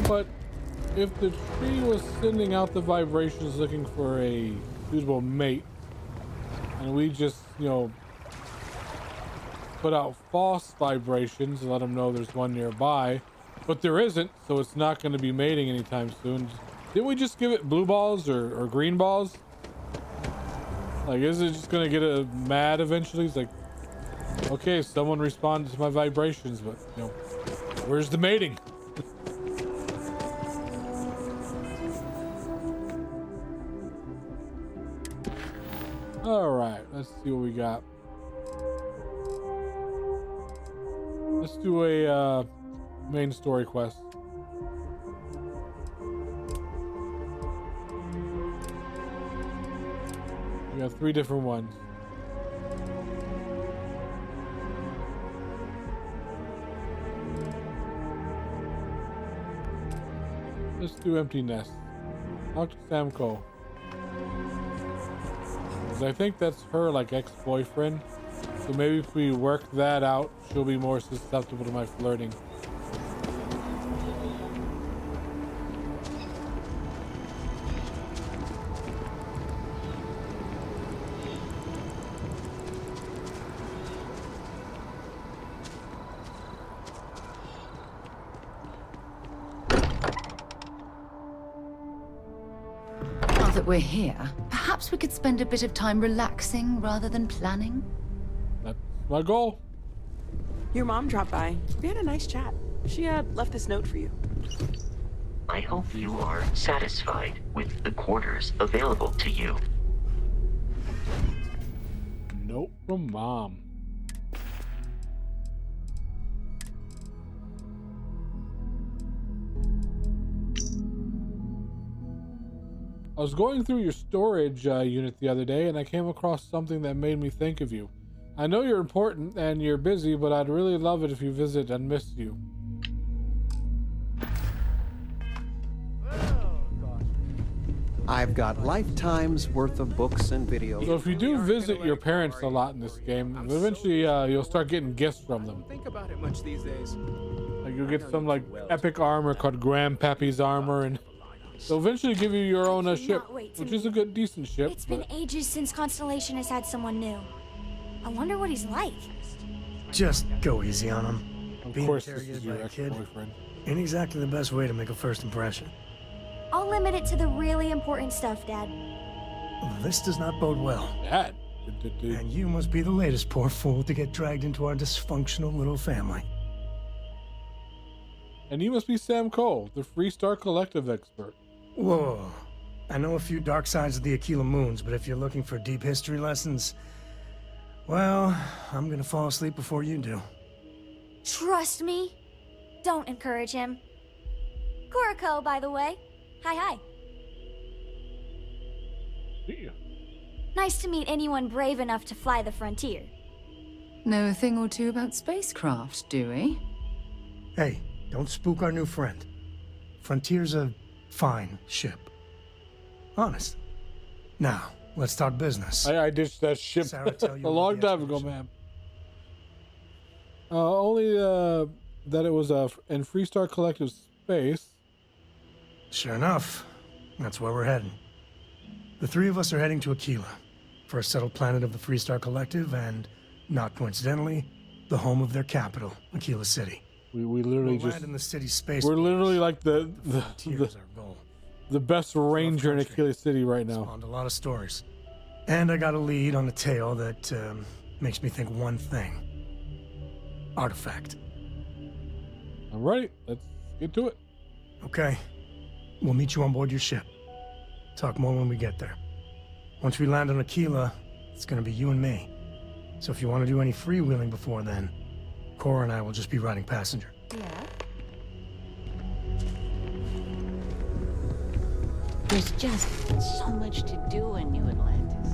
But if the tree was sending out the vibrations looking for a suitable mate, and we just, you know, put out false vibrations and let them know there's one nearby, but there isn't, so it's not going to be mating anytime soon. Didn't we just give it blue balls or green balls? Like, is it just going to get mad eventually? It's like, okay, someone responded to my vibrations, but, you know, where's the mating? All right, let's see what we got. Let's do a main story quest. We got 3 different ones. Let's do Empty Nest. Talk to Sam Cole. 'Cause I think that's her, like, ex-boyfriend. So maybe if we work that out, she'll be more susceptible to my flirting. Now that we're here, perhaps we could spend a bit of time relaxing rather than planning? That's my goal. Your mom dropped by. We had a nice chat. She left this note for you. I hope you are satisfied with the quarters available to you. Note from Mom. I was going through your storage unit the other day and I came across something that made me think of you. I know you're important and you're busy, but I'd really love it if you visit and miss you. I've got lifetimes worth of books and videos. So if you do visit your parents a lot in this game, eventually you'll start getting gifts from them. Think about it much these days. Like you'll get some like epic armor called Grandpappy's armor, and they'll eventually give you your own ship, which is a good, decent ship. It's been ages since Constellation has had someone new. I wonder what he's like. Just go easy on him. Of course, this is your ex-boyfriend. Ain't exactly the best way to make a first impression. I'll limit it to the really important stuff, Dad. This does not bode well. Dad? And you must be the latest poor fool to get dragged into our dysfunctional little family. And you must be Sam Cole, the Freestar Collective expert. Whoa. I know a few dark sides of the Aquila Moons, but if you're looking for deep history lessons, well, I'm gonna fall asleep before you do. Trust me. Don't encourage him. Kuriko, by the way. Hi. Yeah. Nice to meet anyone brave enough to fly the frontier. Know a thing or two about spacecraft, do we? Hey, don't spook our new friend. Frontier's a fine ship. Honest. Now, let's talk business. I ditched that ship a long time ago, ma'am. Only that it was in Freestar Collective space. Sure enough, that's where we're heading. The 3 of us are heading to Aquila, first settled planet of the Freestar Collective, and, not coincidentally, the home of their capital, Aquila City. We literally we'll just land in the city space. We're literally like the goal. The best ranger in Aquila City right now. Spawned a lot of stories, and I got a lead on a tale that makes me think one thing: artifact. All right, let's get to it. Okay. We'll meet you on board your ship. Talk more when we get there. Once we land on Aquila, it's gonna be you and me. So if you want to do any freewheeling before then, Cora and I will just be riding passenger. Yeah. There's just so much to do in New Atlantis.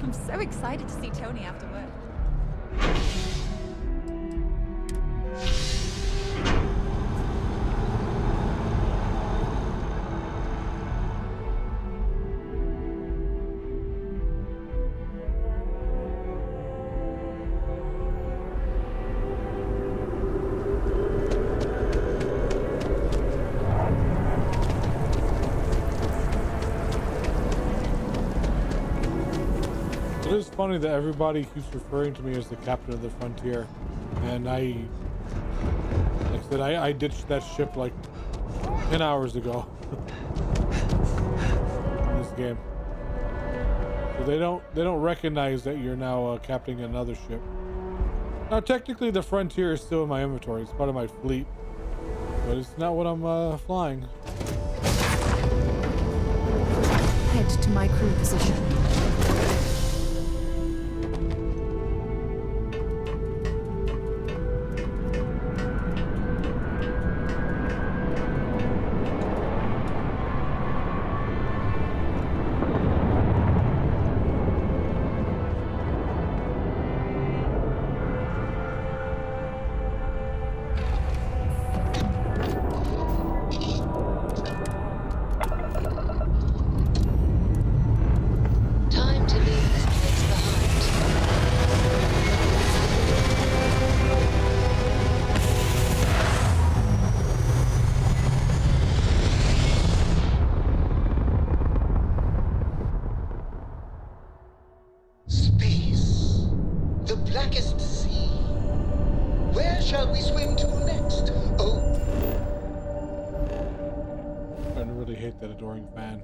I'm so excited to see Tony after work. It is funny that everybody keeps referring to me as the captain of the Frontier, and like I said, I ditched that ship like 10 hours ago. In this game, so they don't recognize that you're now captaining another ship. Now, technically, the Frontier is still in my inventory; it's part of my fleet, but it's not what I'm flying. Head to my crew position. Time to leave this place behind. Space. The blackest sea. Where shall we swim to next? Oh, I really hate that adoring fan.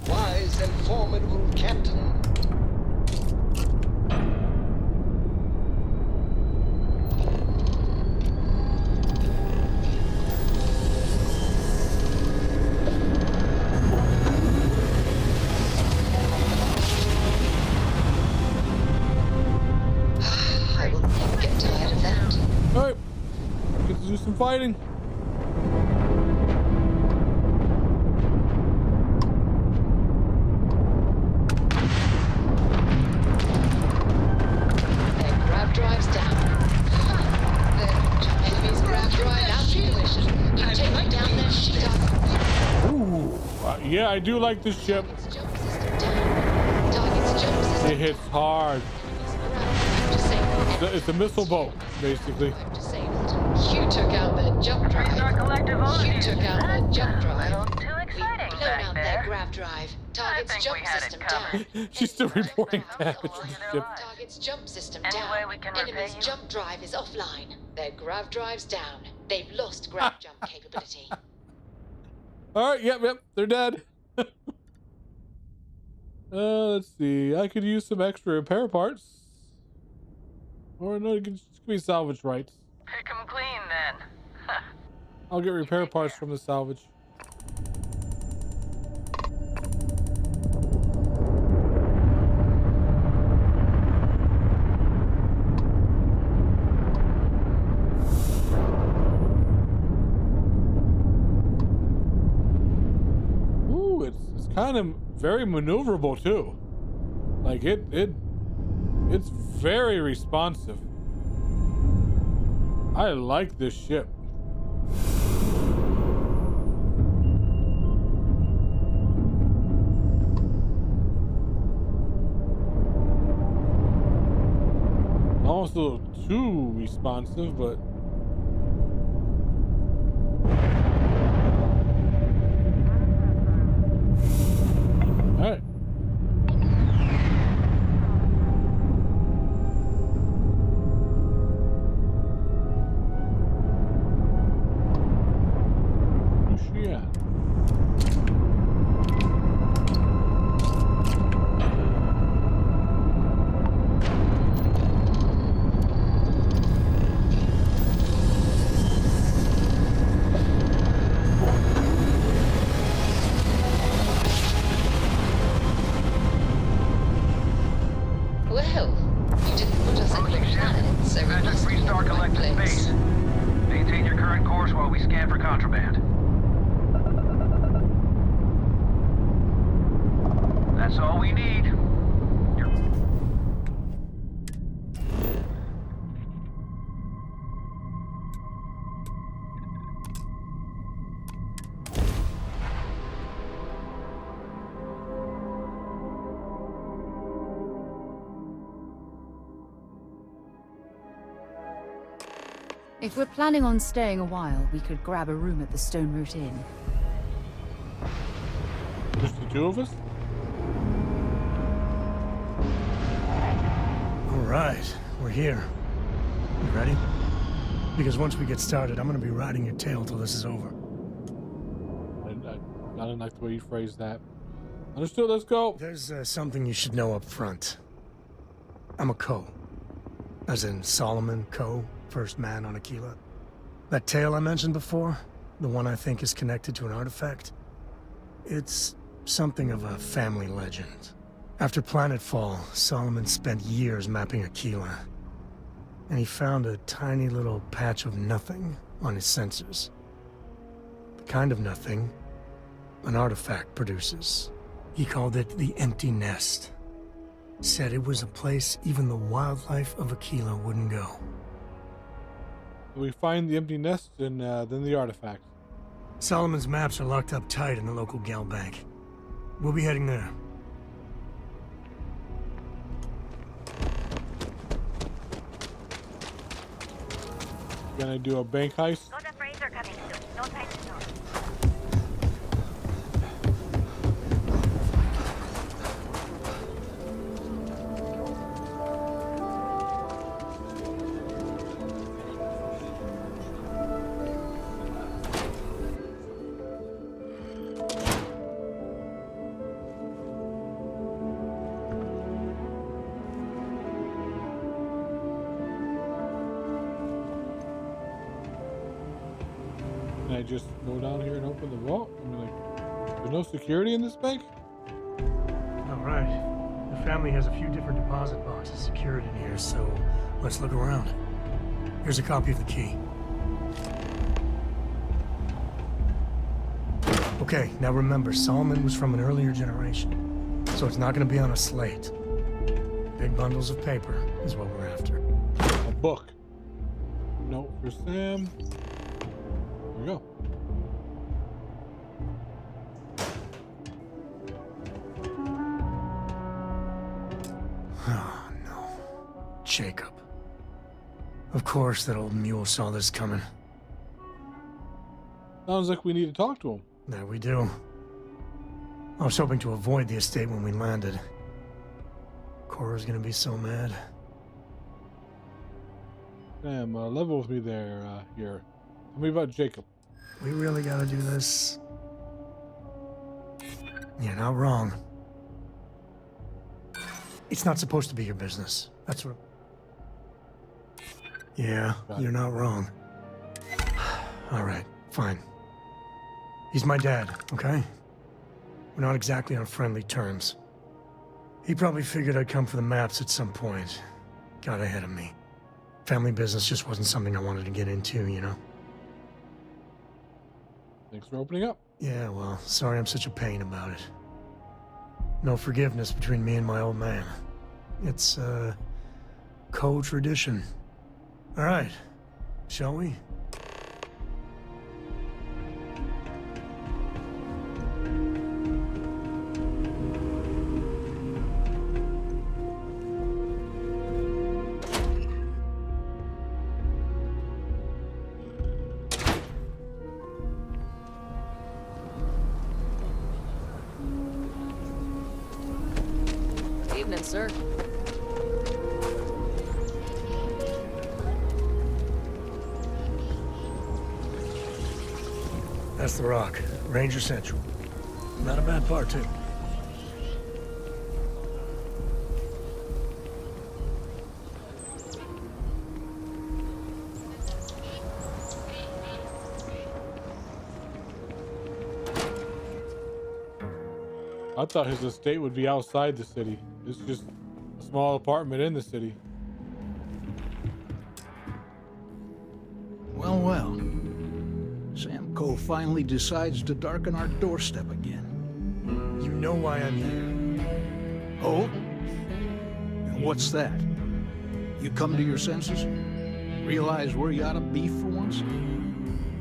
wise and formidable captain. I will never get tired of that. Alright, get to do some fighting. Grav drives down. The enemy's grav drive out of collision. You take me down there, she does. Ooh, yeah, I do like this ship. Target's jump system. It hits hard. It's a missile boat, basically. You took out their jump drive. You took out their jump drive. We've blown out their grav drive. Target's jump system down. She's still reporting damage to the ship. Target's jump system down. Enemy's jump drive is offline. Their grav drive's down. They've lost grav jump capability. Alright, yep, they're dead. Let's see. I could use some extra repair parts. Or no, it could just be salvage rights. Pick 'em clean then. I'll get repair parts from the salvage. Ooh, it's kind of very maneuverable too. Like it's very responsive. I like this ship. almost a little too responsive, but all right. Who's she at? Well, you didn't put us in the planet, so we must be in the right place. Maintain your current course while we scan for contraband. That's all we need. If we're planning on staying a while, we could grab a room at the Stone Root Inn. Just the two of us? All right, we're here. You ready? Because once we get started, I'm gonna be riding your tail till this is over. I don't like the way you phrased that. Understood, let's go. There's something you should know up front. I'm a Co. As in Solomon Co., first man on Aquila. That tale I mentioned before, the one I think is connected to an artifact, it's something of a family legend. After planetfall, Solomon spent years mapping Aquila, and he found a tiny little patch of nothing on his sensors. The kind of nothing an artifact produces. He called it the Empty Nest. Said it was a place even the wildlife of Aquila wouldn't go. We find the empty nest and then the artifact. Solomon's maps are locked up tight in the local gal bank. We'll be heading there. Gonna do a bank heist. Can I just go down here and open the vault? I mean, like, there's no security in this bank? All right. The family has a few different deposit boxes secured in here, so let's look around. Here's a copy of the key. Okay, now remember, Solomon was from an earlier generation, so it's not going to be on a slate. Big bundles of paper is what we're after. A book. Note for Sam. Here we go. Oh, no. Jacob. Of course that old mule saw this coming. Sounds like we need to talk to him. There we do. I was hoping to avoid the estate when we landed. Cora's gonna be so mad. Sam, level with me there, here. Tell me about Jacob. We really gotta do this. You're not wrong. It's not supposed to be your business. That's what... Yeah, you're not wrong. All right, fine. He's my dad, okay? We're not exactly on friendly terms. He probably figured I'd come for the maps at some point. Got ahead of me. Family business just wasn't something I wanted to get into, you know? Thanks for opening up. Yeah, well, sorry I'm such a pain about it. No forgiveness between me and my old man. It's, co-tradition. All right, shall we? maintenance, sir. That's the rock. Ranger Central. Not a bad part, too. I thought his estate would be outside the city. It's just a small apartment in the city. Well, well. Sam Coe finally decides to darken our doorstep again. You know why I'm here. Oh? And what's that? You come to your senses? Realize where you ought to be for once?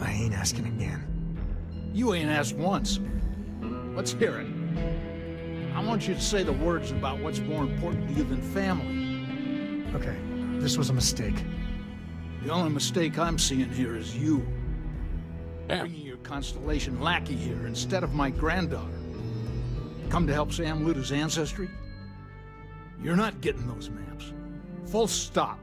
I ain't asking again. You ain't asked once. Let's hear it. I want you to say the words about what's more important to you than family. Okay, this was a mistake. The only mistake I'm seeing here is you. Bringing your Constellation lackey here instead of my granddaughter. Come to help Sam loot his ancestry? You're not getting those maps. Full stop.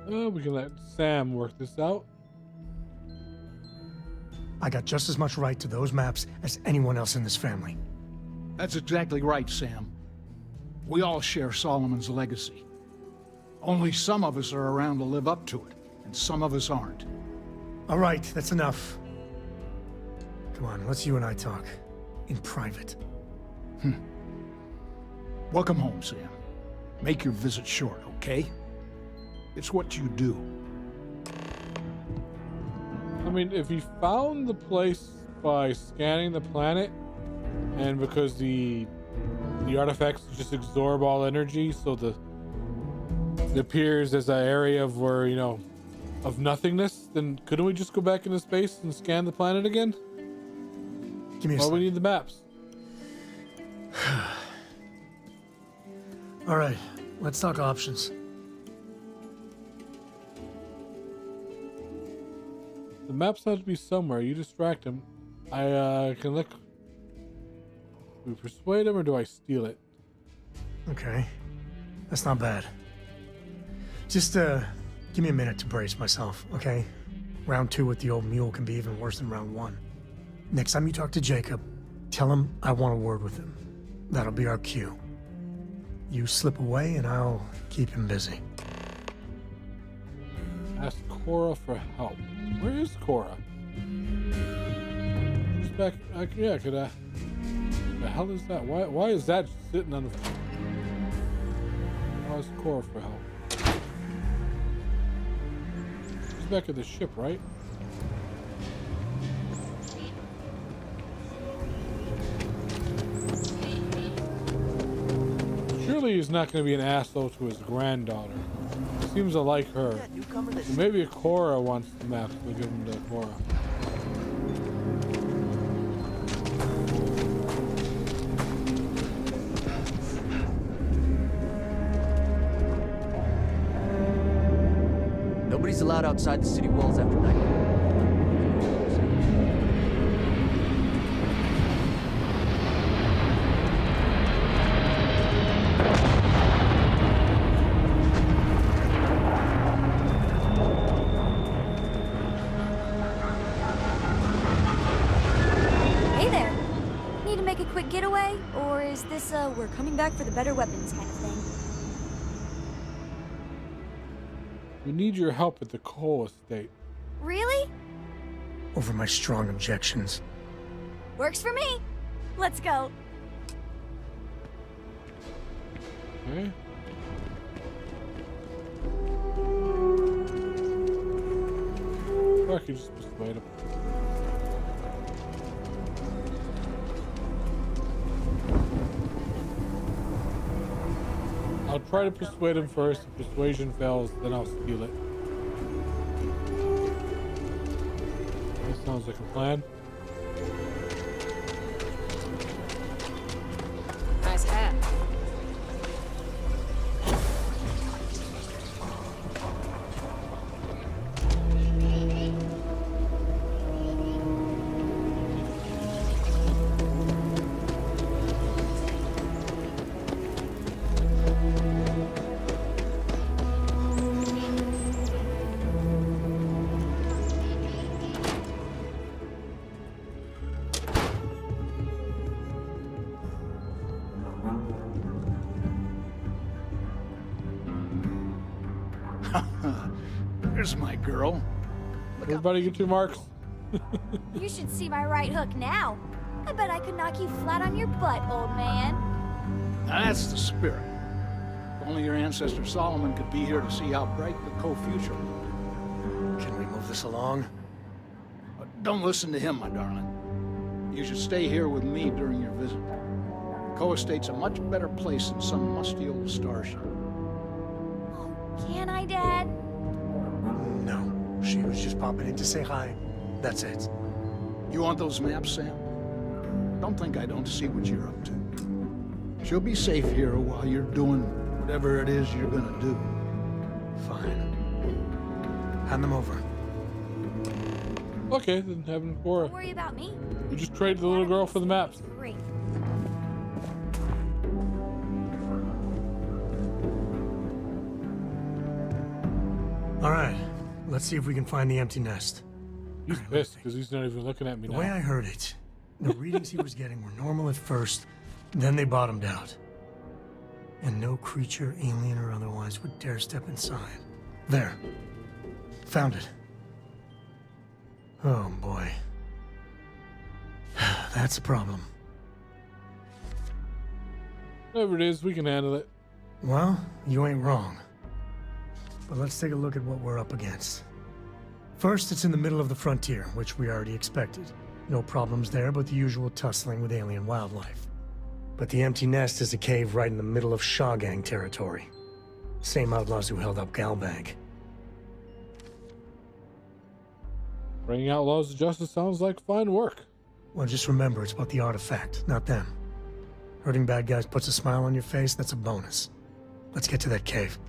We can let Sam work this out. I got just as much right to those maps as anyone else in this family. That's exactly right, Sam. We all share Solomon's legacy. Only some of us are around to live up to it, and some of us aren't. All right, that's enough. Come on, let's you and I talk. In private. Welcome home, Sam. Make your visit short, okay? It's what you do. I mean, if he found the place by scanning the planet, and because the artifacts just absorb all energy, so it appears as an area of where, you know, of nothingness, then couldn't we just go back into space and scan the planet again? Give me a Why we need the maps? All right, let's talk options. The maps have to be somewhere. You distract him. I can look. Do we persuade him or do I steal it? Okay, that's not bad. Just give me a minute to brace myself, okay? Round 2 with the old mule can be even worse than round 1. Next time you talk to Jacob, tell him I want a word with him. That'll be our cue. You slip away and I'll keep him busy. Ask Cora for help. Where is Cora? She's back. Yeah, could I? The hell is that? Why is that sitting on the? Why is Cora for help? She's back at the ship, right? Surely he's not going to be an asshole to his granddaughter. He seems to like her. So maybe Cora wants the map, so give him to Cora. Nobody's allowed outside the city walls after night. Quick getaway, or is this we're coming back for the better weapons kind of thing? We need your help at the coal estate. Really? Over my strong objections. Works for me. Let's go. Okay. I could just persuade him. I'll try to persuade him first. If persuasion fails, then I'll steal it. This sounds like a plan. Nice hat. There's my girl. Everybody get 2 marks. You should see my right hook now. I bet I could knock you flat on your butt, old man. That's the spirit. If only your ancestor Solomon could be here to see how bright the co-future. Can we move this along? Don't listen to him, my darling. You should stay here with me during your visit. The Co-Estate's a much better place than some musty old starship. Can I, Dad? No. She was just popping in to say hi. That's it. You want those maps, Sam? Don't think I don't see what you're up to. She'll be safe here while you're doing whatever it is you're gonna do. Fine. Hand them over. Okay, then have them for Don't worry about me. You just trade the little girl for the maps. Great. All right. Let's see if we can find the empty nest. He's pissed because he's not even looking at me The now. way I heard it, the readings he was getting were normal at first, then they bottomed out. And no creature, alien or otherwise, would dare step inside. There. Found it. Oh, boy. That's a problem. Whatever it is, we can handle it. Well, you ain't wrong. But let's take a look at what we're up against. First, it's in the middle of the frontier, which we already expected. No problems there, but the usual tussling with alien wildlife. But the empty nest is a cave right in the middle of Shawgang territory. Same outlaws who held up Galbag. Bringing outlaws to justice sounds like fine work. Well, just remember, it's about the artifact, not them. Hurting bad guys puts a smile on your face, that's a bonus. Let's get to that cave.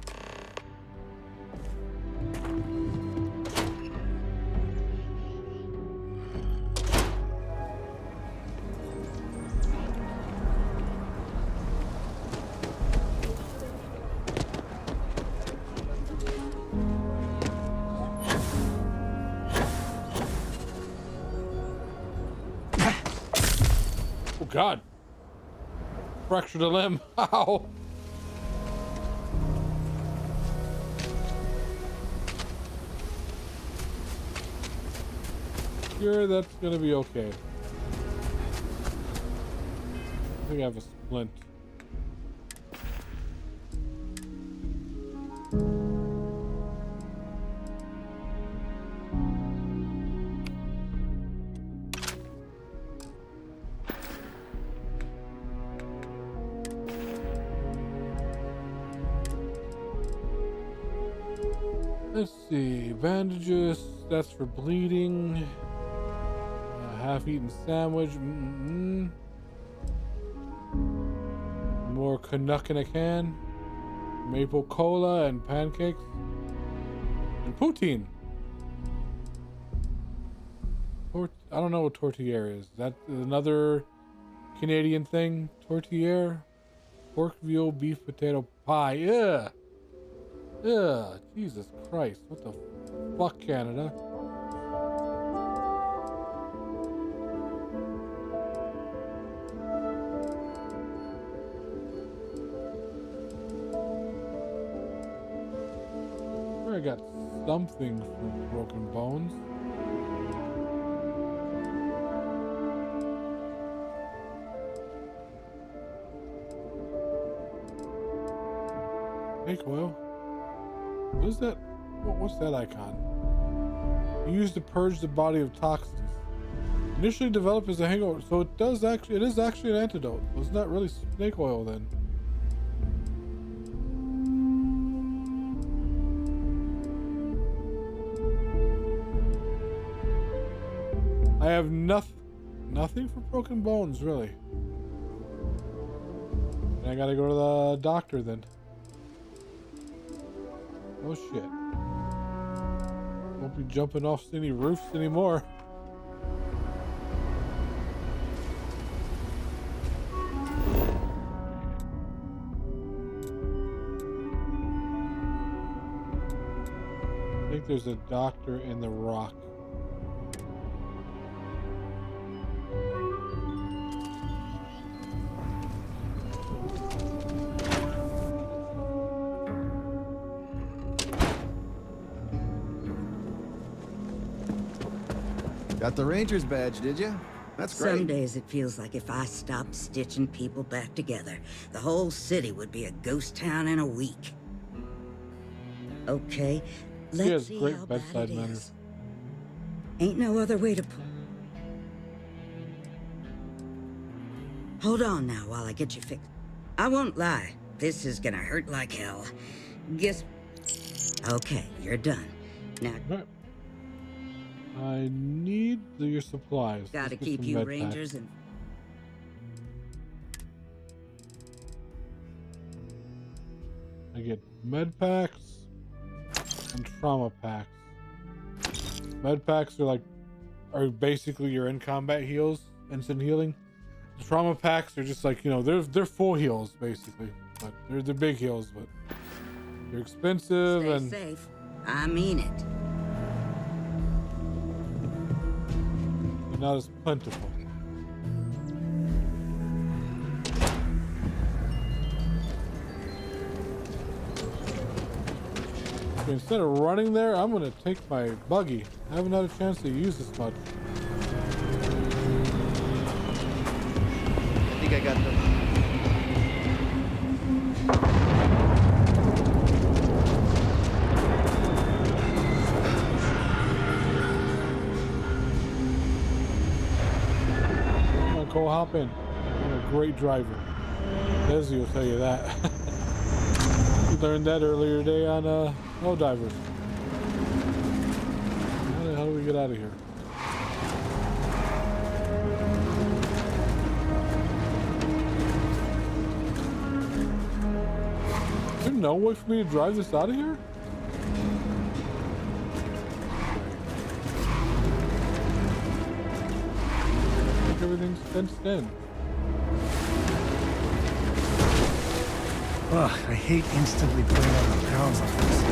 Oh, God. Fractured a limb. Ow. Sure, that's gonna be okay. I think I have a splint. Let's see, bandages, that's for bleeding. Half-eaten sandwich. More Canuck in a can. Maple cola and pancakes. And poutine. I don't know what tortillere is. That another Canadian thing? Tortillere? Pork veal beef potato pie. Ugh. Ugh. Jesus Christ. What the fuck, Canada? I got something for broken bones. Snake oil. What is that? What's that icon? Used to purge the body of toxins. Initially developed as a hangover, so it is actually an antidote. Well, it's not really snake oil then. I have nothing for broken bones, really. And I gotta go to the doctor then. Oh shit. Won't be jumping off any roofs anymore. I think there's a doctor in the rock. Got the Ranger's badge, did you? That's great. Some days it feels like if I stopped stitching people back together, the whole city would be a ghost town in a week. Okay, let's see how bad it is. Ain't no other way to put. Hold on now while I get you fixed. I won't lie, this is gonna hurt like hell. Guess. Okay, you're done. Now. I need your supplies. Gotta keep you Rangers and. I get med packs and trauma packs. Med packs are basically your in combat heals, instant healing. The trauma packs are just like, you know, they're full heals basically, but they're big heals, but they're expensive. Stay and safe. I mean it. they're not as plentiful. So instead of running there, I'm gonna take my buggy. I haven't had a chance to use this much. I think I got them. Come on, Cole, hop in. I'm a great driver. Leslie will tell you that. We learned that earlier today on Helldivers. How the hell do we get out of here? Is there no way for me to drive this out of here? I think everything's fenced in. Ugh, I hate instantly putting on the pounds like this.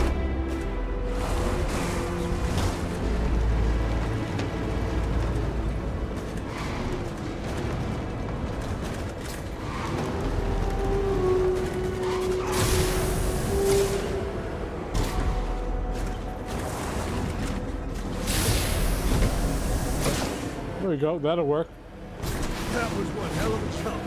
There we go, that'll work. That was one hell of a jump.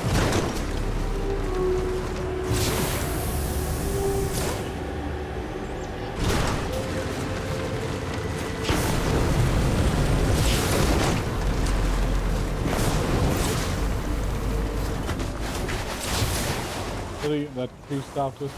That tree stopped us.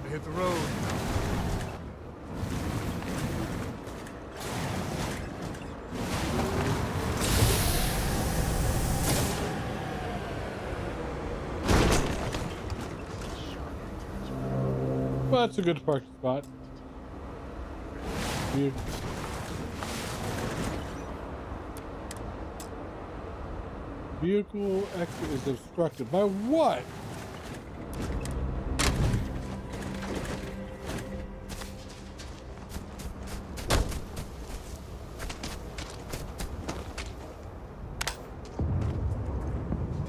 Hit the road. Well, that's a good parking spot. Vehicle exit is obstructed by what?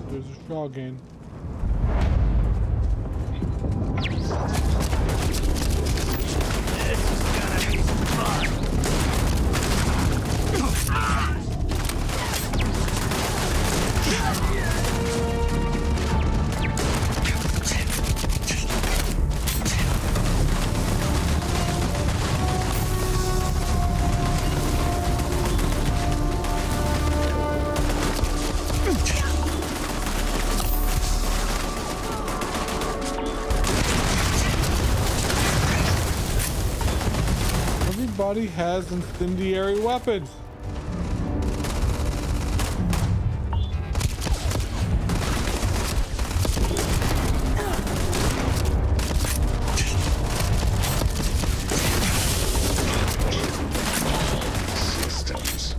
There's a straw gain. everybody has incendiary weapons. Systems.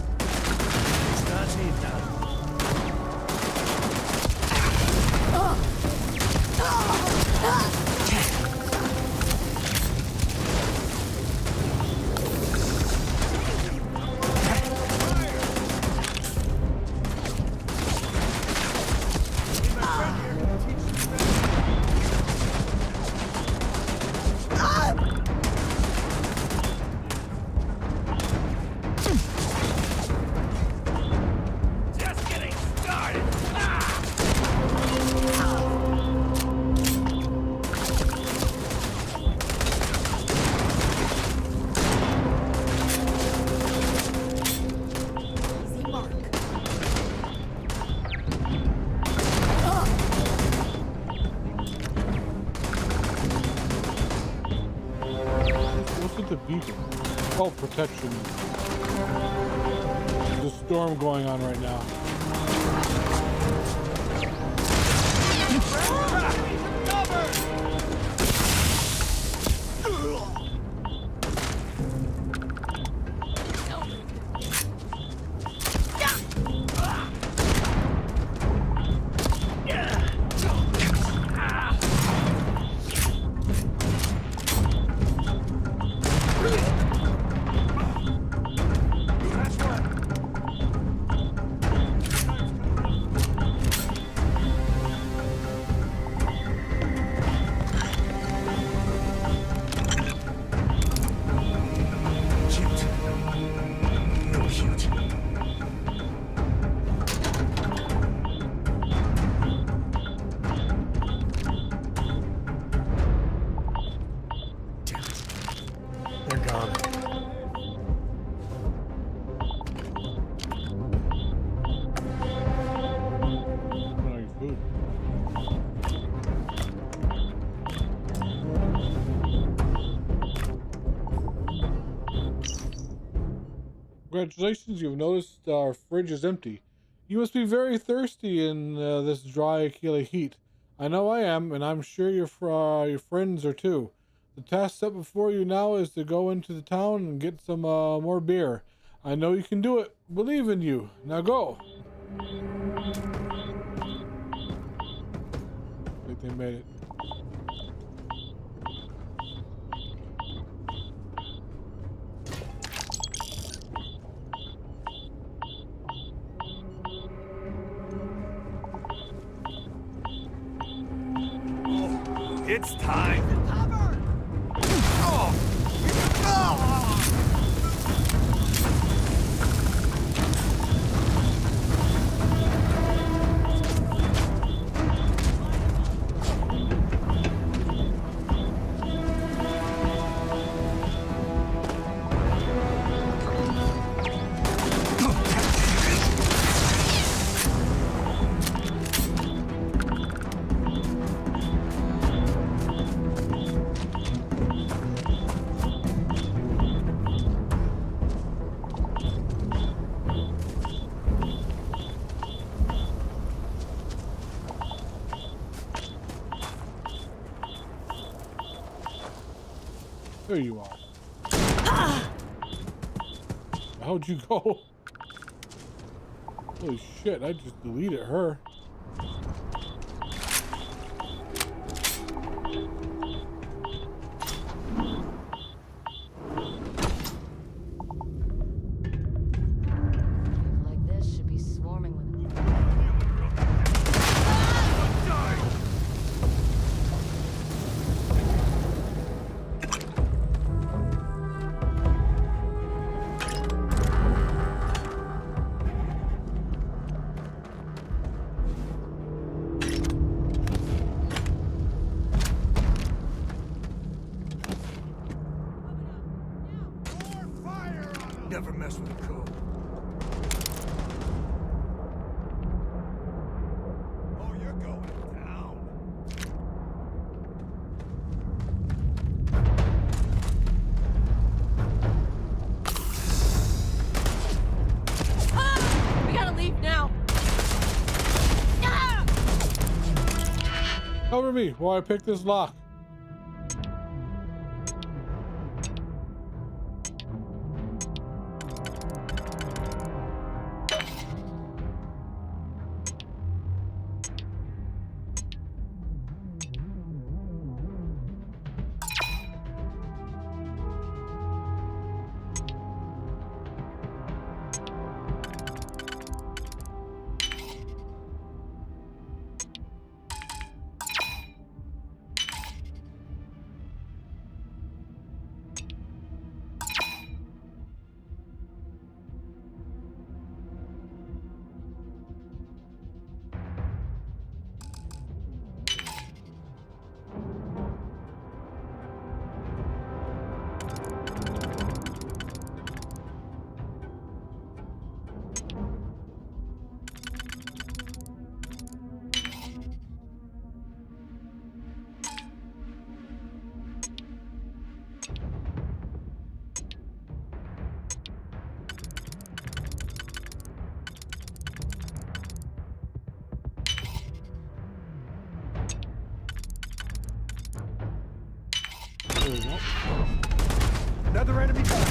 The beacon. Oh, protection. There's a storm going on right now. Congratulations, you've noticed our fridge is empty. You must be very thirsty in this dry Aquila heat. I know I am, and I'm sure your friends are too. The task set before you now is to go into the town and get some more beer. I know you can do it. Believe in you. Now go. I think they made it. It's time. There you are. How'd you go? Holy shit, I just deleted her. Like this should be swarming with Never mess with the code. Oh, you're going down. Cover me while I pick this lock. Another enemy. Feels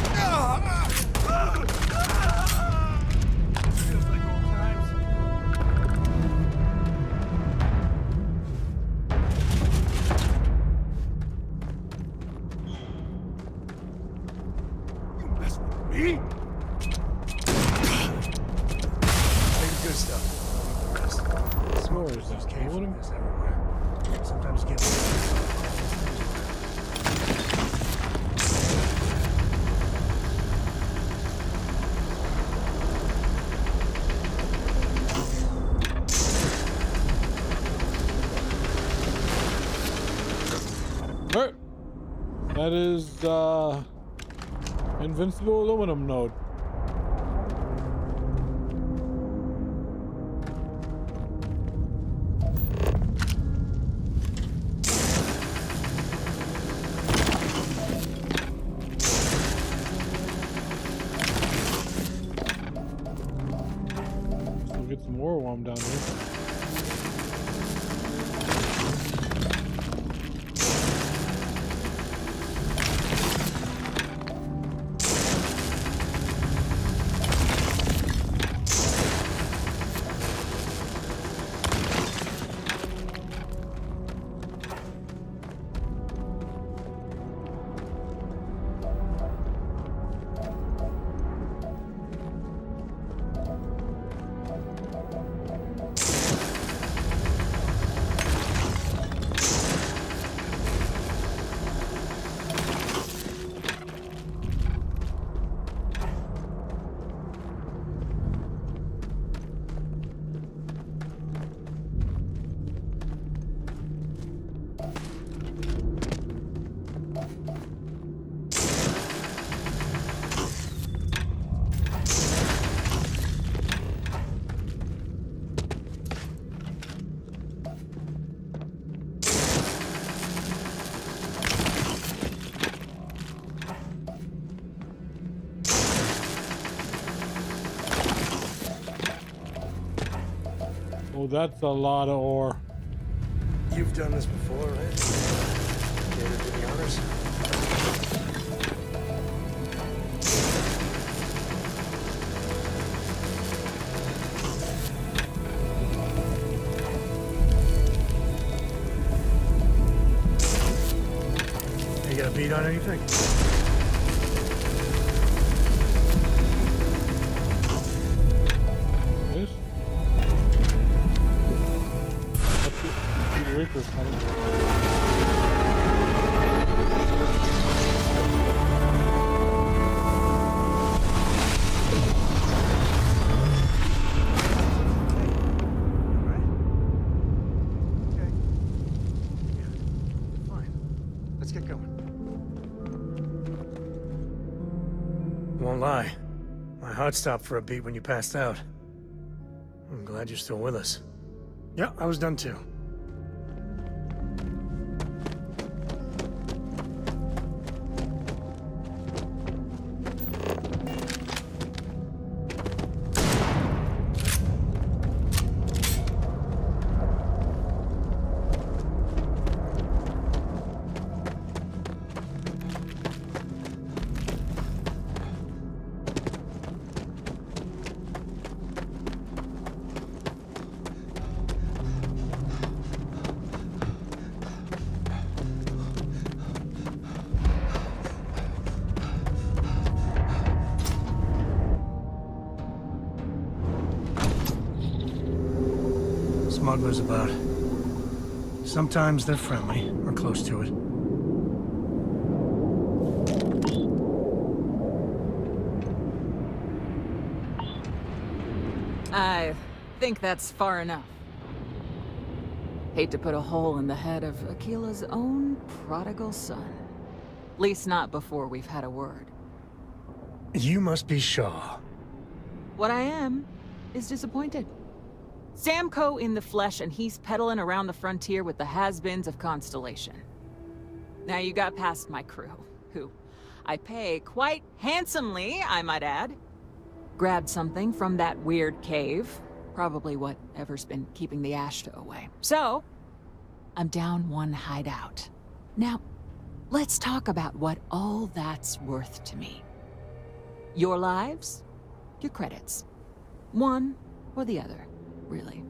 like old times. You mess with me? Maybe good stuff. The rest. Smores just came with him. Everywhere. Sometimes get. Alright. That is invincible aluminum node. Still get some more while I'm down here. Oh, that's a lot of ore. You've done this before, right? Care to do the honors? You got a beat on anything? This? Peter Reaper's coming. Let's get going. Won't lie. My heart stopped for a beat when you passed out. I'm glad you're still with us. Yeah, I was done too. smugglers about. Sometimes they're friendly, or close to it. I think that's far enough. Hate to put a hole in the head of Akila's own prodigal son. At least not before we've had a word. You must be Shaw. What I am is disappointed. Samco in the flesh, and he's peddling around the frontier with the has-beens of Constellation. Now you got past my crew, who I pay quite handsomely, I might add. Grabbed something from that weird cave. Probably whatever's been keeping the Ashta away. So, I'm down one hideout. Now, let's talk about what all that's worth to me. Your lives, your credits. One or the other, really.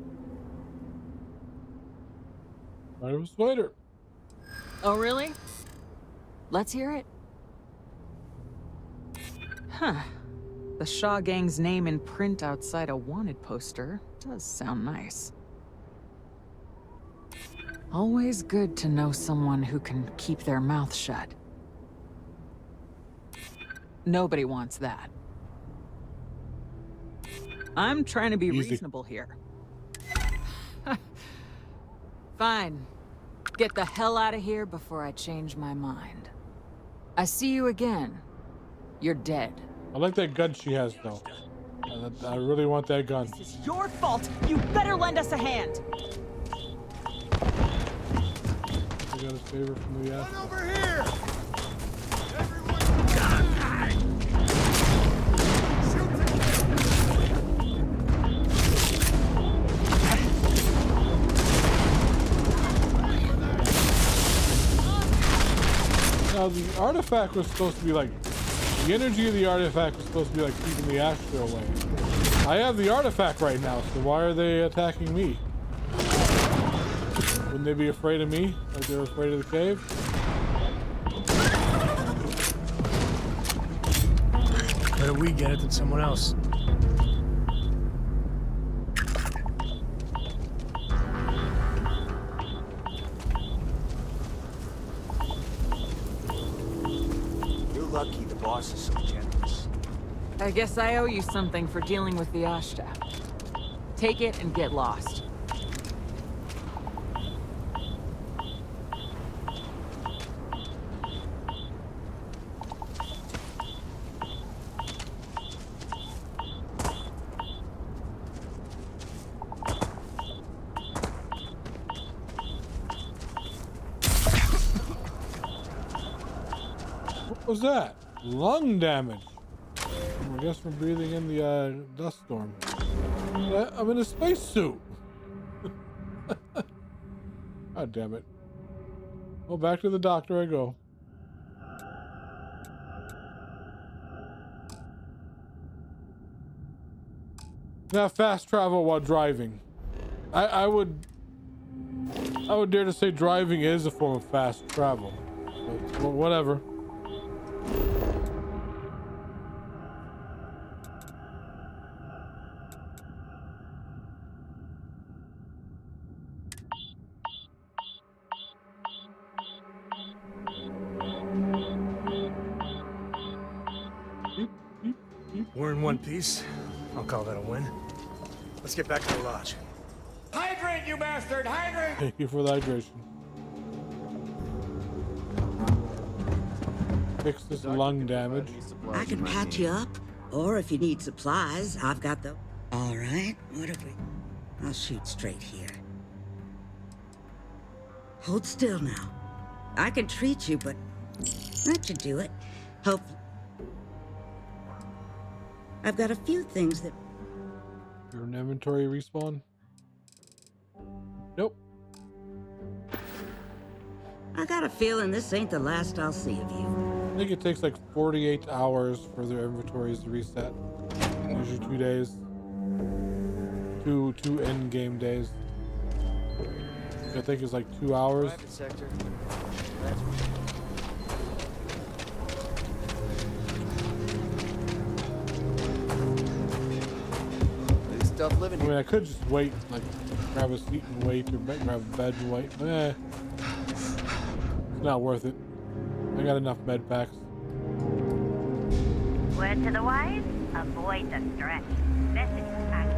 I was later. Oh, really? Let's hear it. Huh. The Shaw Gang's name in print outside a wanted poster does sound nice. Always good to know someone who can keep their mouth shut. Nobody wants that. I'm trying to be reasonable here. Fine. Get the hell out of here before I change my mind. I see you again. You're dead. I like that gun she has, though. I really want that gun. This is your fault. You better lend us a hand. I got a favor from the ass. Over here! Now, the artifact was supposed to be like... The energy of the artifact was supposed to be like keeping the Astra away. I have the artifact right now, so why are they attacking me? Wouldn't they be afraid of me? Like they were afraid of the cave? Better we get it than someone else. You're lucky the boss is so generous. I guess I owe you something for dealing with the Ashta. Take it and get lost. What was that? Lung damage. I guess from breathing in the dust storm. I'm in a spacesuit. God damn it. Well, back to the doctor I go. Now fast travel while driving. I would dare to say driving is a form of fast travel. But, well, whatever. We're in one piece. I'll call that a win. Let's get back to the lodge. Hydrate, you bastard! Hydrate! Thank you for the hydration. Fix this lung damage. I can patch you up, or if you need supplies, I've got the... All right, what have we... I'll shoot straight here. Hold still now. I can treat you, but that should do it. Hopefully. I've got a few things that... Your inventory respawn? Nope. I got a feeling this ain't the last I'll see of you. I think it takes like 48 hours for their inventories to reset. Usually 2 days. Two end game days. I think it's like 2 hours. Private sector. stuff living I mean, here. I could just wait, like, grab a seat and wait, or grab a bed and wait. But, it's not worth it. I got enough med packs. Word to the wise, avoid the stretch. Message packed.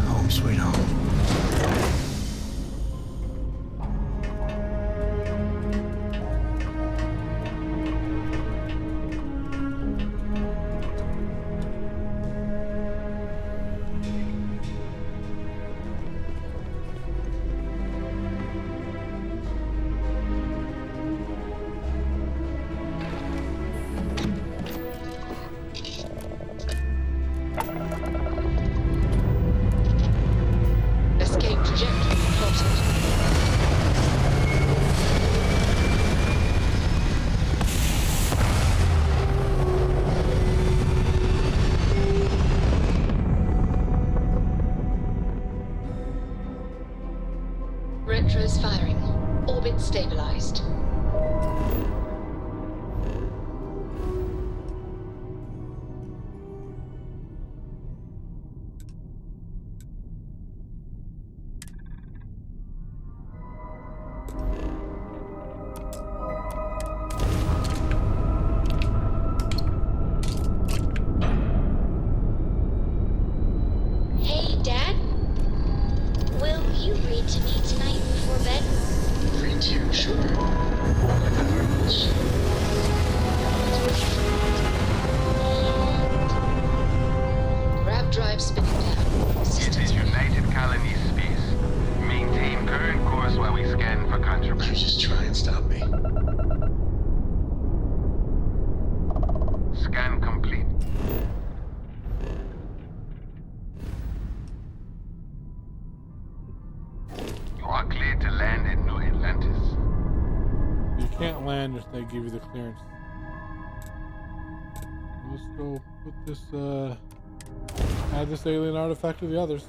Home sweet home. Escape trajectory plotted. Retros firing. Orbit stabilized. Hey, Dad? Will you read to me tonight before bed? Read to you, sure. Like the rules. Grav drive spinning down. It is United Colonies space. Maintain current course while we scan for contraband. You just try and stop me. Scan complete. You are cleared to land in New Atlantis. You can't land if they give you the clearance. Let's go put this, add this alien artifact to the others.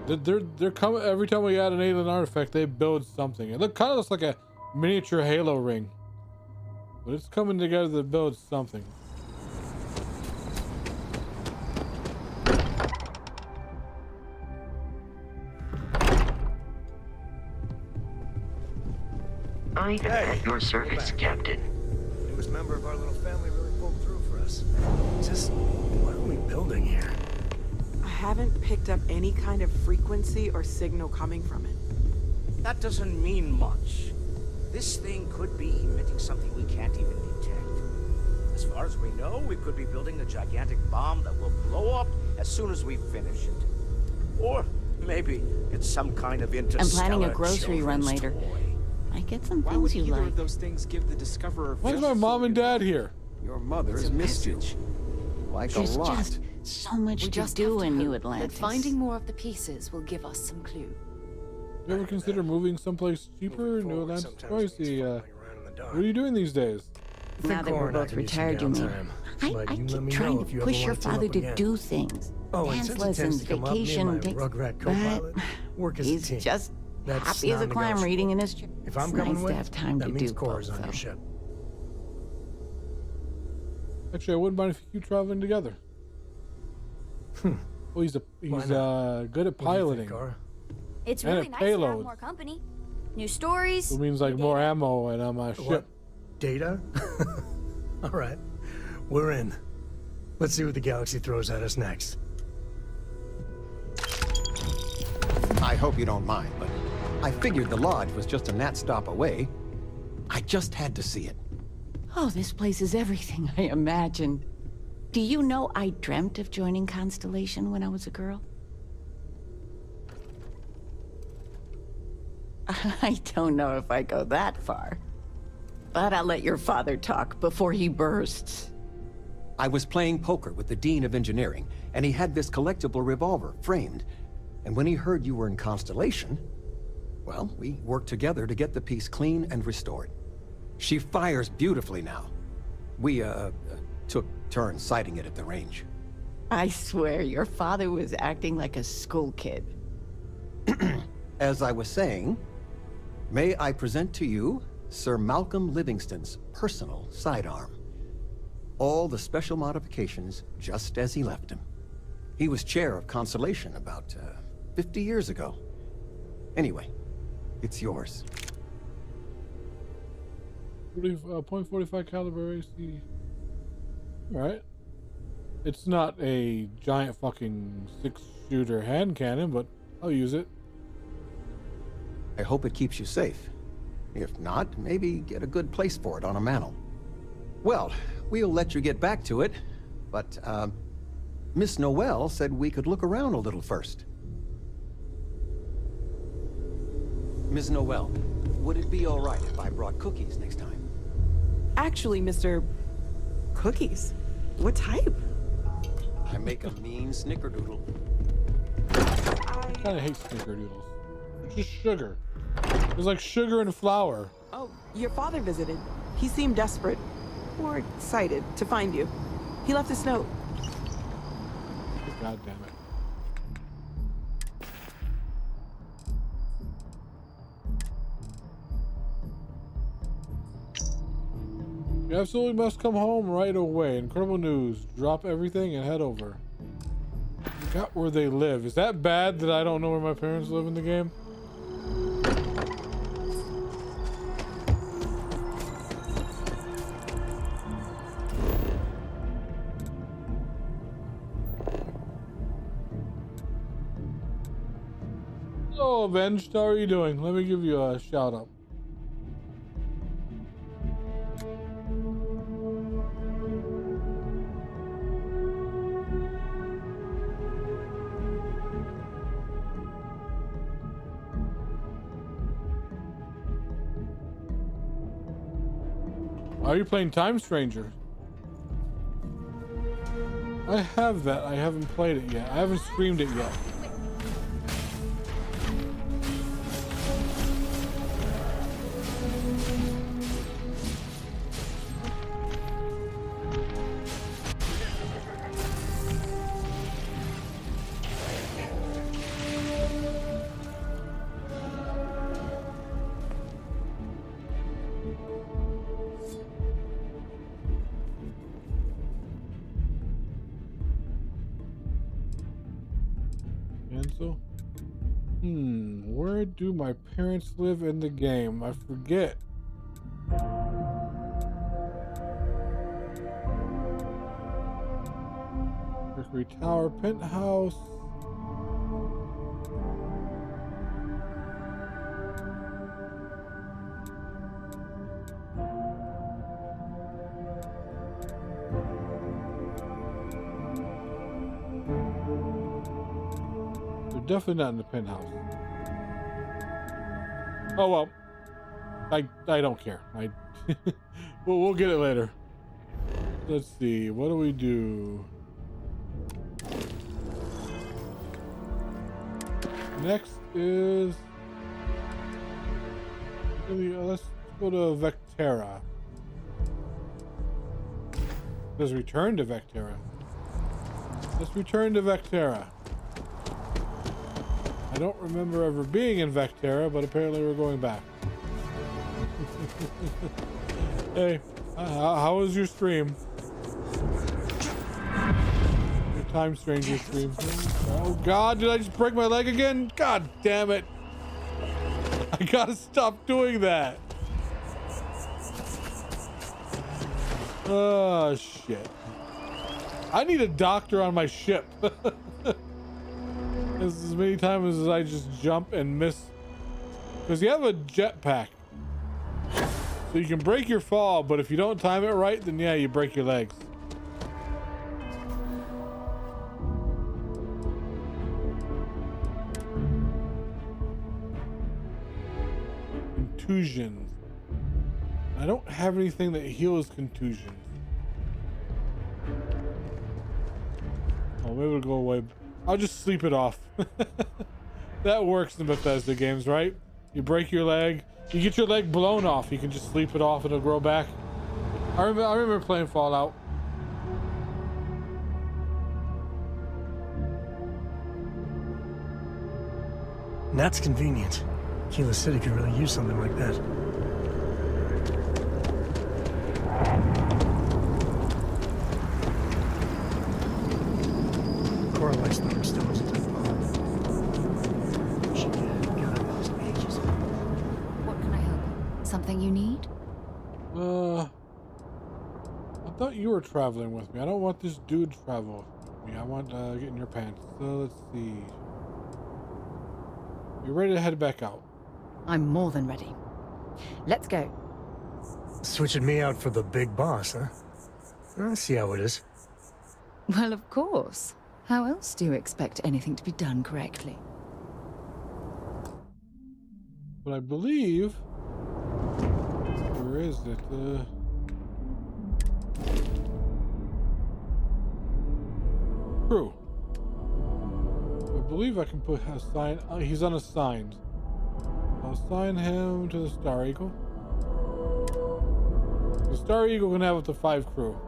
They're coming every time we add an alien artifact. They build something. It kind of looks like a miniature Halo ring, but it's coming together to build something. I am at your service, Captain. Newest member of our little family really pulled through for us. Just what are we building here? I haven't picked up any kind of frequency or signal coming from it. That doesn't mean much. This thing could be emitting something we can't even detect. As far as we know, we could be building a gigantic bomb that will blow up as soon as we finish it. Or maybe it's some kind of interstellar I'm planning a grocery run children's later. toy. I get some Why things would you either like. of those things give the discoverer? Why is my mom and dad here? Your mother It's has a missed you. message. Like There's a lot. just So much we to just do have to in New hope Atlantis. that finding more of the pieces will give us some clue. You ever consider moving someplace cheaper? New Atlantis pricey. What are you doing these days? Now that we're both retired, you mean? I keep trying to push your father to do things. Oh, and Dance since it lessons, tends to come up, me and vacation, my takes... Rugrat But co-pilot work as a he's team. just That's happy as a clam non-negotiable. reading in his chair. If I'm It's coming nice with, to have time that to means do Cora's both, on your though. ship. Actually, I wouldn't mind if you keep traveling together. Well, he's good at piloting. It's And really it nice to have payloads. more company. New stories. It means like more ammo and on my What? ship. Data? All right, we're in. Let's see what the galaxy throws at us next. I hope you don't mind, but I figured the lodge was just a gnat stop away. I just had to see it. Oh, this place is everything I imagined. Do you know I dreamt of joining Constellation when I was a girl? I don't know if I go that far. But I'll let your father talk before he bursts. I was playing poker with the Dean of Engineering, and he had this collectible revolver, framed. And when he heard you were in Constellation, well, we worked together to get the piece clean and restored. She fires beautifully now. We, took turns sighting it at the range. I swear, your father was acting like a school kid. As I was saying, may I present to you Sir Malcolm Livingston's personal sidearm. All the special modifications just as he left him. He was chair of Constellation about 50 years ago. Anyway, it's yours. .45 caliber AC. Alright. It's not a giant fucking 6-shooter hand cannon, but I'll use it. I hope it keeps you safe. If not, maybe get a good place for it on a mantle. Well, we'll let you get back to it, but, Miss Noel said we could look around a little first. Ms. Noel, would it be all right if I brought cookies next time? Actually, Mr. Cookies? What type? I make a mean snickerdoodle. I kind of hate snickerdoodles. It's just sugar. It's like sugar and flour. Oh, your father visited. He seemed desperate. Or excited to find you. He left this note. God damn it. You absolutely must come home right away. Incredible news. Drop everything and head over. Forgot where they live. Is that bad that I don't know where my parents live in the game? Hello, Avenged. How are you doing? Let me give you a shout out. Are you playing Time Stranger? I have that. I haven't played it yet. I haven't streamed it yet. Cancel. Where do my parents live in the game? I forget. Mercury Tower, penthouse. Definitely not in the penthouse. Oh well, I don't care. We'll get it later. Let's see. What do we do? Next is let's go to Vectera. Let's return to Vectera. Let's return to Vectera. I don't remember ever being in Vectera, but apparently we're going back. Hey, how was your stream? Your Time Stranger stream. Oh God, did I just break my leg again? God damn it. I gotta stop doing that. Oh, shit. I need a doctor on my ship. As many times as I just jump and miss, because you have a jetpack, so you can break your fall, but if you don't time it right, then yeah, you break your legs. Contusions. I don't have anything that heals contusions. Oh, maybe it'll go away. I'll just sleep it off. That works in Bethesda games, right? You break your leg, you get your leg blown off, you can just sleep it off and it'll grow back. I remember playing Fallout. That's convenient. Kila City could really use something like that. Cora likes throwing stones into the bomb. She got those ages ago. What can I help you? Something you need? I thought you were traveling with me. I don't want this dude to travel with me. I want to get in your pants. So let's see. You're ready to head back out? I'm more than ready. Let's go. Switching me out for the big boss, huh? I see how it is. Well, of course. How else do you expect anything to be done correctly? But I believe... Where is it? Crew. I believe I can put a sign... he's unassigned. I'll assign him to the Star Eagle. The Star Eagle can have up to 5 crew.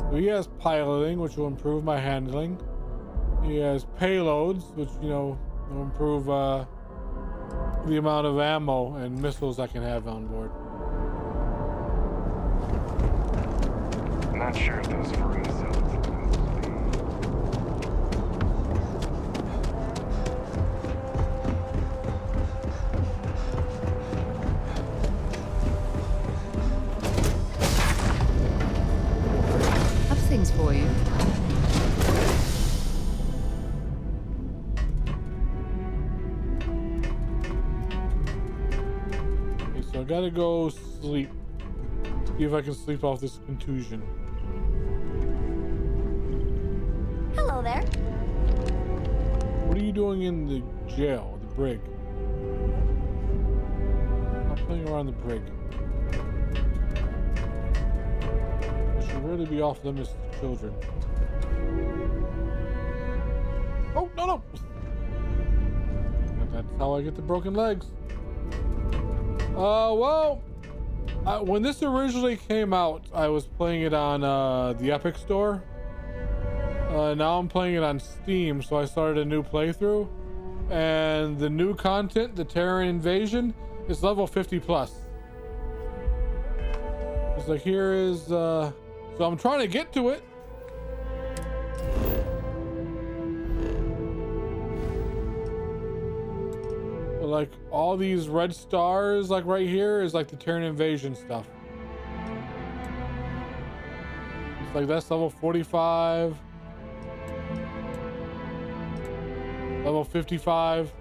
So he has piloting, which will improve my handling. He has payloads, which, you know, will improve the amount of ammo and missiles I can have on board. I'm not sure if those foreign cells are Things for you. Okay, so I gotta go sleep. See if I can sleep off this contusion. Hello there. What are you doing in the jail, the brig? I'm playing around the brig. Really be off limits to children. Oh, no. That's how I get the broken legs. Well, when this originally came out, I was playing it on the Epic Store. Now I'm playing it on Steam, so I started a new playthrough. And the new content, the Terran invasion, is level 50 plus. It's like, here is... So I'm trying to get to it. But like all these red stars, like right here, is like the Terran invasion stuff. It's like that's level 45, level 55,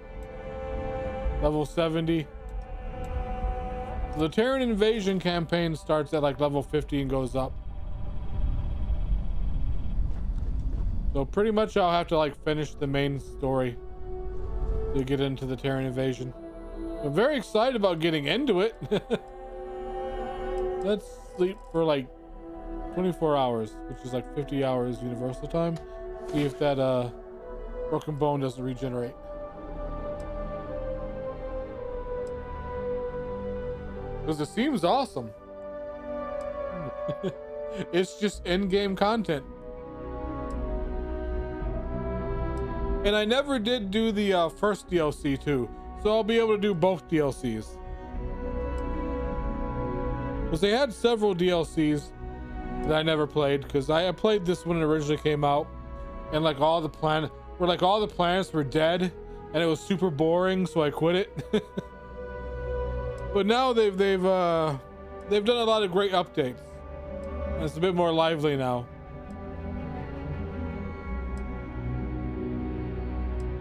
level 70. So the Terran invasion campaign starts at like level 50 and goes up. So pretty much I'll have to like finish the main story to get into the Terran invasion. I'm very excited about getting into it. Let's sleep for like 24 hours, which is like 50 hours universal time. See if that broken bone doesn't regenerate. Because it seems awesome. It's just in-game content. And I never did do the first DLC too, so I'll be able to do both DLCs. Because they had several DLCs that I never played, because I played this when it originally came out, and like all the planets were dead, and it was super boring, so I quit it. But now they've done a lot of great updates. And it's a bit more lively now.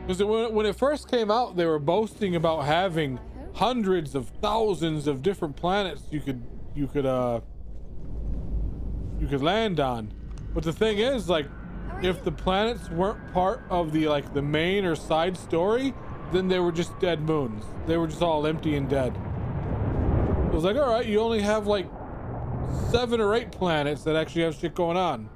Because when it first came out, they were boasting about having hundreds of thousands of different planets you could land on. But the thing is, like, if the planets weren't part of the main or side story, then they were just dead moons. They were just all empty and dead. It was like, all right, you only have like 7 or 8 planets that actually have shit going on.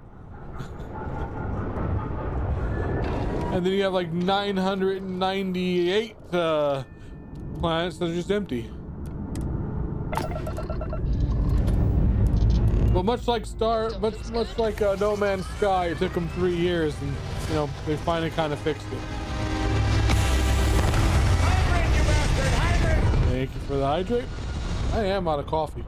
And then you have like 998 planets that are just empty. But much like No Man's Sky, it took them 3 years, and you know they finally kind of fixed it. Hydrate, you bastard! Hydrate! Thank you for the hydrate. I am out of coffee.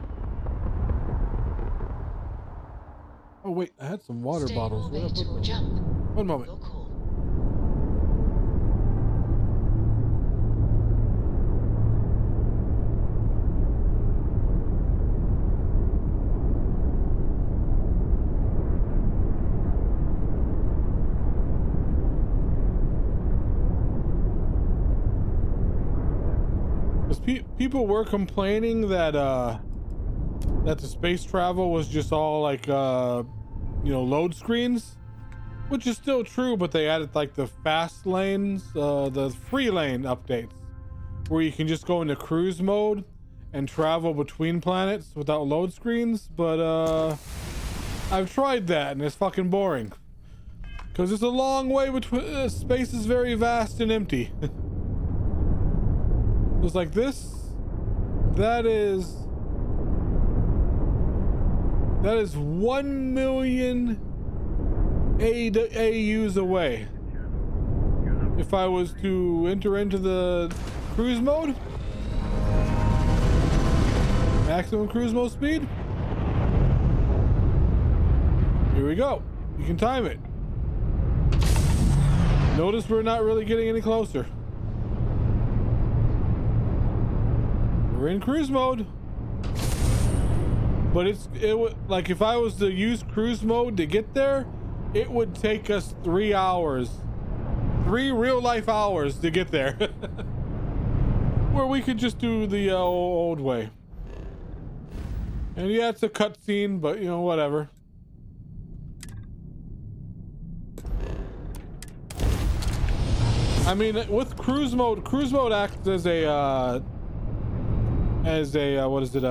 Oh wait, I had some water bottles. Stay in orbit or jump. One moment. You're cool. people were complaining that that the space travel was just all like load screens, which is still true, but they added like the fast lanes, the free lane updates, where you can just go into cruise mode and travel between planets without load screens. But I've tried that and it's fucking boring, because it's a long way between, space is very vast and empty. It's like this, that is 1 million AUs away. If I was to enter into the cruise mode, maximum cruise mode speed, here we go. You can time it. Notice we're not really getting any closer. We're in cruise mode, but it would, like, if I was to use cruise mode to get there, it would take us 3 hours, 3 real life hours to get there. Where we could just do the old way. And yeah, it's a cutscene, but you know, whatever. I mean, with cruise mode acts as a what is it,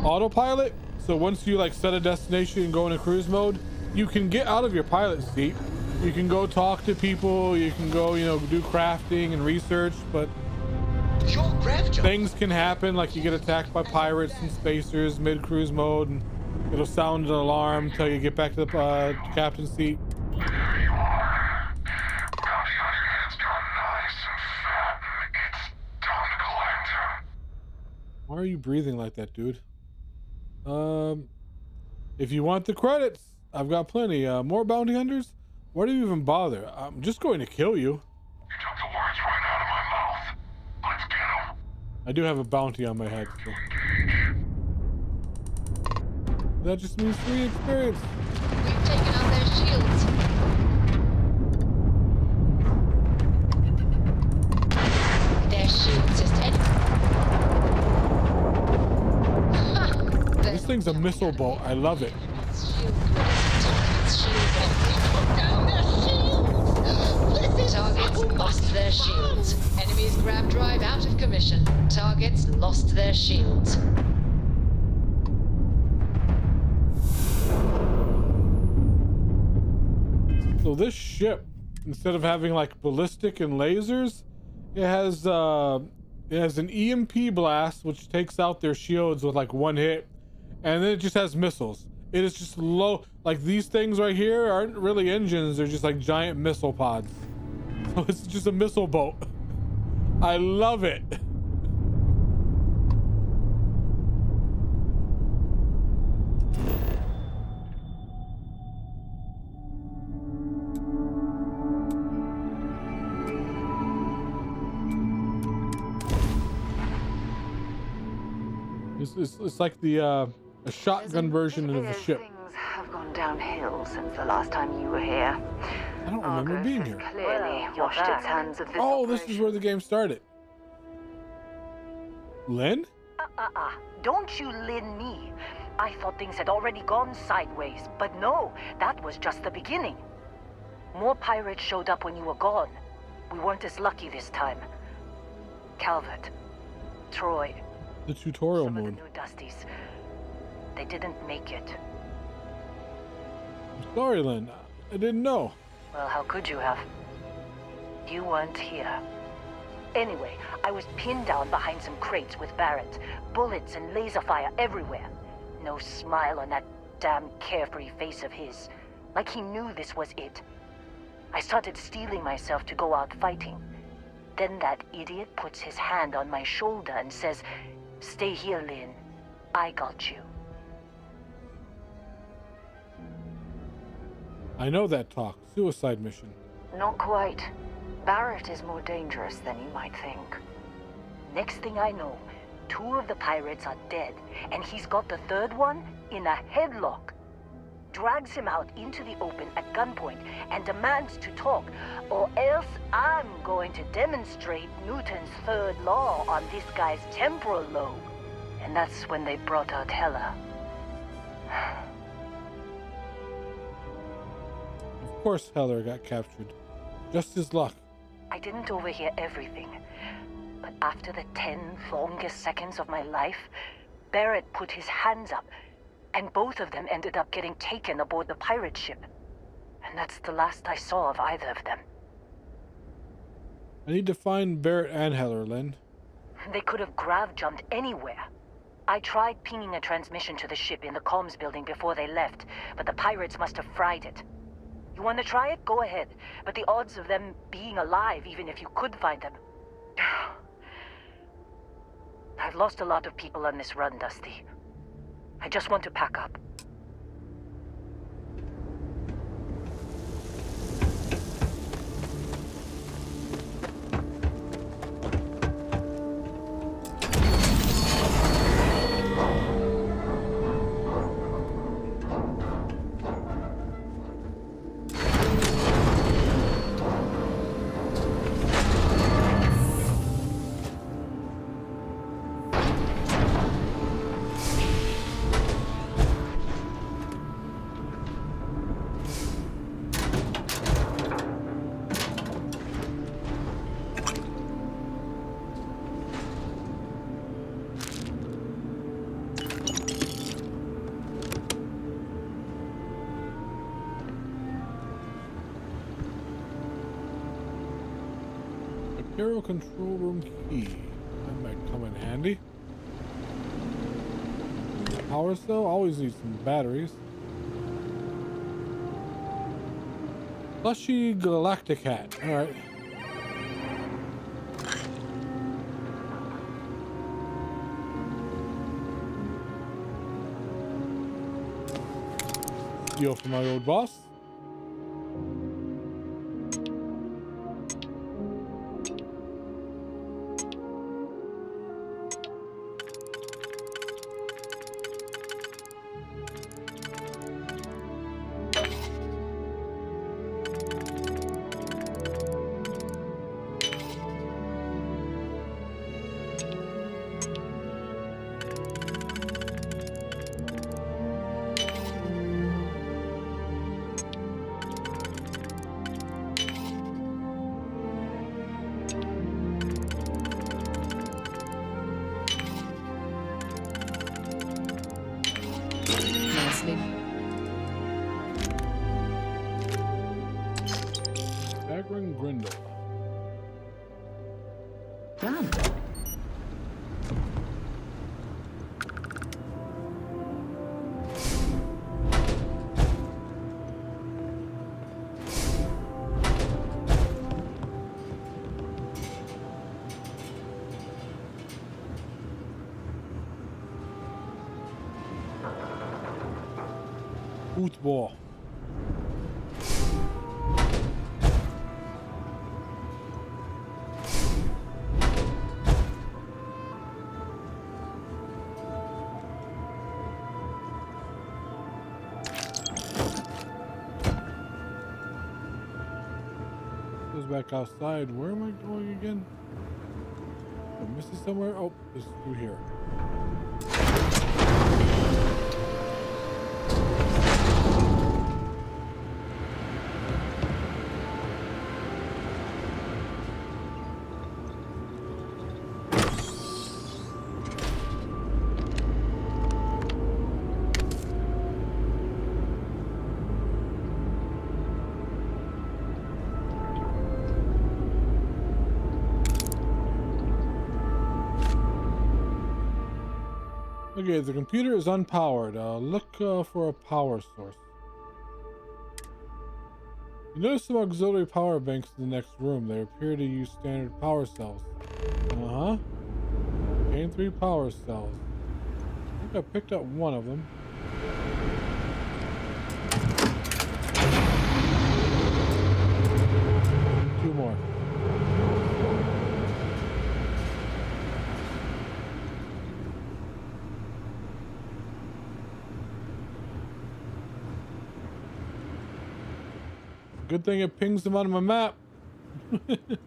autopilot. So once you like set a destination and go into cruise mode, you can get out of your pilot seat. You can go talk to people, you can go, do crafting and research, but things can happen, like you get attacked by pirates and spacers mid-cruise mode, and it'll sound an alarm until you get back to the captain's seat. Why are you breathing like that, dude? If you want the credits, I've got plenty. More bounty hunters? Why do you even bother? I'm just going to kill you. You took the words right out of my mouth. Let's get him. I do have a bounty on my head. So. That just means free experience. We've taken out their shields. Their shield system. This thing's a missile boat. I love it. Targets lost their shields. Enemy's grav drive out of commission. Targets lost their shields. So this ship, instead of having like ballistic and lasers, it has an EMP blast which takes out their shields with like one hit, and then it just has missiles. It is just low. Like these things right here aren't really engines, they're just like giant missile pods. So it's just a missile boat. I love it. It's like the a shotgun version of the ship. Things have gone downhill since the last time you were here. I don't remember being here. Clearly washed its hands of this. Oh, this is where the game started. Lynn? Don't you Lynn me. I thought things had already gone sideways, but no, that was just the beginning. More pirates showed up when you were gone. We weren't as lucky this time. Calvert, Troy. The tutorial some mode. Of the new Dusties. They didn't make it. I'm sorry, Lynn. I didn't know. Well, how could you have? You weren't here. Anyway, I was pinned down behind some crates with Barrett. Bullets and laser fire everywhere. No smile on that damn carefree face of his. Like he knew this was it. I started steeling myself to go out fighting. Then that idiot puts his hand on my shoulder and says, "Stay here, Lynn. I got you." I know that talk. Suicide mission. Not quite. Barrett is more dangerous than you might think. Next thing I know, 2 of the pirates are dead, and he's got the 3rd one in a headlock. drags him out into the open at gunpoint and demands to talk, or else I'm going to demonstrate Newton's third law on this guy's temporal lobe. And that's when they brought out Hela. Of course Heller got captured. Just his luck. I didn't overhear everything, but after the 10 longest seconds of my life, Barrett put his hands up, and both of them ended up getting taken aboard the pirate ship. And that's the last I saw of either of them. I need to find Barrett and Heller, Lynn. They could have grav-jumped anywhere. I tried pinging a transmission to the ship in the comms building before they left, but the pirates must have fried it. You want to try it? Go ahead. But the odds of them being alive, even if you could find them... I've lost a lot of people on this run, Dusty. I just want to pack up. Aero control room key. That might come in handy. Power cell, always need some batteries. Plushy galactic hat. Alright. Steal from my old boss. Done. Football. Goes back outside. Where am I going again? I'm missing somewhere. Oh, it's through here. Okay, the computer is unpowered. Look for a power source. You notice some auxiliary power banks in the next room. They appear to use standard power cells. Uh-huh. Gain 3 power cells. I think I picked up one of them. Two more. good thing it pings them on my map. Don't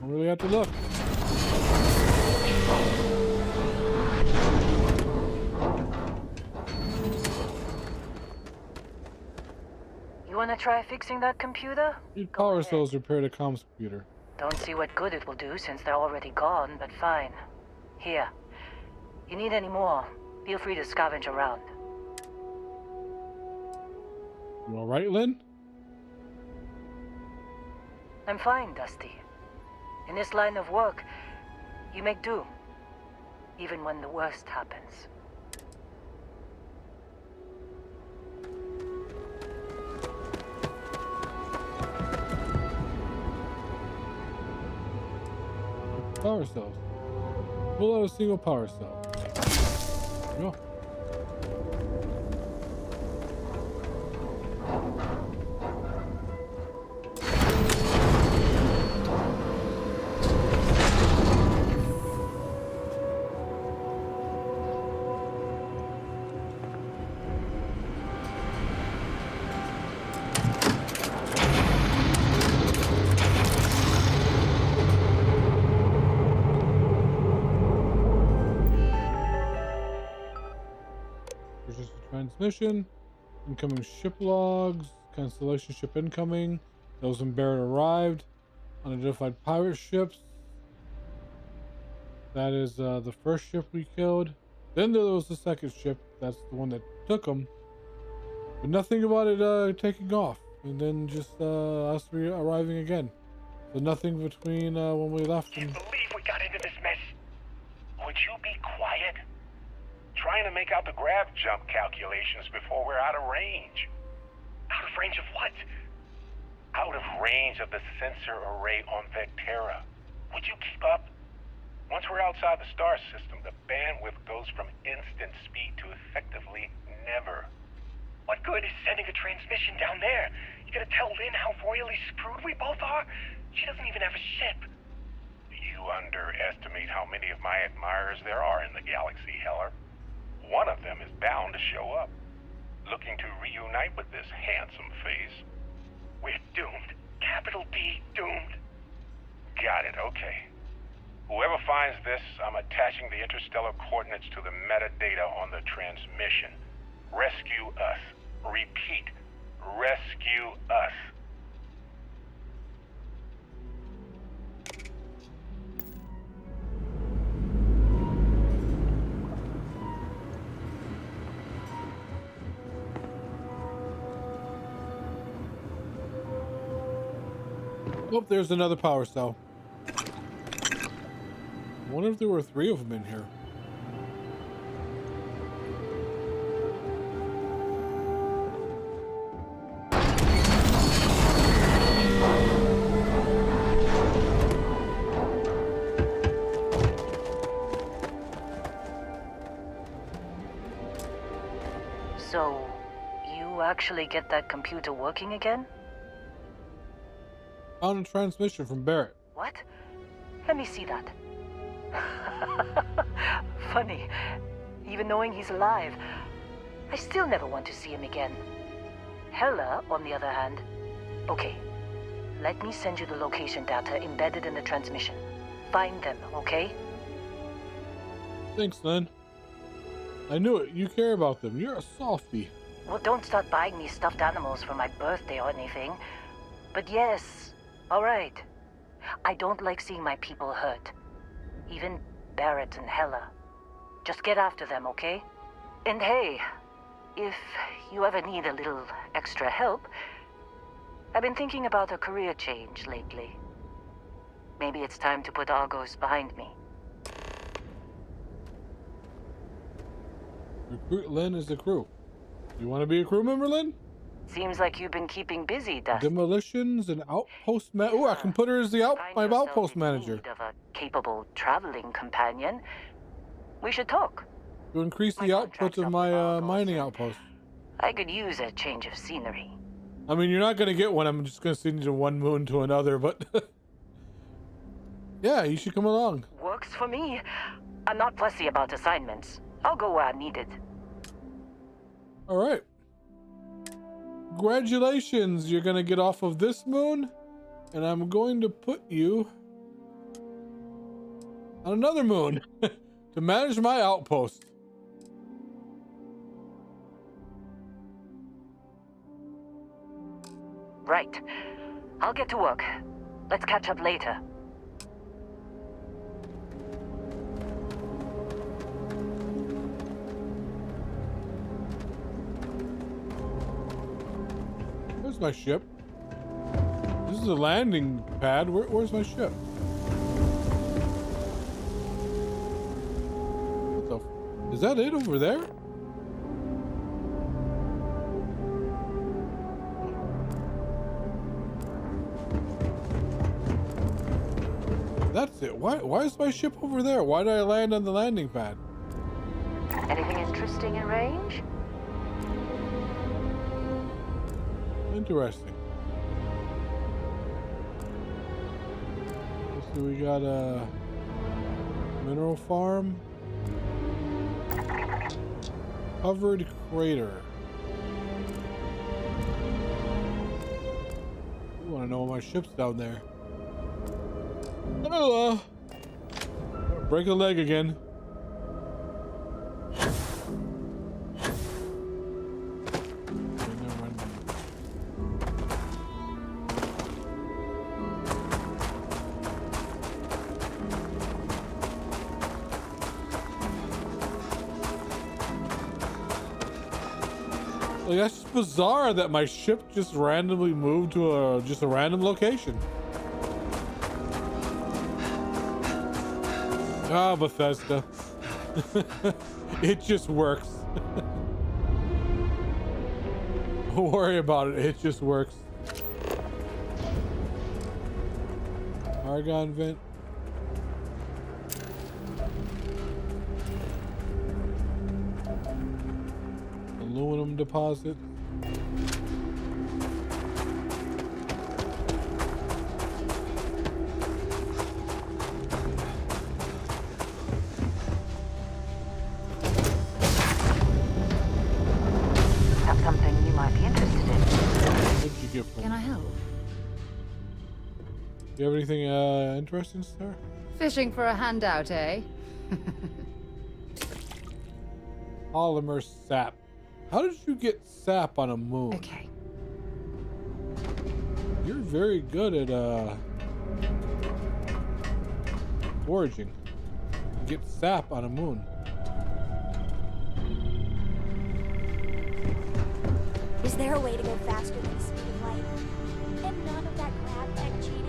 really have to look. You wanna try fixing that computer? Need power cells to repair the comms computer. Don't see what good it will do since they're already gone, but fine. Here. You need any more? Feel free to scavenge around. You alright, Lynn? I'm fine, Dusty. In this line of work, you make do. Even when the worst happens. Power cells. Pull out a single power cell. No. Transmission, incoming ship logs, Constellation ship incoming, those in Barrett arrived, unidentified pirate ships. That is the first ship we killed. Then there was the second ship, that's the one that took them. But nothing about it taking off, and then just us arriving again. So nothing between when we left and... Can't believe we got into this mess. Would you be quiet? Trying to make out the grav jump calculations before we're out of range. Out of range of what? Out of range of the sensor array on Vectera. Would you keep up? Once we're outside the star system, the bandwidth goes from instant speed to effectively never. What good is sending a transmission down there? You gonna tell Lynn how royally screwed we both are? She doesn't even have a ship. You underestimate how many of my admirers there are in the galaxy, Heller. One of them is bound to show up, looking to reunite with this handsome face. We're doomed. Capital D, doomed. Got it, okay. Whoever finds this, I'm attaching the interstellar coordinates to the metadata on the transmission. Rescue us. Repeat, rescue us. Oh, there's another power cell. I wonder if there were 3 of them in here. So, you actually get that computer working again? Found a transmission from Barrett. What? Let me see that. Funny. Even knowing he's alive, I still never want to see him again. Hella, on the other hand. Okay, let me send you the location data embedded in the transmission. Find them, okay? Thanks, Lynn. I knew it. You care about them. You're a softie. Well, don't start buying me stuffed animals for my birthday or anything. But yes, all right. I don't like seeing my people hurt. Even Barrett and Hella. Just get after them, okay? And hey, if you ever need a little extra help, I've been thinking about a career change lately. Maybe it's time to put Argos behind me. Recruit Lynn as the crew. You want to be a crew member, Lynn? Seems like you've been keeping busy, Dusty. Demolitions and outpost Oh, I can put her as the my outpost manager. Of a capable traveling companion. We should talk. To increase the output of my mining outpost. I could use a change of scenery. I mean, you're not going to get one. I'm just going to send you to one moon to another, but... yeah, you should come along. Works for me. I'm not fussy about assignments. I'll go where I'm needed. All right. Congratulations, you're gonna get off of this moon, and I'm going to put you on another moon to manage my outpost. Right. I'll get to work. Let's catch up later. Where's my ship? This is a landing pad. Where's my ship? What the is that it over there? That's it. Why is my ship over there? Why did I land on the landing pad? Anything interesting in range? Interesting. So we got a mineral farm. Covered crater. You want to know my ship's down there. Oh, break a leg again. Like, that's just bizarre that my ship just randomly moved to a random location. Ah, Bethesda. It just works. Don't worry about it. It just works. Argon vent. Aluminum deposit. Have something you might be interested in. What did you get from Can I help? You have anything interesting, sir? Fishing for a handout, eh? Polymer sap. How did you get sap on a moon? Okay. You're very good at foraging. You get sap on a moon. Is there a way to go faster than the speed of light? And none of that grav tech cheating?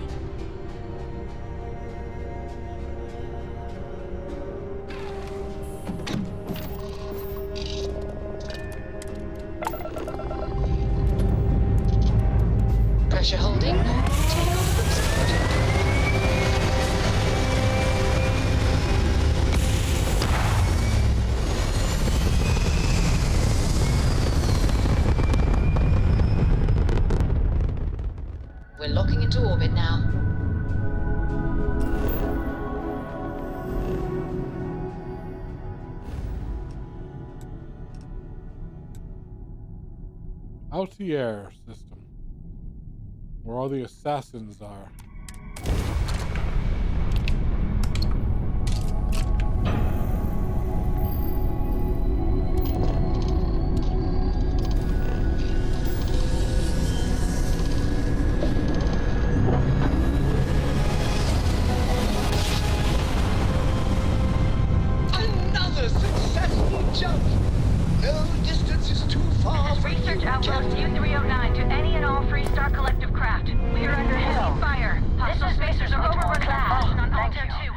Pressure holding. Take off boost mode. We're locking into orbit now. Altier system. Where all the assassins are. Another successful jump! No distance is too far for Research you Outpost to... U-309 to any and all Freestar Collective craft. We are under heavy fire. Hostile spacers are overrunning our position on Altair 2.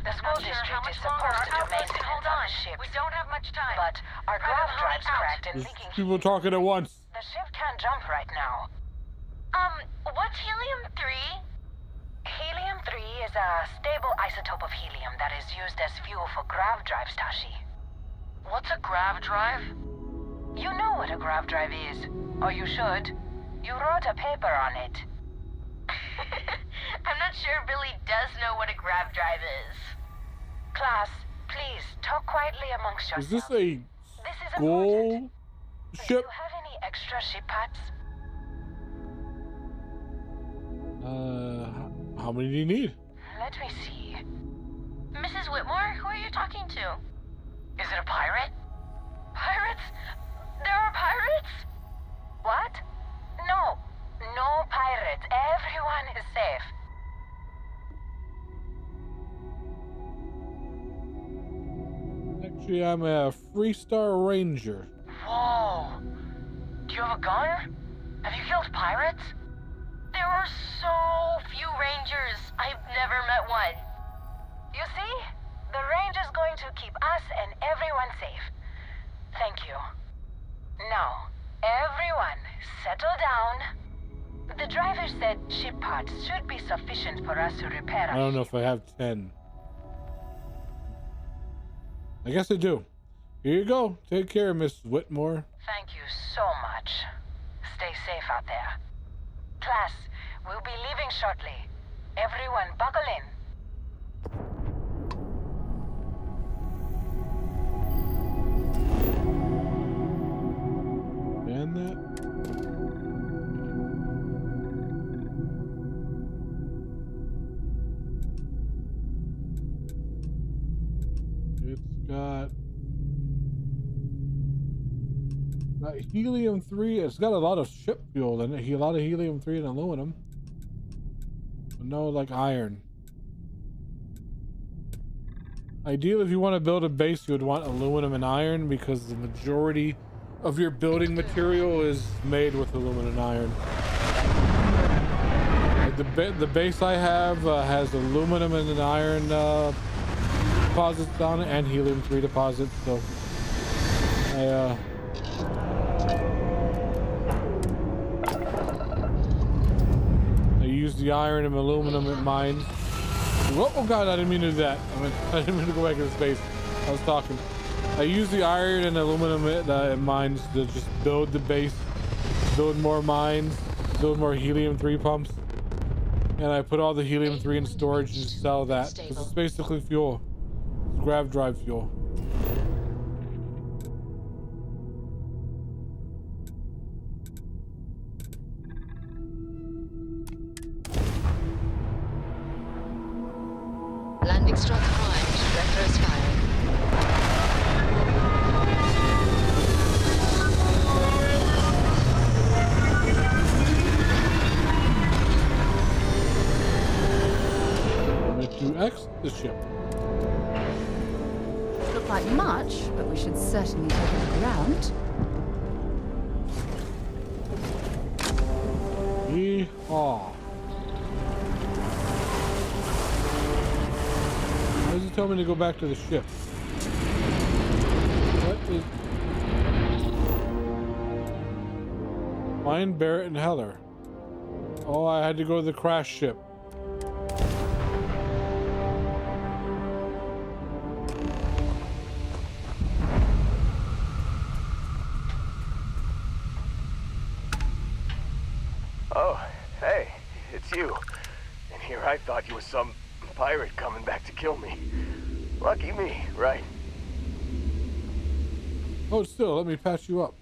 The school district is supposed to do maintenance on the ship. We don't have much time. But our grav drive's cracked and There's leaking. people talking at once. The ship can't jump right now. What's helium-3? Helium-3 is a stable isotope of helium that is used as fuel for grav drives, Tashi. What's a grav drive? You know what a grav drive is. Or you should. You wrote a paper on it. I'm not sure Billy does know what a grav drive is. Class, please, talk quietly amongst yourselves. Is this a school Do ship? you have any extra ship parts? How many do you need? Let me see. Mrs. Whitmore, who are you talking to? Is it a pirate? Pirates? There are pirates? What? No. No pirates. Everyone is safe. Actually, I'm a Freestar Ranger. Whoa. Do you have a gun? Have you killed pirates? There are so few rangers. I've never met one. You see? The range is going to keep us and everyone safe. Thank you. Now, everyone, settle down. The driver said ship parts should be sufficient for us to repair. I don't know if I have 10. I guess I do. Here you go. Take care, Miss Whitmore. Thank you so much. Stay safe out there. Class, we'll be leaving shortly. Everyone buckle in. And that. It's got helium-3. It's got a lot of ship fuel in it. A lot of helium-3 and aluminum. But no, like iron. Ideally, if you want to build a base, you would want aluminum and iron because the majority of your building material is made with aluminum and iron. Like the base I have has aluminum and iron deposits on it and helium-3 deposits, so I use the iron and aluminum at mines. Oh god, I didn't mean to do that. I didn't mean to go back into space. I was talking. I use the iron and aluminum at mines to just build the base, build more mines, build more helium-3 pumps. And I put all the helium-3 in storage and sell that. Because it's basically fuel. It's grav drive fuel. Landing struts primed. Retros firing. To exit the ship. Look like much, but we should certainly take it to ground. Yeehaw. Why does it tell me to go back to the ship? What is... Find Barrett and Heller. Oh, I had to go to the crash ship. Oh, hey, it's you. And here I thought you were some pirate coming back to kill me. Lucky me, right? Oh, still, let me patch you up.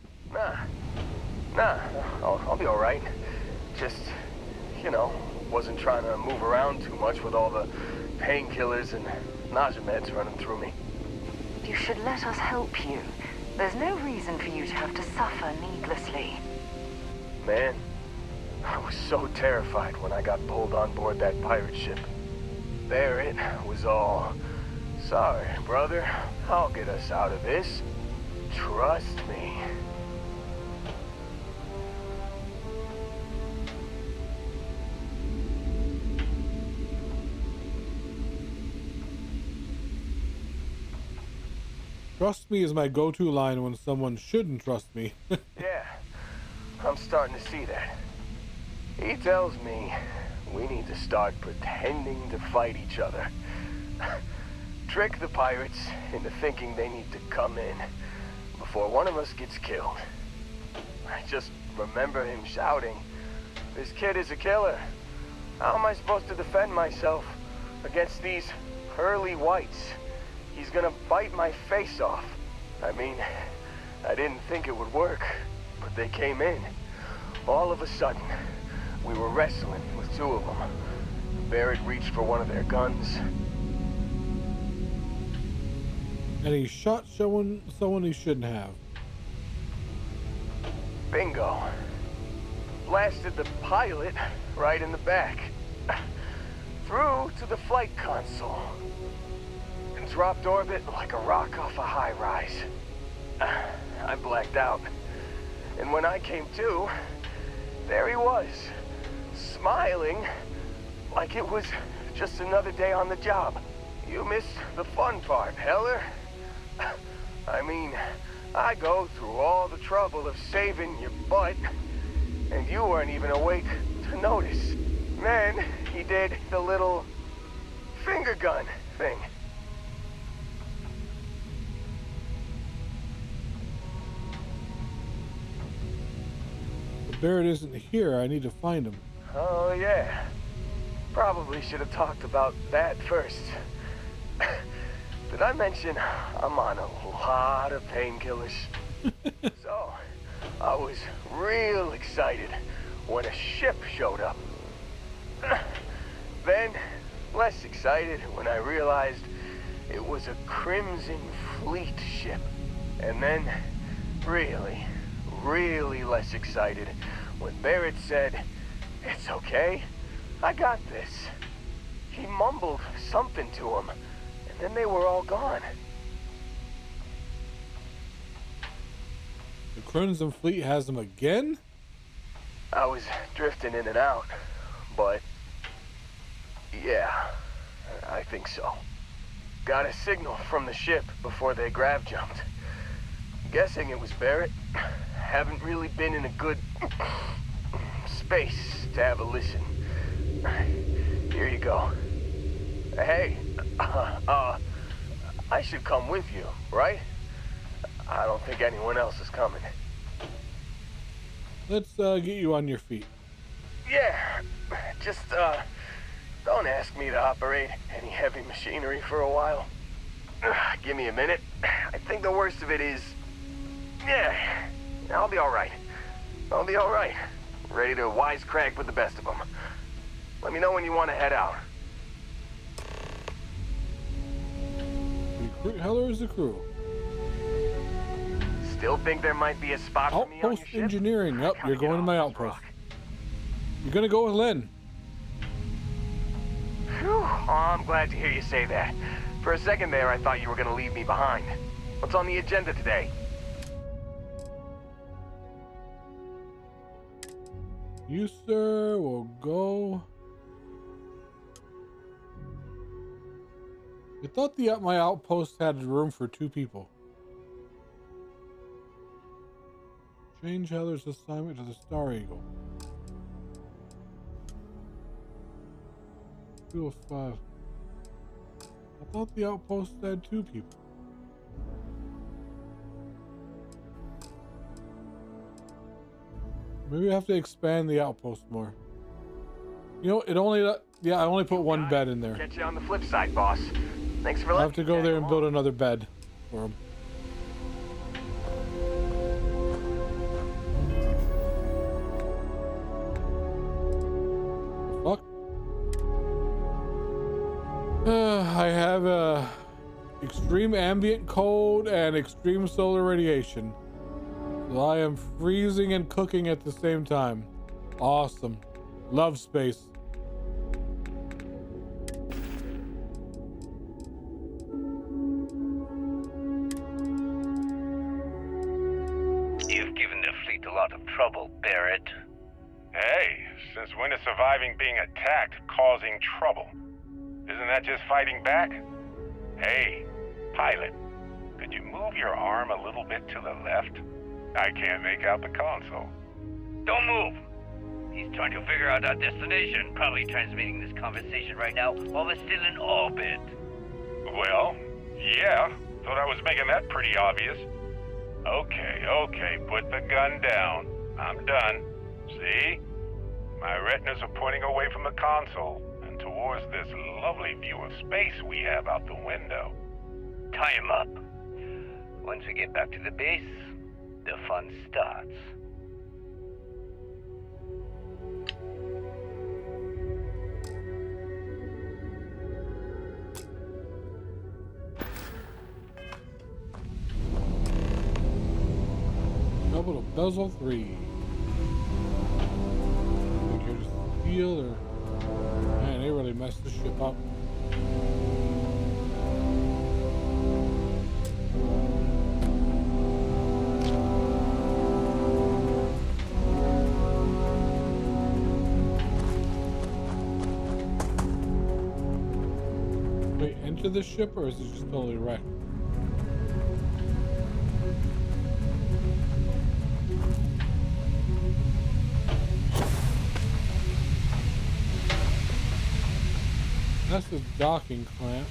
Nah, I'll be all right. Just, you know, wasn't trying to move around too much with all the painkillers and nausea meds running through me. You should let us help you. There's no reason for you to have to suffer needlessly. Man, I was so terrified when I got pulled on board that pirate ship. There it was all. Sorry, brother. I'll get us out of this. Trust me. Trust me is my go-to line when someone shouldn't trust me. Yeah, I'm starting to see that. He tells me we need to start pretending to fight each other. Trick the pirates into thinking they need to come in before one of us gets killed. I just remember him shouting, "This kid is a killer. How am I supposed to defend myself against these pearly whites? He's gonna bite my face off." I mean, I didn't think it would work, but they came in. All of a sudden, we were wrestling with two of them. Barrett reached for one of their guns. And he shot someone he shouldn't have. Bingo. Blasted the pilot right in the back. Through to the flight console. And dropped orbit like a rock off a high rise. I blacked out. And when I came to, there he was, smiling like it was just another day on the job. You missed the fun part, Heller. I mean, I go through all the trouble of saving your butt, and you weren't even awake to notice. Then he did the little finger gun thing. If Barrett isn't here, I need to find him. Oh, yeah. Probably should have talked about that first. Did I mention I'm on a lot of painkillers? So, I was real excited when a ship showed up. Then, less excited when I realized it was a Crimson Fleet ship. And then, really less excited when Barrett said, "It's okay, I got this." He mumbled something to him, and then they were all gone. The Crimson Fleet has him again? I was drifting in and out, but yeah, I think so. Got a signal from the ship before they grav jumped. Guessing it was Barrett. Haven't really been in a good space to have a listen. Here you go. Hey, I should come with you, right? I don't think anyone else is coming. Let's get you on your feet. Yeah, just don't ask me to operate any heavy machinery for a while. Give me a minute. I think the worst of it is, yeah, I'll be all right. I'll be all right. Ready to wisecrack with the best of them. Let me know when you want to head out. Heller is the crew. Still think there might be a spot for me on your Outpost ship? engineering. Yep, you're going to my outpost. You're gonna go with Len. Whew. Oh, I'm glad to hear you say that. For a second there, I thought you were gonna leave me behind. What's on the agenda today? You, sir, will go. I thought my outpost had room for 2 people. Change Heller's assignment to the Star Eagle. 205. I thought the outpost had 2 people. Maybe I have to expand the outpost more. You know, I only put 1 bed in there. Catch you on the flip side, boss. Thanks for letting me. I have to go there and build another bed for him. Fuck. I have extreme ambient cold and extreme solar radiation. So I am freezing and cooking at the same time. Awesome. Love space. You've given the fleet a lot of trouble, Barrett. Hey, since when is surviving being attacked causing trouble? Isn't that just fighting back? Hey, pilot, could you move your arm a little bit to the left? I can't make out the console. Don't move. He's trying to figure out our destination, probably transmitting this conversation right now while we're still in orbit. Well, yeah, thought I was making that pretty obvious. Okay, put the gun down. I'm done. See? My retinas are pointing away from the console and towards this lovely view of space we have out the window. Tie him up. Once we get back to the base, the fun starts. Orbital bezel 3. Here to steal or... Man, they really messed this ship up. Wait, enter the ship or is it just totally wrecked? That's the docking clamp.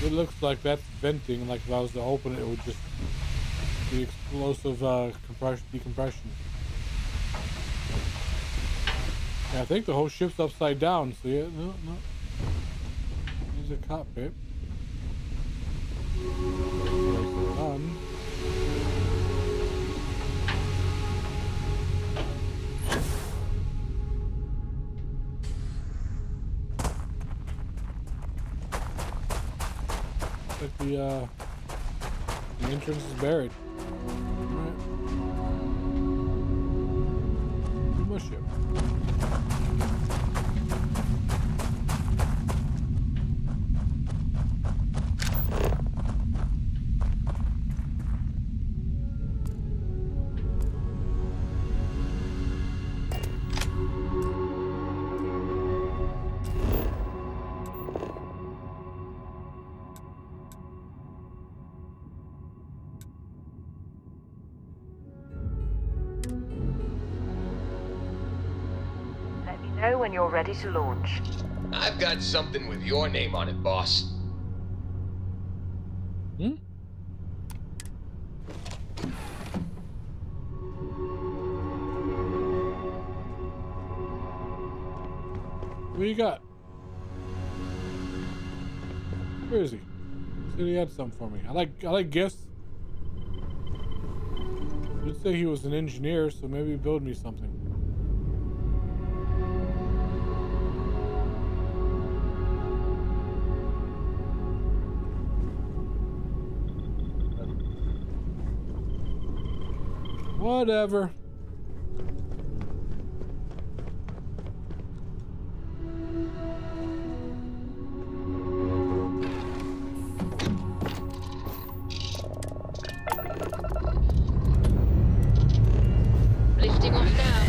It looks like that's venting. Like if I was to open it, it would just be explosive decompression. Yeah, I think the whole ship's upside down. So yeah, no. There's a cockpit. Done. Like the entrance is buried. Alright. My ship. Know when you're ready to launch. I've got something with your name on it, boss. Hmm? What do you got? Where is he? Said he had something for me. I like gifts. He did say he was an engineer, so maybe build me something. Whatever. Lifting off now.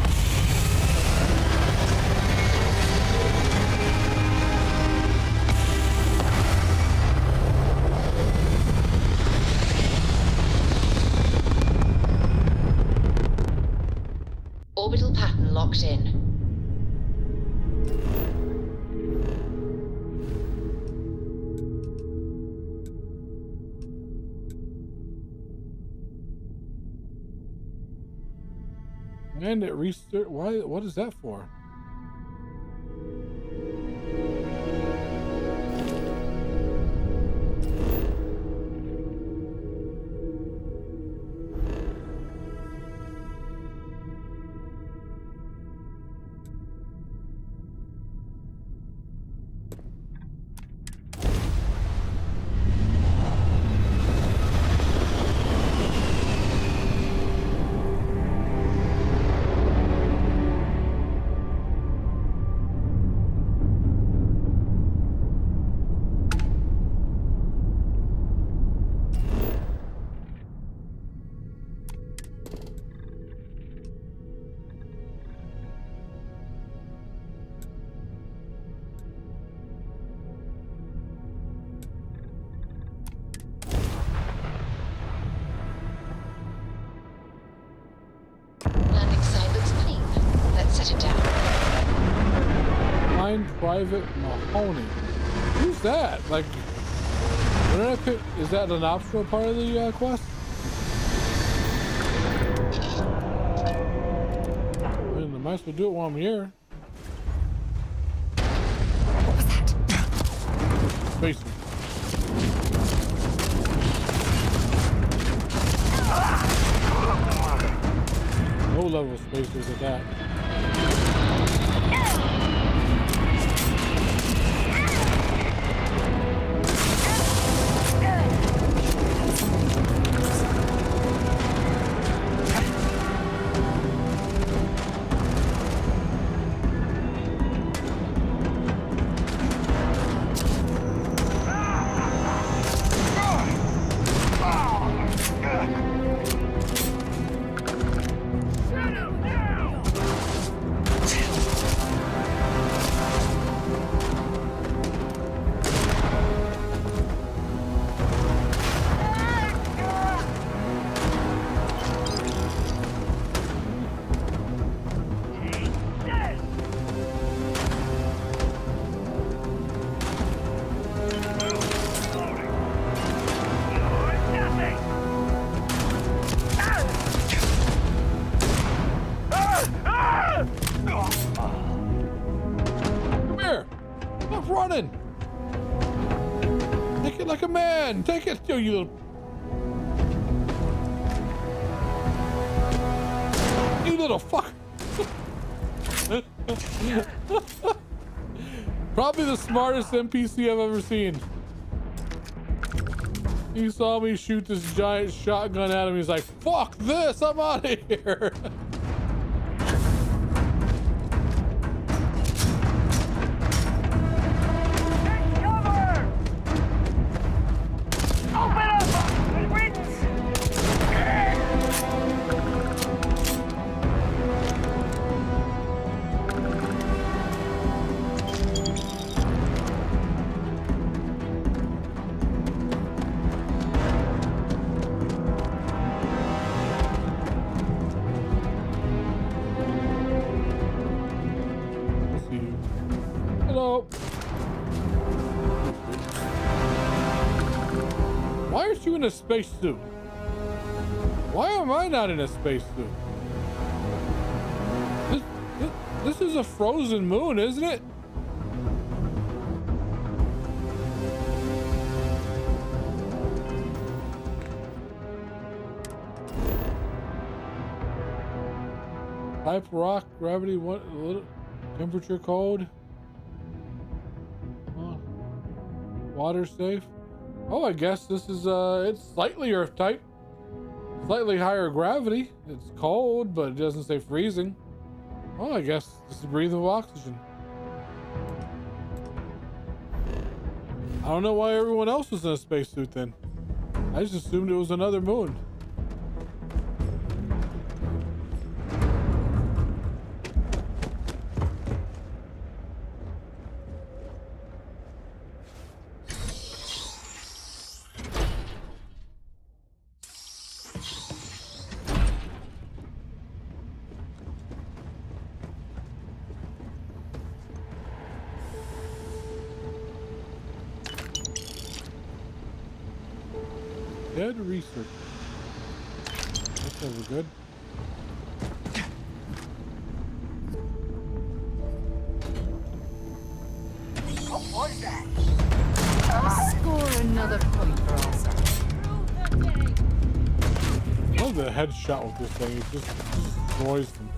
Orbital pattern locked in. And it restart. Why? What is that for? Private Mahoney. Who's that? Like, what did I pick? Is that an optional part of the quest? I mean, I might as well do it while I'm here. What was that? Space. Low level spacers at that. running. Take it like a man. Take it, you little. You little fuck. Probably the smartest NPC I've ever seen. He saw me shoot this giant shotgun at him. He's like, fuck this, I'm out of here. Hello. Why aren't you in a spacesuit? Why am I not in a spacesuit? This is a frozen moon, isn't it? Type rock, gravity, what? Temperature code. Water safe. Oh, I guess this is it's slightly Earth type. Slightly higher gravity. It's cold, but it doesn't say freezing. Oh, I guess this is breathable oxygen. I don't know why everyone else was in a spacesuit then. I just assumed it was another moon. Dead research. That's never good. What was that? Score another point for us. I love the headshot with this thing. It just destroys them.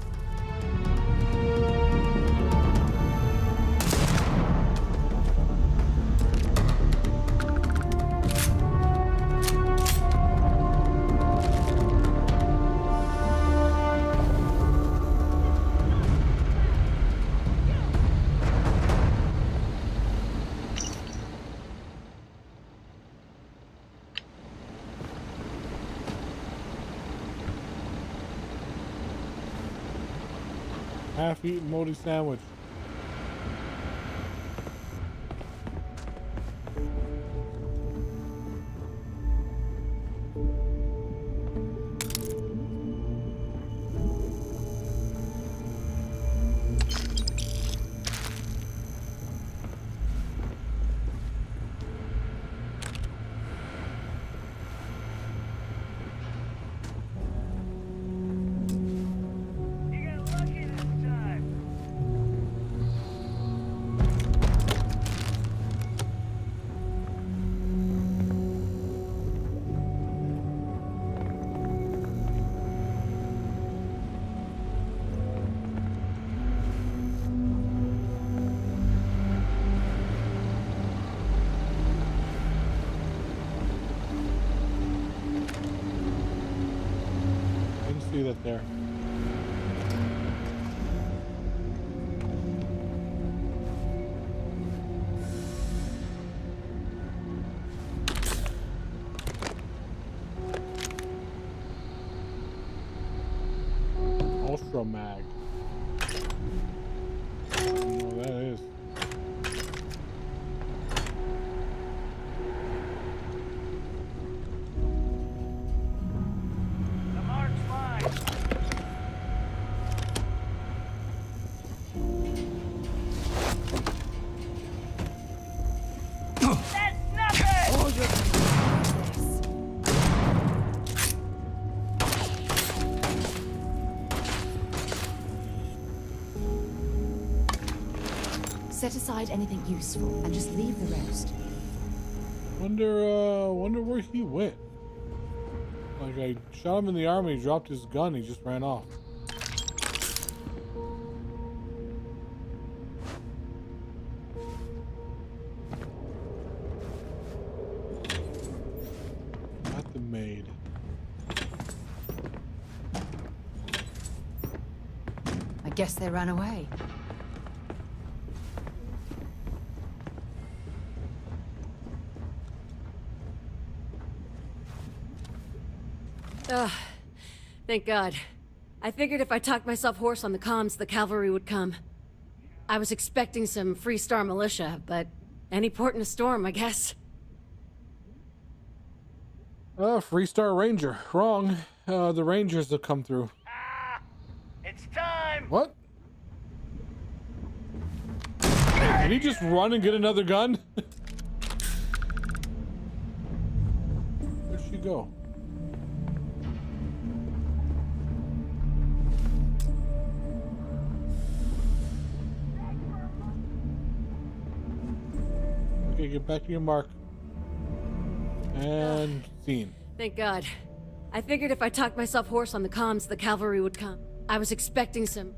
Half-eaten moldy sandwich. See that there. Ultra mag. I don't know what that is. The mark's mine. Set aside anything useful and just leave the rest. Wonder where he went. Like, I shot him in the arm and he dropped his gun, he just ran off. Not the maid. I guess they ran away. Ugh. Thank God. I figured if I talked myself hoarse on the comms, the cavalry would come. I was expecting some Freestar militia, but any port in a storm, I guess. Freestar Ranger. Wrong. The Rangers have come through. It's time! What? Did he just run and get another gun? Where'd she go? Okay, get back to your mark. And scene. Thank God. I figured if I talked myself hoarse on the comms, the cavalry would come. I was expecting some...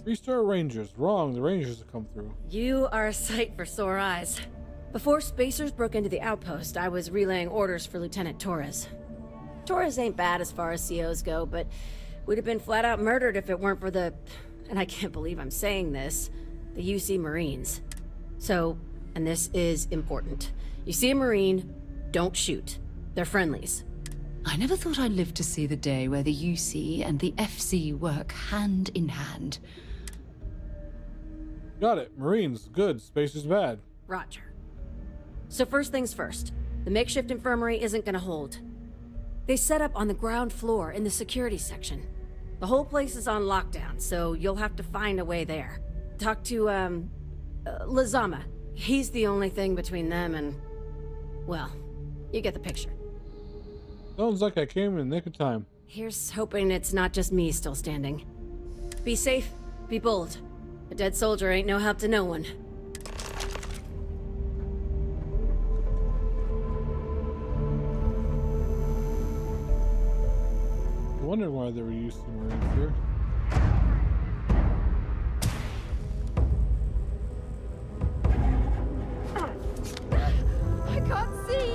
Freestar Rangers. Wrong, the Rangers have come through. You are a sight for sore eyes. Before Spacers broke into the outpost, I was relaying orders for Lieutenant Torres. Torres ain't bad as far as COs go, but we'd have been flat out murdered if it weren't for the... and I can't believe I'm saying this... the UC Marines. So, and this is important. You see a Marine, don't shoot. They're friendlies. I never thought I'd live to see the day where the UC and the FC work hand in hand. Got it. Marines, good. Space is bad. Roger. So first things first. The makeshift infirmary isn't gonna hold. They set up on the ground floor in the security section. The whole place is on lockdown, so you'll have to find a way there. Talk to, Lazama. He's the only thing between them and... well, you get the picture. Sounds like I came in the nick of time. Here's hoping it's not just me still standing. Be safe, be bold. A dead soldier ain't no help to no one. I wondered why they were used to Marines here. I can't see!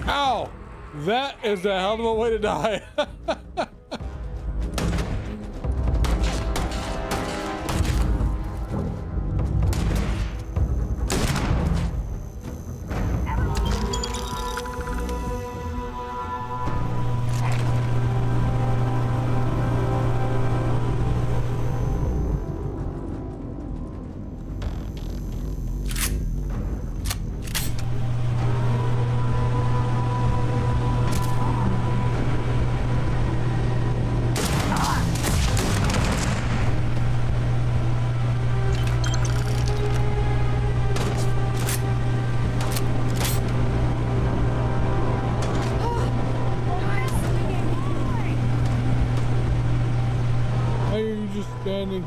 Ow! That is a hell of a way to die. Standing.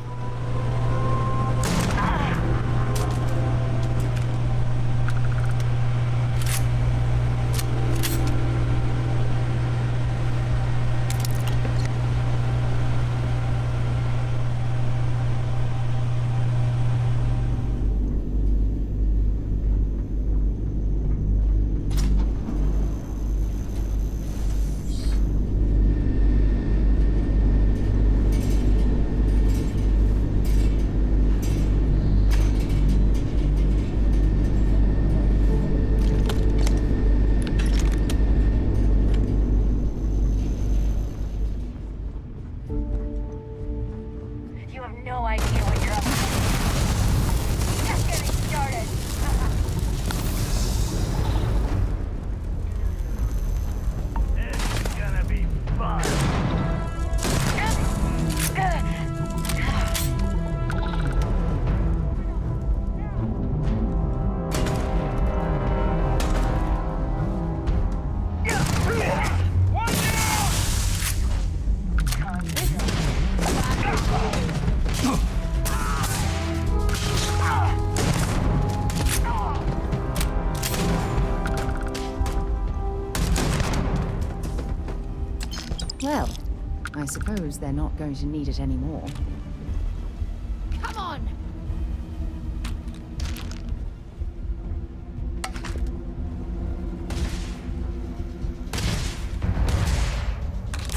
I suppose they're not going to need it anymore. Come on!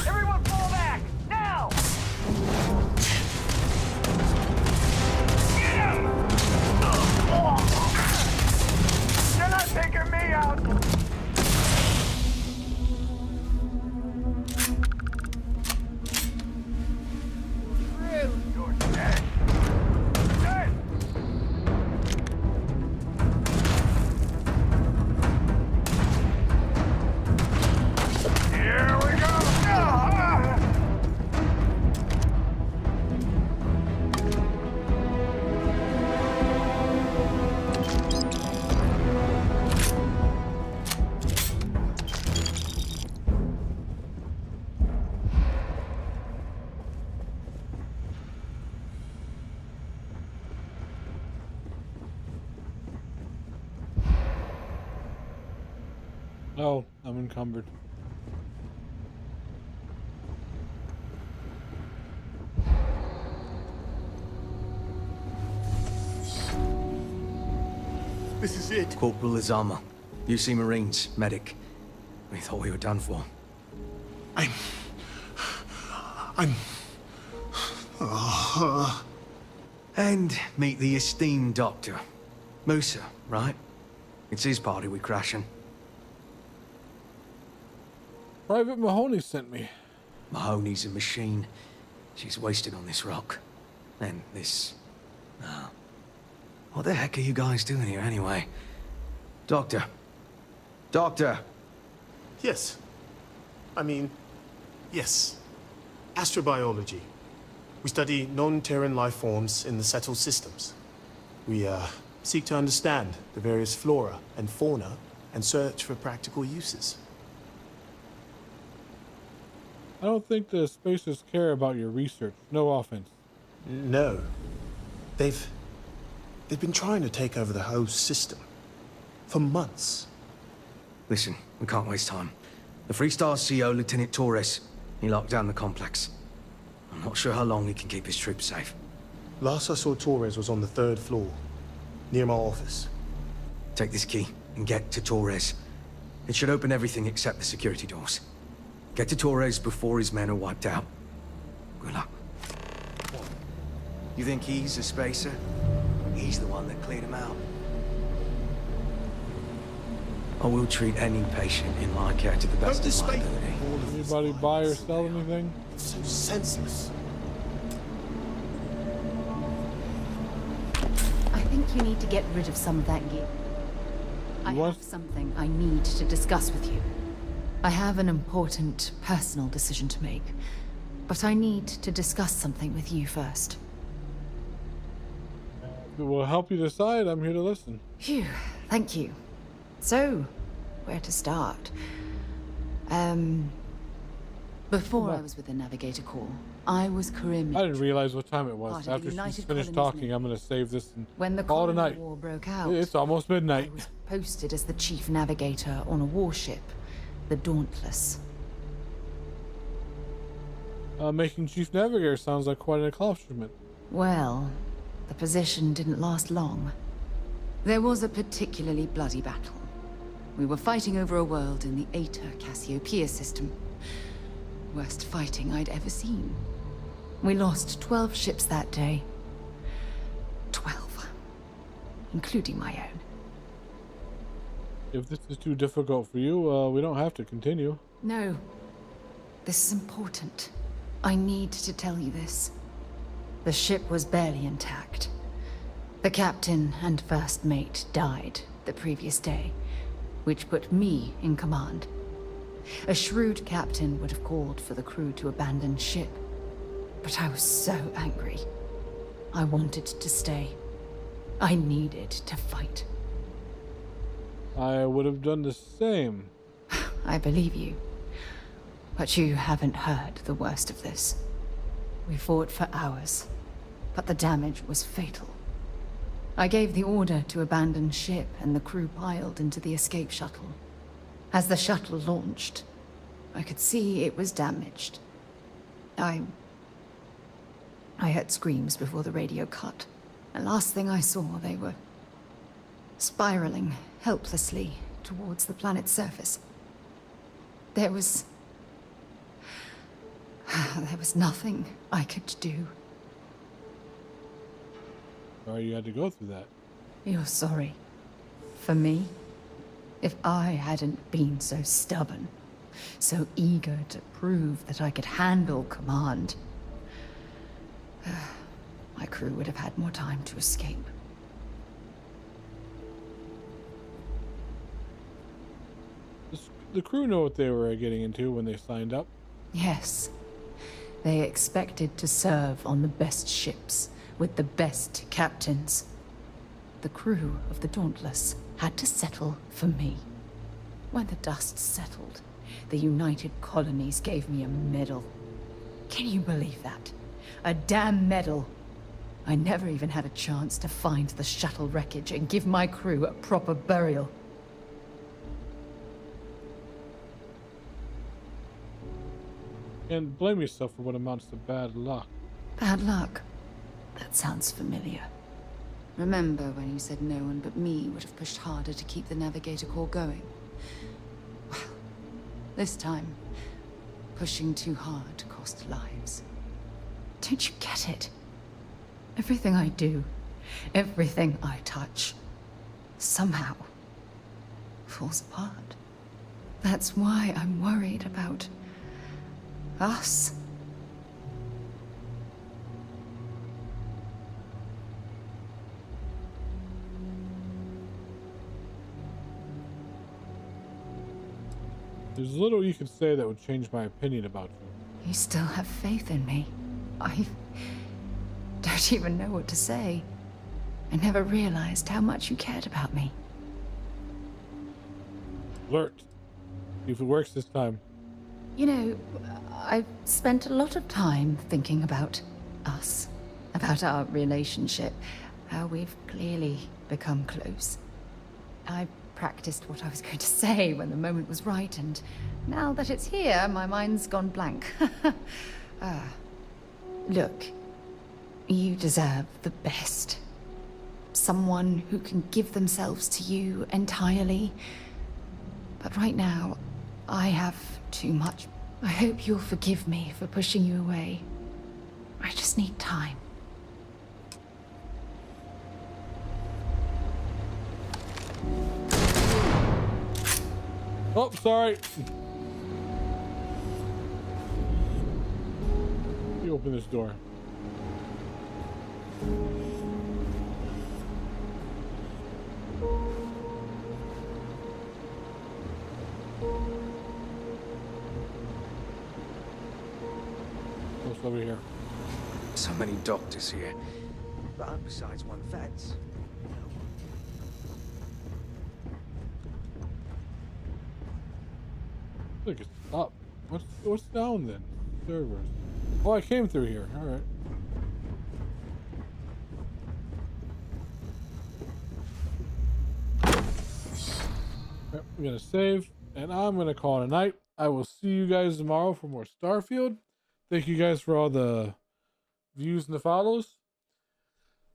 Everyone fall back! Now! They're not taking me out! You're dead! Dead! Here we go! Oh, I'm encumbered. This is it. Corporal Azama. UC Marines, medic. We thought we were done for. I'm... And meet the esteemed doctor. Musa, right? It's his party we're crashing. Private Mahoney sent me. Mahoney's a machine. She's wasted on this rock. And this... What the heck are you guys doing here anyway? Doctor. Doctor! Yes. I mean, yes. Astrobiology. We study non-Terran life forms in the settled systems. We, seek to understand the various flora and fauna and search for practical uses. I don't think the spacers care about your research. No offense. No. They've been trying to take over the whole system. For months. Listen, we can't waste time. The Freestar CO, Lieutenant Torres, he locked down the complex. I'm not sure how long he can keep his troops safe. Last I saw Torres was on the 3rd floor, near my office. Take this key and get to Torres. It should open everything except the security doors. Get to Torres before his men are wiped out. Good luck. You think he's a spacer? He's the one that cleared him out. I will treat any patient in my care to the best of my ability. Anybody buy or sell anything? It's so senseless. I think you need to get rid of some of that gear. I have something I need to discuss with you. I have an important personal decision to make, but I need to discuss something with you first. If it will help you decide, I'm here to listen. Phew, thank you. So, where to start? Before I was with the Navigator Corps, I was career I didn't realize what time it was. Part of the After she's United finished Colonies talking, I'm going to save this and When the call it a Colony night. War broke out, It's almost midnight. I was posted as the chief navigator on a warship, the Dauntless. Making chief navigator sounds like quite an accomplishment. Well, the position didn't last long. There was a particularly bloody battle. We were fighting over a world in the Eta Cassiopeia system. Worst fighting I'd ever seen. We lost 12 ships that day. 12. Including my own. If this is too difficult for you, we don't have to continue. No. This is important. I need to tell you this. The ship was barely intact. The captain and first mate died the previous day, which put me in command. A shrewd captain would have called for the crew to abandon ship, but I was so angry. I wanted to stay. I needed to fight. I would have done the same. I believe you. But you haven't heard the worst of this. We fought for hours, but the damage was fatal. I gave the order to abandon ship and the crew piled into the escape shuttle. As the shuttle launched, I could see it was damaged. I heard screams before the radio cut. And last thing I saw, they were spiraling helplessly towards the planet's surface. There was nothing I could do. Sorry you had to go through that. You're sorry. For me? If I hadn't been so stubborn, so eager to prove that I could handle command, my crew would have had more time to escape. The crew know what they were getting into when they signed up. Yes. They expected to serve on the best ships, with the best captains. The crew of the Dauntless had to settle for me. When the dust settled, the United Colonies gave me a medal. Can you believe that? A damn medal. I never even had a chance to find the shuttle wreckage and give my crew a proper burial. And blame yourself for what amounts to bad luck. Bad luck? That sounds familiar. Remember when you said no one but me would have pushed harder to keep the Navigator Corps going? Well, this time, pushing too hard cost lives. Don't you get it? Everything I do, everything I touch, somehow falls apart. That's why I'm worried about us. There's little you could say that would change my opinion about you. You still have faith in me. I don't even know what to say. I never realized how much you cared about me. Alert. See if it works this time. You know, I've spent a lot of time thinking about us, about our relationship, how we've clearly become close. I practiced what I was going to say when the moment was right, and now that it's here, my mind's gone blank. Look, you deserve the best. Someone who can give themselves to you entirely. But right now, I have too much. I hope you'll forgive me for pushing you away. I just need time. Oh, sorry. You open this door. What's over here? So many doctors here. But besides one vet. Look, it's up. What's down then? Servers. Oh, I came through here. All right. Yep, I'm gonna save, and I'm gonna call it a night. I will see you guys tomorrow for more Starfield. Thank you guys for all the views and the follows.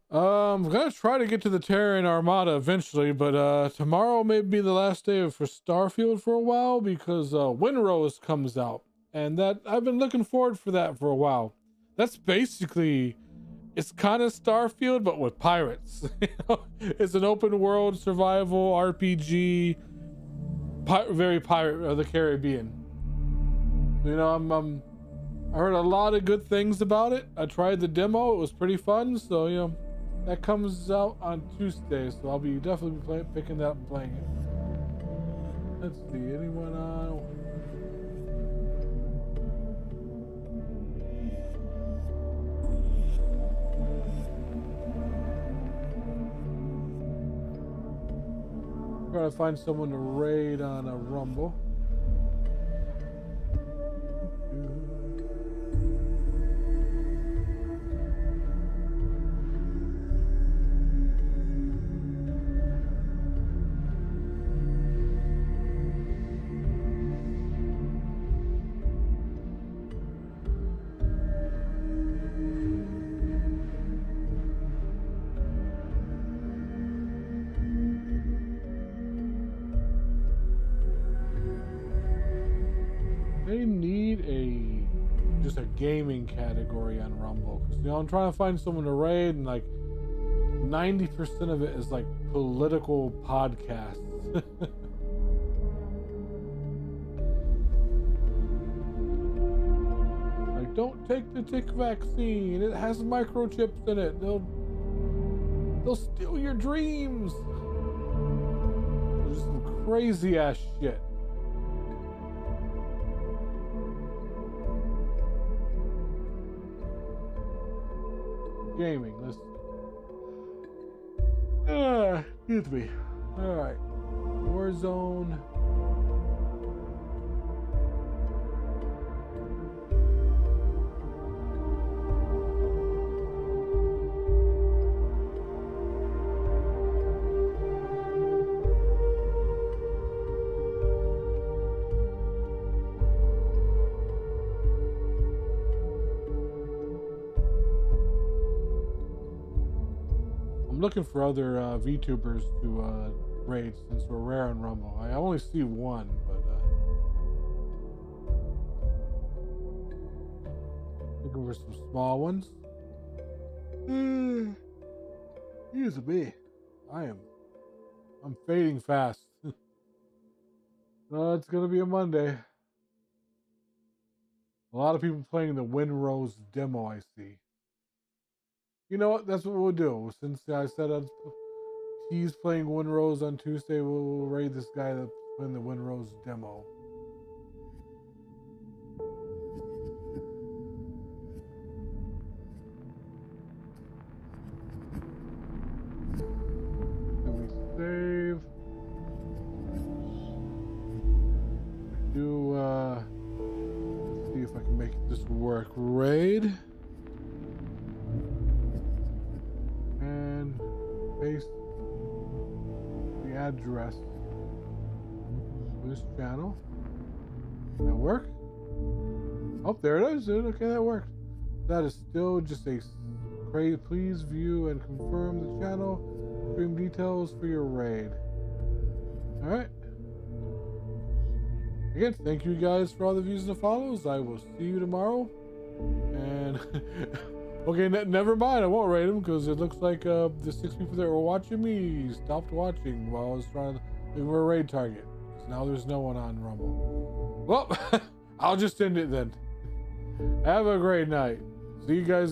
I'm gonna try to get to the Terran Armada eventually, but tomorrow may be the last day for Starfield for a while because Windrose comes out, and that I've been looking forward for that for a while. That's basically, it's kind of Starfield but with pirates. It's an open world survival RPG, very Pirate of the Caribbean. You know, I heard a lot of good things about it. I tried the demo; it was pretty fun. So you know. That comes out on Tuesday, so I'll be definitely picking that up and playing it. Let's see, anyone on? Trying to find someone to raid on a Rumble. gaming category on Rumble. 'Cause, you know, I'm trying to find someone to raid, and like 90% of it is like political podcasts. Like, don't take the tick vaccine. It has microchips in it. They'll steal your dreams. There's some crazy ass shit. Gaming, let's excuse me. Alright. Warzone. I'm looking for other VTubers to raid since we're rare on Rumble. I only see one, but looking for some small ones. Excuse me. I'm fading fast. It's gonna be a Monday. A lot of people playing the Windrose demo, I see. You know what? That's what we'll do. Since I said he's playing Windrose on Tuesday, we'll raid this guy that's playing the Windrose demo. Then we save. Let's see if I can make this work. Raid. And paste the address of this channel. Did that work? Oh, there it is, dude. Okay, that worked. That is still just a crazy. Please view and confirm the channel. Stream details for your raid. All right. Again, thank you guys for all the views and the follows. I will see you tomorrow. And okay, never mind. I won't rate them because it looks like the 6 people that were watching me stopped watching while I was trying to look for a raid target. So now there's no one on Rumble. Well, I'll just end it then. Have a great night. See you guys.